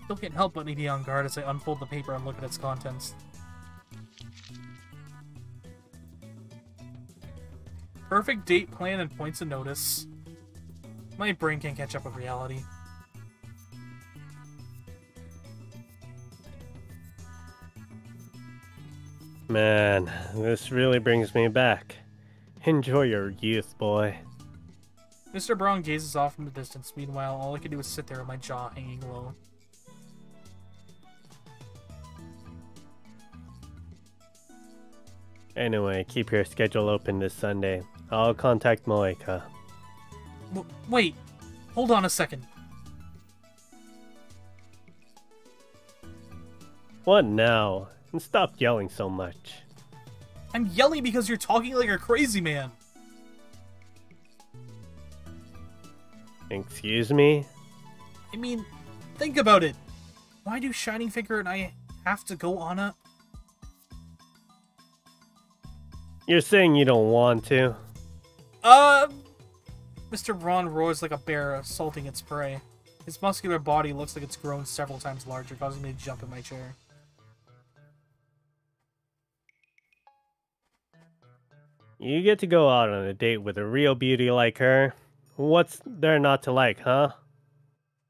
still can't help but be on guard as I unfold the paper and look at its contents. Perfect date, plan, and points of notice. My brain can't catch up with reality. Man, this really brings me back. Enjoy your youth, boy. Mr. Brown gazes off in the distance. Meanwhile, all I can do is sit there with my jaw hanging low. Anyway, keep your schedule open this Sunday. I'll contact Moika. Wait, hold on a second. What now? And stop yelling so much. I'm yelling because you're talking like a crazy man. Excuse me? I mean, think about it. Why do Shining Figure and I have to go on a... You're saying you don't want to? Mr. Ron roars like a bear assaulting its prey. His muscular body looks like it's grown several times larger, causing me to jump in my chair. You get to go out on a date with a real beauty like her. What's there not to like, huh?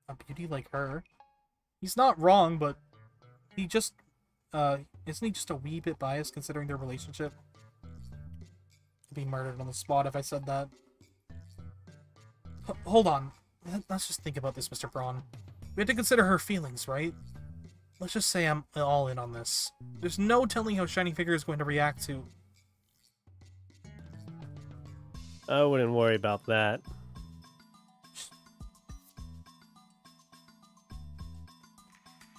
A beauty like her? He's not wrong, but he just, isn't he just a wee bit biased considering their relationship? I'd be murdered on the spot if I said that. Hold on. Let's just think about this, Mr. Braun. We have to consider her feelings, right? Let's just say I'm all in on this. There's no telling how Shining Figure is going to react to... I wouldn't worry about that.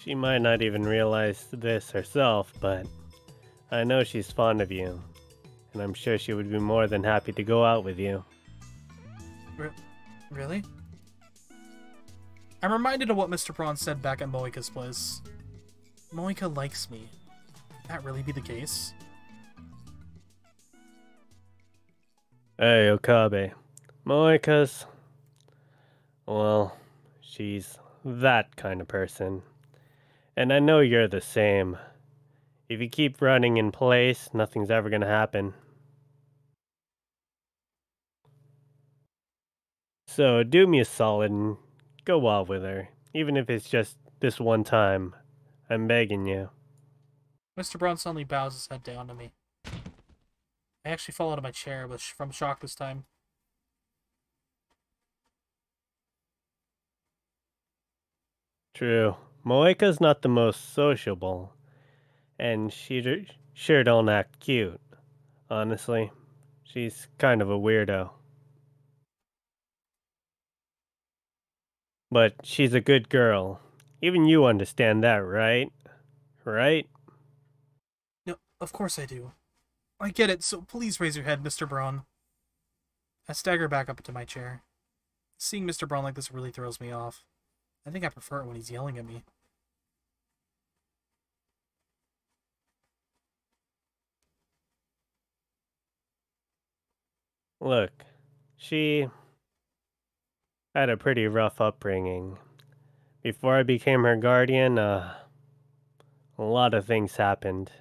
She might not even realize this herself, but I know she's fond of you, and I'm sure she would be more than happy to go out with you. Really? I'm reminded of what Mr. Braun said back at Moika's place. Moika likes me. Could that really be the case? Hey, Okabe. Moika's Well, she's that kind of person. And I know you're the same. If you keep running in place, nothing's ever gonna happen. So do me a solid and go wild with her. Even if it's just this one time. I'm begging you. Mr. Braun suddenly bows his head down to me. I actually fall out of my chair from shock this time. True. Moeka's not the most sociable. And she sure don't act cute. Honestly. She's kind of a weirdo. But she's a good girl. Even you understand that, right? Right? No, of course I do. I get it, so please raise your head, Mr. Braun. I stagger back up into my chair. Seeing Mr. Braun like this really throws me off. I think I prefer it when he's yelling at me. Look, she had a pretty rough upbringing. Before I became her guardian, a lot of things happened.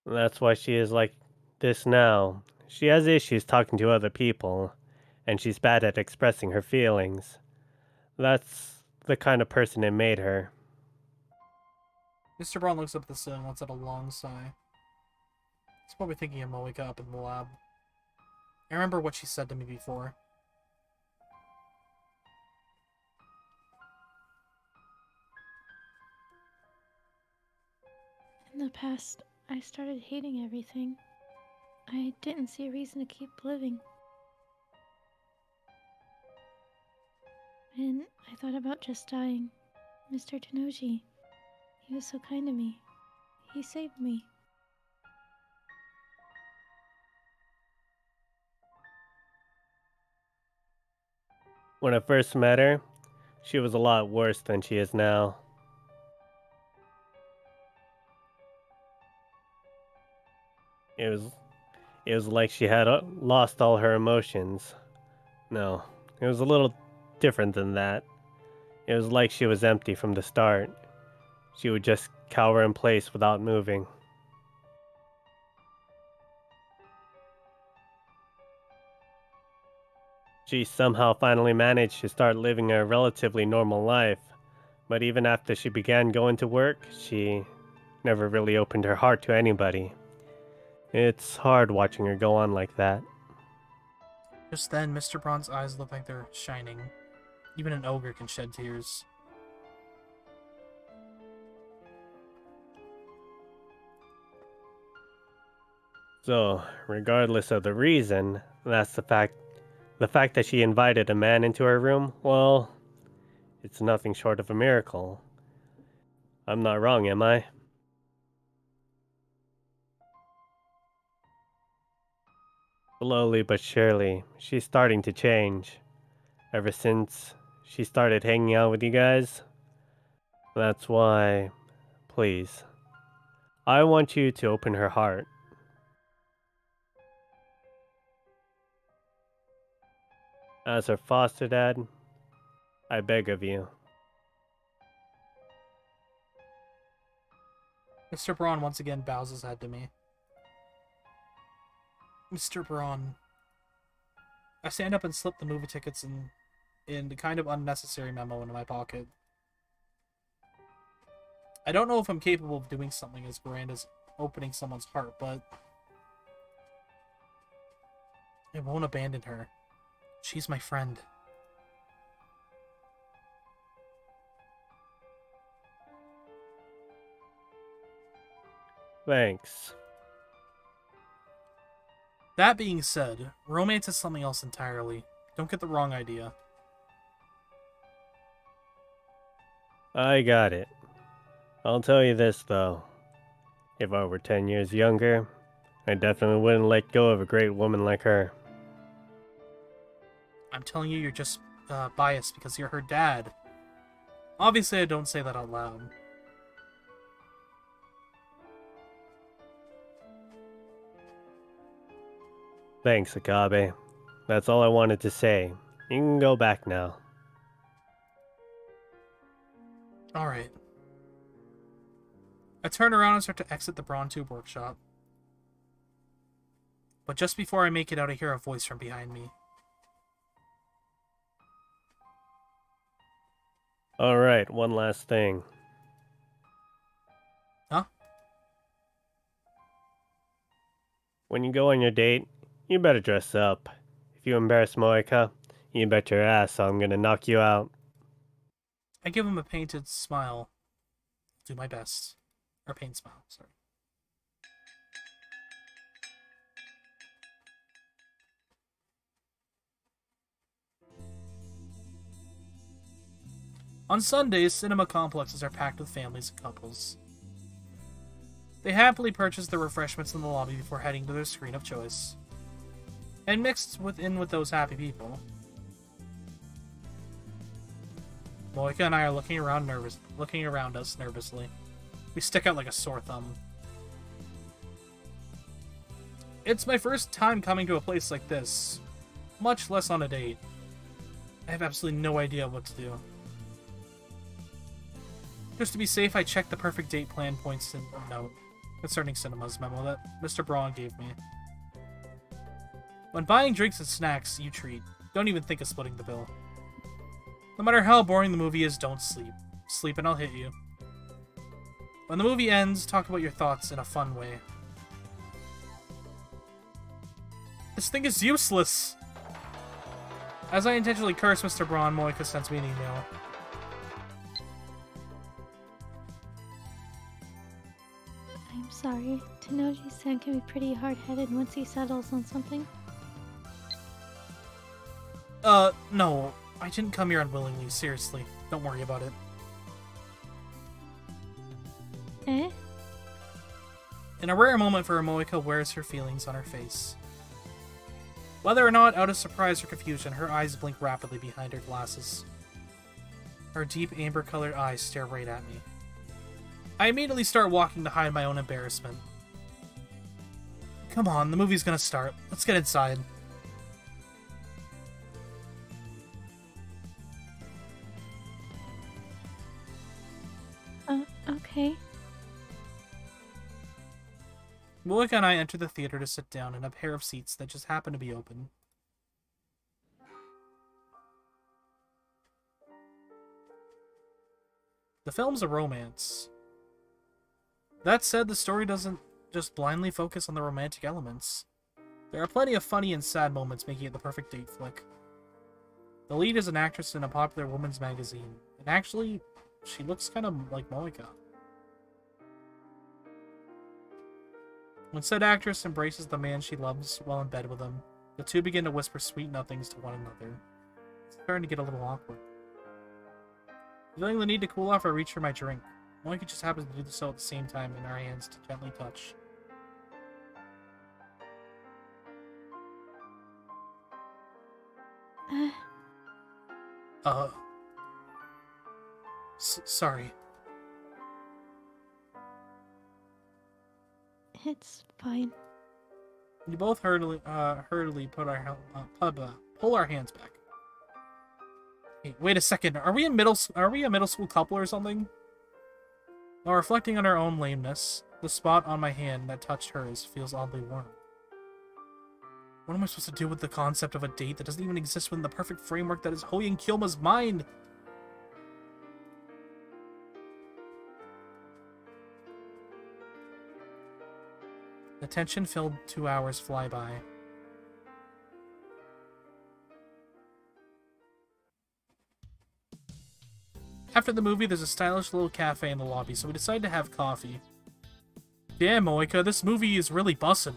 That's why she is like this now. She has issues talking to other people, and she's bad at expressing her feelings. That's the kind of person it made her. Mr. Braun looks up at the ceiling and lets out a long sigh. He's probably thinking of Moeka up in the lab. I remember what she said to me before. In the past, I started hating everything. I didn't see a reason to keep living. And I thought about just dying. Mr. Tenoji, he was so kind to me. He saved me. When I first met her, she was a lot worse than she is now. It was like she had lost all her emotions. No, it was a little different than that. It was like she was empty from the start. She would just cower in place without moving. She somehow finally managed to start living a relatively normal life, but even after she began going to work, she never really opened her heart to anybody. It's hard watching her go on like that. Just then, Mr. Braun's eyes look like they're shining. Even an ogre can shed tears. So, regardless of the reason, that's the fact that she invited a man into her room, well, it's nothing short of a miracle. I'm not wrong, am I? Slowly but surely, she's starting to change. Ever since she started hanging out with you guys. That's why, please, I want you to open her heart. As her foster dad, I beg of you. Mr. Braun once again bows his head to me. Mr. Braun. I stand up and slip the movie tickets in the kind of unnecessary memo into my pocket. I don't know if I'm capable of doing something as grand as opening someone's heart, but I won't abandon her. She's my friend. Thanks. That being said, romance is something else entirely. Don't get the wrong idea. I got it. I'll tell you this, though. If I were 10 years younger, I definitely wouldn't let go of a great woman like her. I'm telling you, you're just biased because you're her dad. Obviously, I don't say that out loud. Thanks, Akabe. That's all I wanted to say. You can go back now. Alright. I turn around and start to exit the Brawn Tube workshop. But just before I make it out, I hear a voice from behind me. Alright, one last thing. Huh? When you go on your date, you better dress up. If you embarrass Moeka, you bet your ass I'm gonna knock you out. I give him a painted smile. Do my best. Or paint smile, sorry. On Sundays, cinema complexes are packed with families and couples. They happily purchase their refreshments in the lobby before heading to their screen of choice. And mixed with those happy people, Moeka and I are looking around us nervously. We stick out like a sore thumb. It's my first time coming to a place like this, much less on a date. I have absolutely no idea what to do. Just to be safe, I checked the perfect date plan points in a note concerning Cinema's memo that Mr. Braun gave me. When buying drinks and snacks, you treat. Don't even think of splitting the bill. No matter how boring the movie is, don't sleep. Sleep and I'll hit you. When the movie ends, talk about your thoughts in a fun way. This thing is useless! As I intentionally curse Mr. Braun, Moeka sends me an email. I'm sorry. Tenoji-san can be pretty hard-headed once he settles on something. No. I didn't come here unwillingly, seriously. Don't worry about it. Eh? In a rare moment for Moeka wears her feelings on her face. Whether or not out of surprise or confusion, her eyes blink rapidly behind her glasses. Her deep amber-colored eyes stare right at me. I immediately start walking to hide my own embarrassment. Come on, the movie's gonna start. Let's get inside. Okay. Moeka and I enter the theater to sit down in a pair of seats that just happen to be open. The film's a romance. That said, the story doesn't just blindly focus on the romantic elements. There are plenty of funny and sad moments, making it the perfect date flick. The lead is an actress in a popular women's magazine, and actually, she looks kind of like Moeka. When said actress embraces the man she loves while in bed with him, the two begin to whisper sweet nothings to one another. It's starting to get a little awkward. Feeling the need to cool off, I reach for my drink. Moeka just happens to do so at the same time, and our hands to gently touch. Sorry. It's fine. We both hurriedly pull our hands back. Hey, wait a second. Are we a middle school couple or something? While reflecting on our own lameness, the spot on my hand that touched hers feels oddly warm. What am I supposed to do with the concept of a date that doesn't even exist within the perfect framework that is Hoi and Kyoma's mind? The tension-filled 2 hours fly by. After the movie, there's a stylish little cafe in the lobby, so we decide to have coffee. Damn, Moeka, this movie is really bussin'.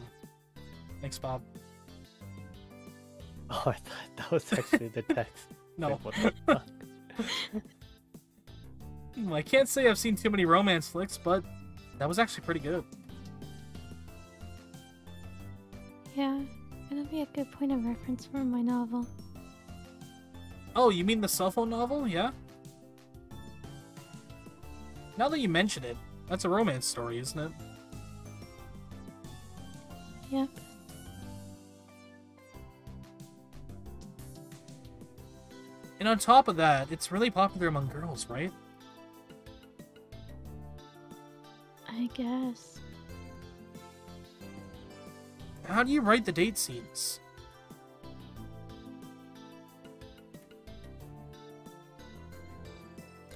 Thanks, Bob. Oh, I thought that was actually the text. No. Like, what the fuck? I can't say I've seen too many romance flicks, but that was actually pretty good. Yeah, it'll be a good point of reference for my novel. Oh, you mean the cell phone novel? Yeah? Now that you mention it, that's a romance story, isn't it? Yep. And on top of that, it's really popular among girls, right? I guess. How do you write the date scenes?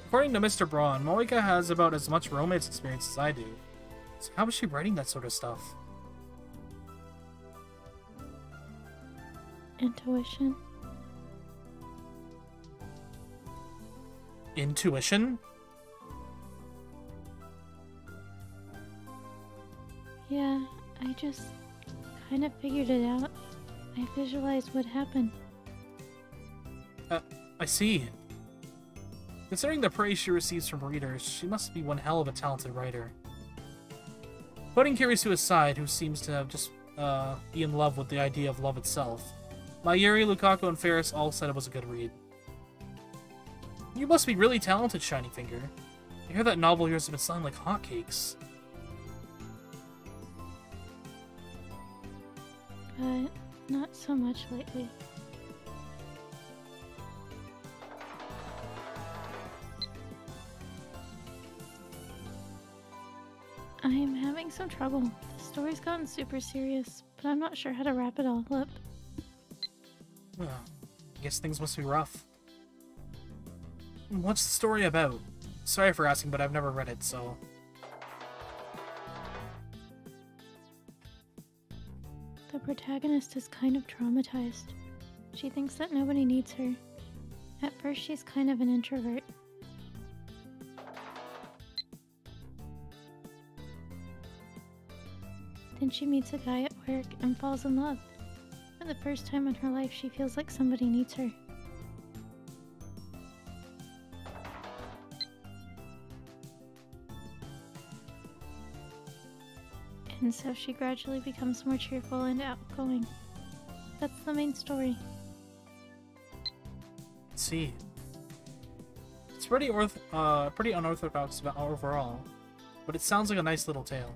According to Mr. Braun, Moika has about as much romance experience as I do. So how is she writing that sort of stuff? Intuition. Intuition? Yeah, I just kind of figured it out. I visualized what happened. I see. Considering the praise she receives from readers, she must be one hell of a talented writer. Putting Kirisu aside, who seems to have just be in love with the idea of love itself, Mayuri, Lukaku, and Ferris all said it was a good read. You must be really talented, Shiny Finger. I hear that novel of yours has been selling like hotcakes. But not so much lately. I am having some trouble. The story's gotten super serious, but I'm not sure how to wrap it all up. Well, I guess things must be rough. What's the story about? Sorry for asking, but I've never read it, so... The protagonist is kind of traumatized. She thinks that nobody needs her. At first, she's kind of an introvert. Then she meets a guy at work and falls in love. For the first time in her life, she feels like somebody needs her. And so she gradually becomes more cheerful and outgoing. That's the main story. Let's see. It's pretty unorthodox overall, but it sounds like a nice little tale.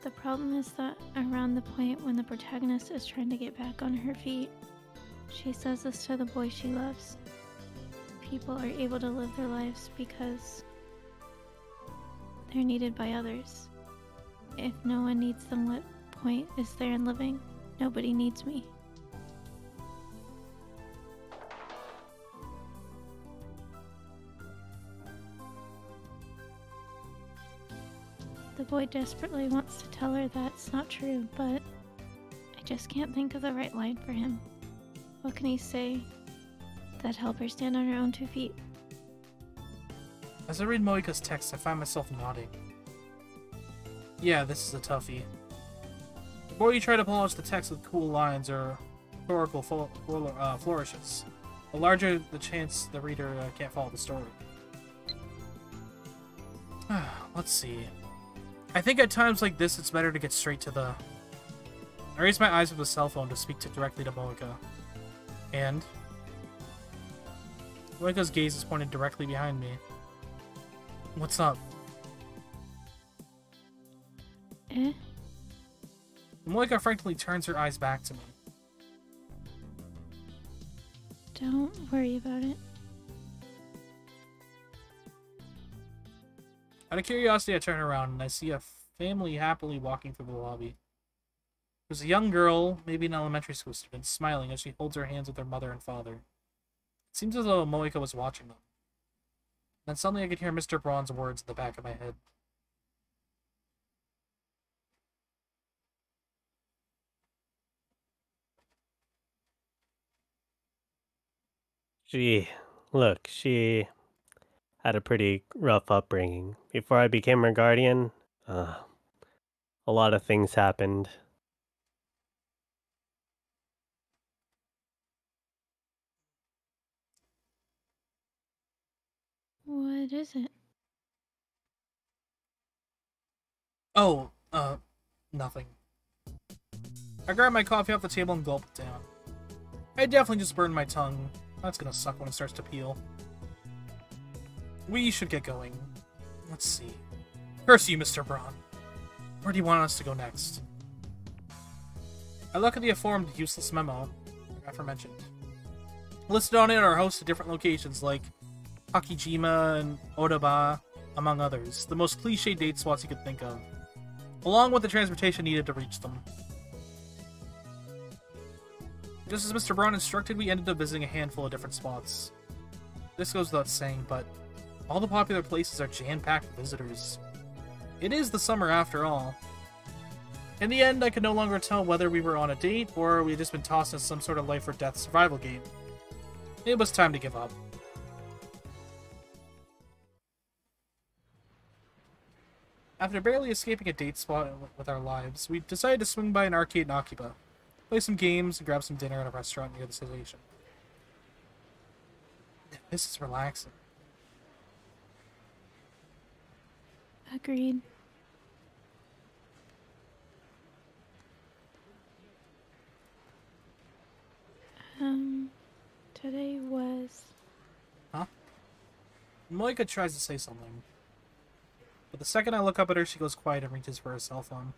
The problem is that around the point when the protagonist is trying to get back on her feet, she says this to the boy she loves. People are able to live their lives because they're needed by others. If no one needs them, what point is there in living? Nobody needs me. The boy desperately wants to tell her that's not true, but I just can't think of the right line for him. What can he say that'd help her stand on her own 2 feet? As I read Moika's text, I find myself nodding. Yeah, this is a toughie. The more you try to polish the text with cool lines or rhetorical flourishes, the larger the chance the reader can't follow the story. Let's see. I think at times like this, it's better to get straight to the... I raise my eyes with the cell phone to speak directly to Moika. And... Moika's gaze is pointed directly behind me. What's up? Eh? Moika frankly turns her eyes back to me. Don't worry about it. Out of curiosity, I turn around and I see a family happily walking through the lobby. There's a young girl, maybe an elementary school student, smiling as she holds her hands with her mother and father. It seems as though Moika was watching them. Then suddenly I could hear Mr. Braun's words in the back of my head. She had a pretty rough upbringing. Before I became her guardian, a lot of things happened. What is it? Oh, nothing. I grab my coffee off the table and gulp it down. I definitely just burned my tongue. That's gonna suck when it starts to peel. We should get going. Let's see. Curse you, Mr. Braun. Where do you want us to go next? I look at the aforementioned useless memo, like aforementioned. Listed on it are hosts at different locations like Hakijima and Odaba, among others. The most cliche date spots you could think of, along with the transportation needed to reach them. Just as Mr. Braun instructed, we ended up visiting a handful of different spots. This goes without saying, but all the popular places are jam-packed with visitors. It is the summer after all. In the end, I could no longer tell whether we were on a date or we had just been tossed into some sort of life-or-death survival game. It was time to give up. After barely escaping a date spot with our lives, we decided to swing by an arcade in Akiba, play some games, and grab some dinner at a restaurant near the station. This is relaxing. Agreed. Today was... Huh? Moika tries to say something. But the second I look up at her, she goes quiet and reaches for her cell phone.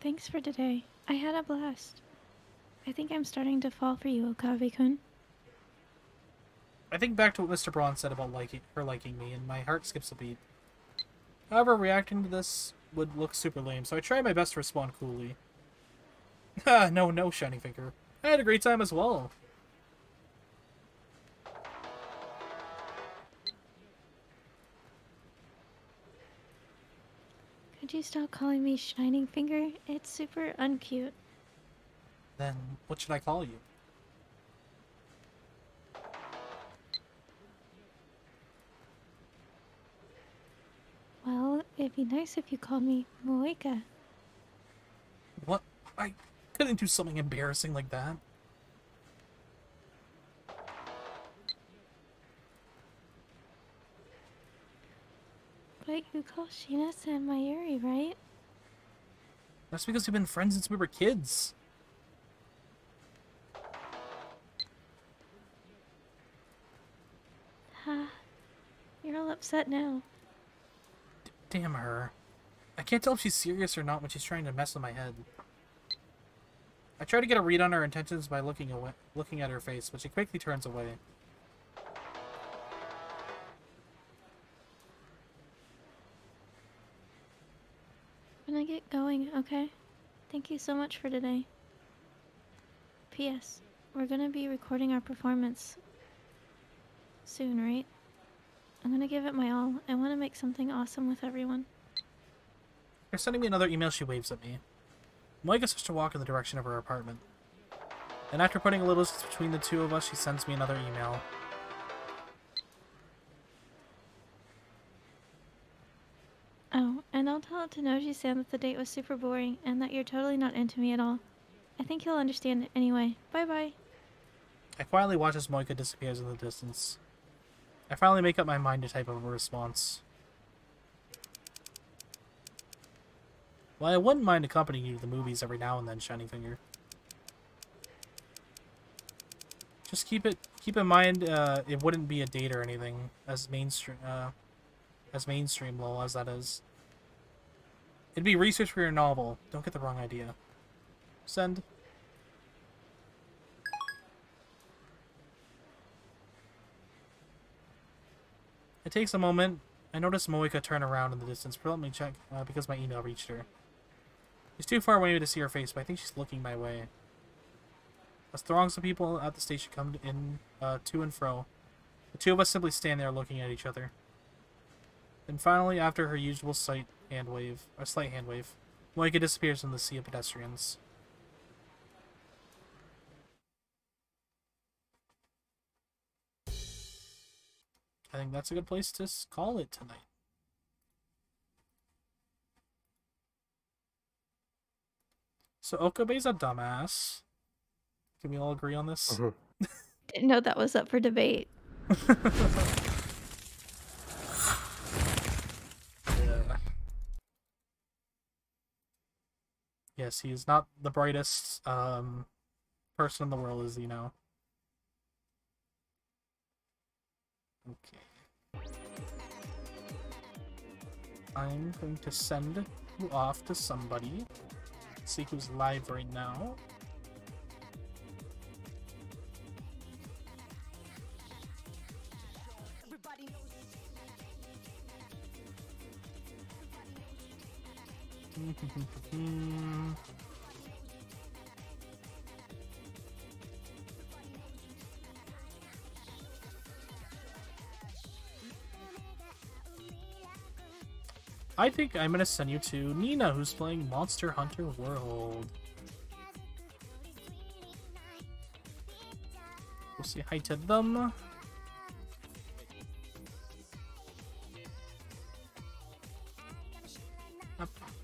Thanks for today. I had a blast. I think I'm starting to fall for you, Okabe-kun. I think back to what Mr. Braun said about her liking me, and my heart skips a beat. However, reacting to this would look super lame, so I try my best to respond coolly. No, Shining Finger. I had a great time as well. Could you stop calling me Shining Finger? It's super uncute. Then, what should I call you? Well, it'd be nice if you called me Moika. What? I couldn't do something embarrassing like that. But you call Shina-san Mayuri, right? That's because we've been friends since we were kids. Ha. You're all upset now. Damn her. I can't tell if she's serious or not when she's trying to mess with my head. I try to get a read on her intentions by looking at her face, but she quickly turns away. I'm gonna get going, okay? Thank you so much for today. P.S. We're gonna be recording our performance soon, right? I'm gonna give it my all. I want to make something awesome with everyone. After sending me another email, she waves at me. Moika starts to walk in the direction of her apartment. And after putting a little distance between the two of us, she sends me another email. Oh, and I'll tell Tenoji-san that the date was super boring and that you're totally not into me at all. I think he'll understand it anyway. Bye-bye. I quietly watch as Moika disappears in the distance. I finally make up my mind to type up a response. Well, I wouldn't mind accompanying you to the movies every now and then, Shining Finger. Just keep in mind, it wouldn't be a date or anything, as mainstream lol as that is. It'd be research for your novel. Don't get the wrong idea. Send. It takes a moment. I notice Moika turn around in the distance, but let me check because my email reached her. She's too far away to see her face, but I think she's looking my way. As throngs of people at the station come in to and fro, the two of us simply stand there looking at each other. Then finally, after her usual slight hand wave, Moika disappears in the sea of pedestrians. I think that's a good place to call it tonight. So Okabe's a dumbass. Can we all agree on this? Mm-hmm. Didn't know that was up for debate. Yeah. Yes, he is not the brightest person in the world, as you know. Okay. I'm going to send you off to somebody. See who's live right now. I think I'm gonna send you to Nina, who's playing Monster Hunter World. We'll say hi to them.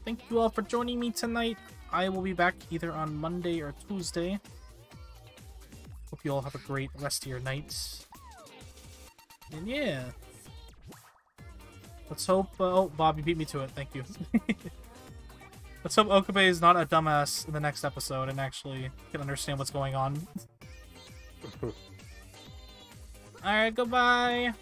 Thank you all for joining me tonight. I will be back either on Monday or Tuesday. Hope you all have a great rest of your nights. And yeah. Let's hope... oh, Bob, you beat me to it. Thank you. Let's hope Okabe is not a dumbass in the next episode and actually can understand what's going on. Alright, goodbye!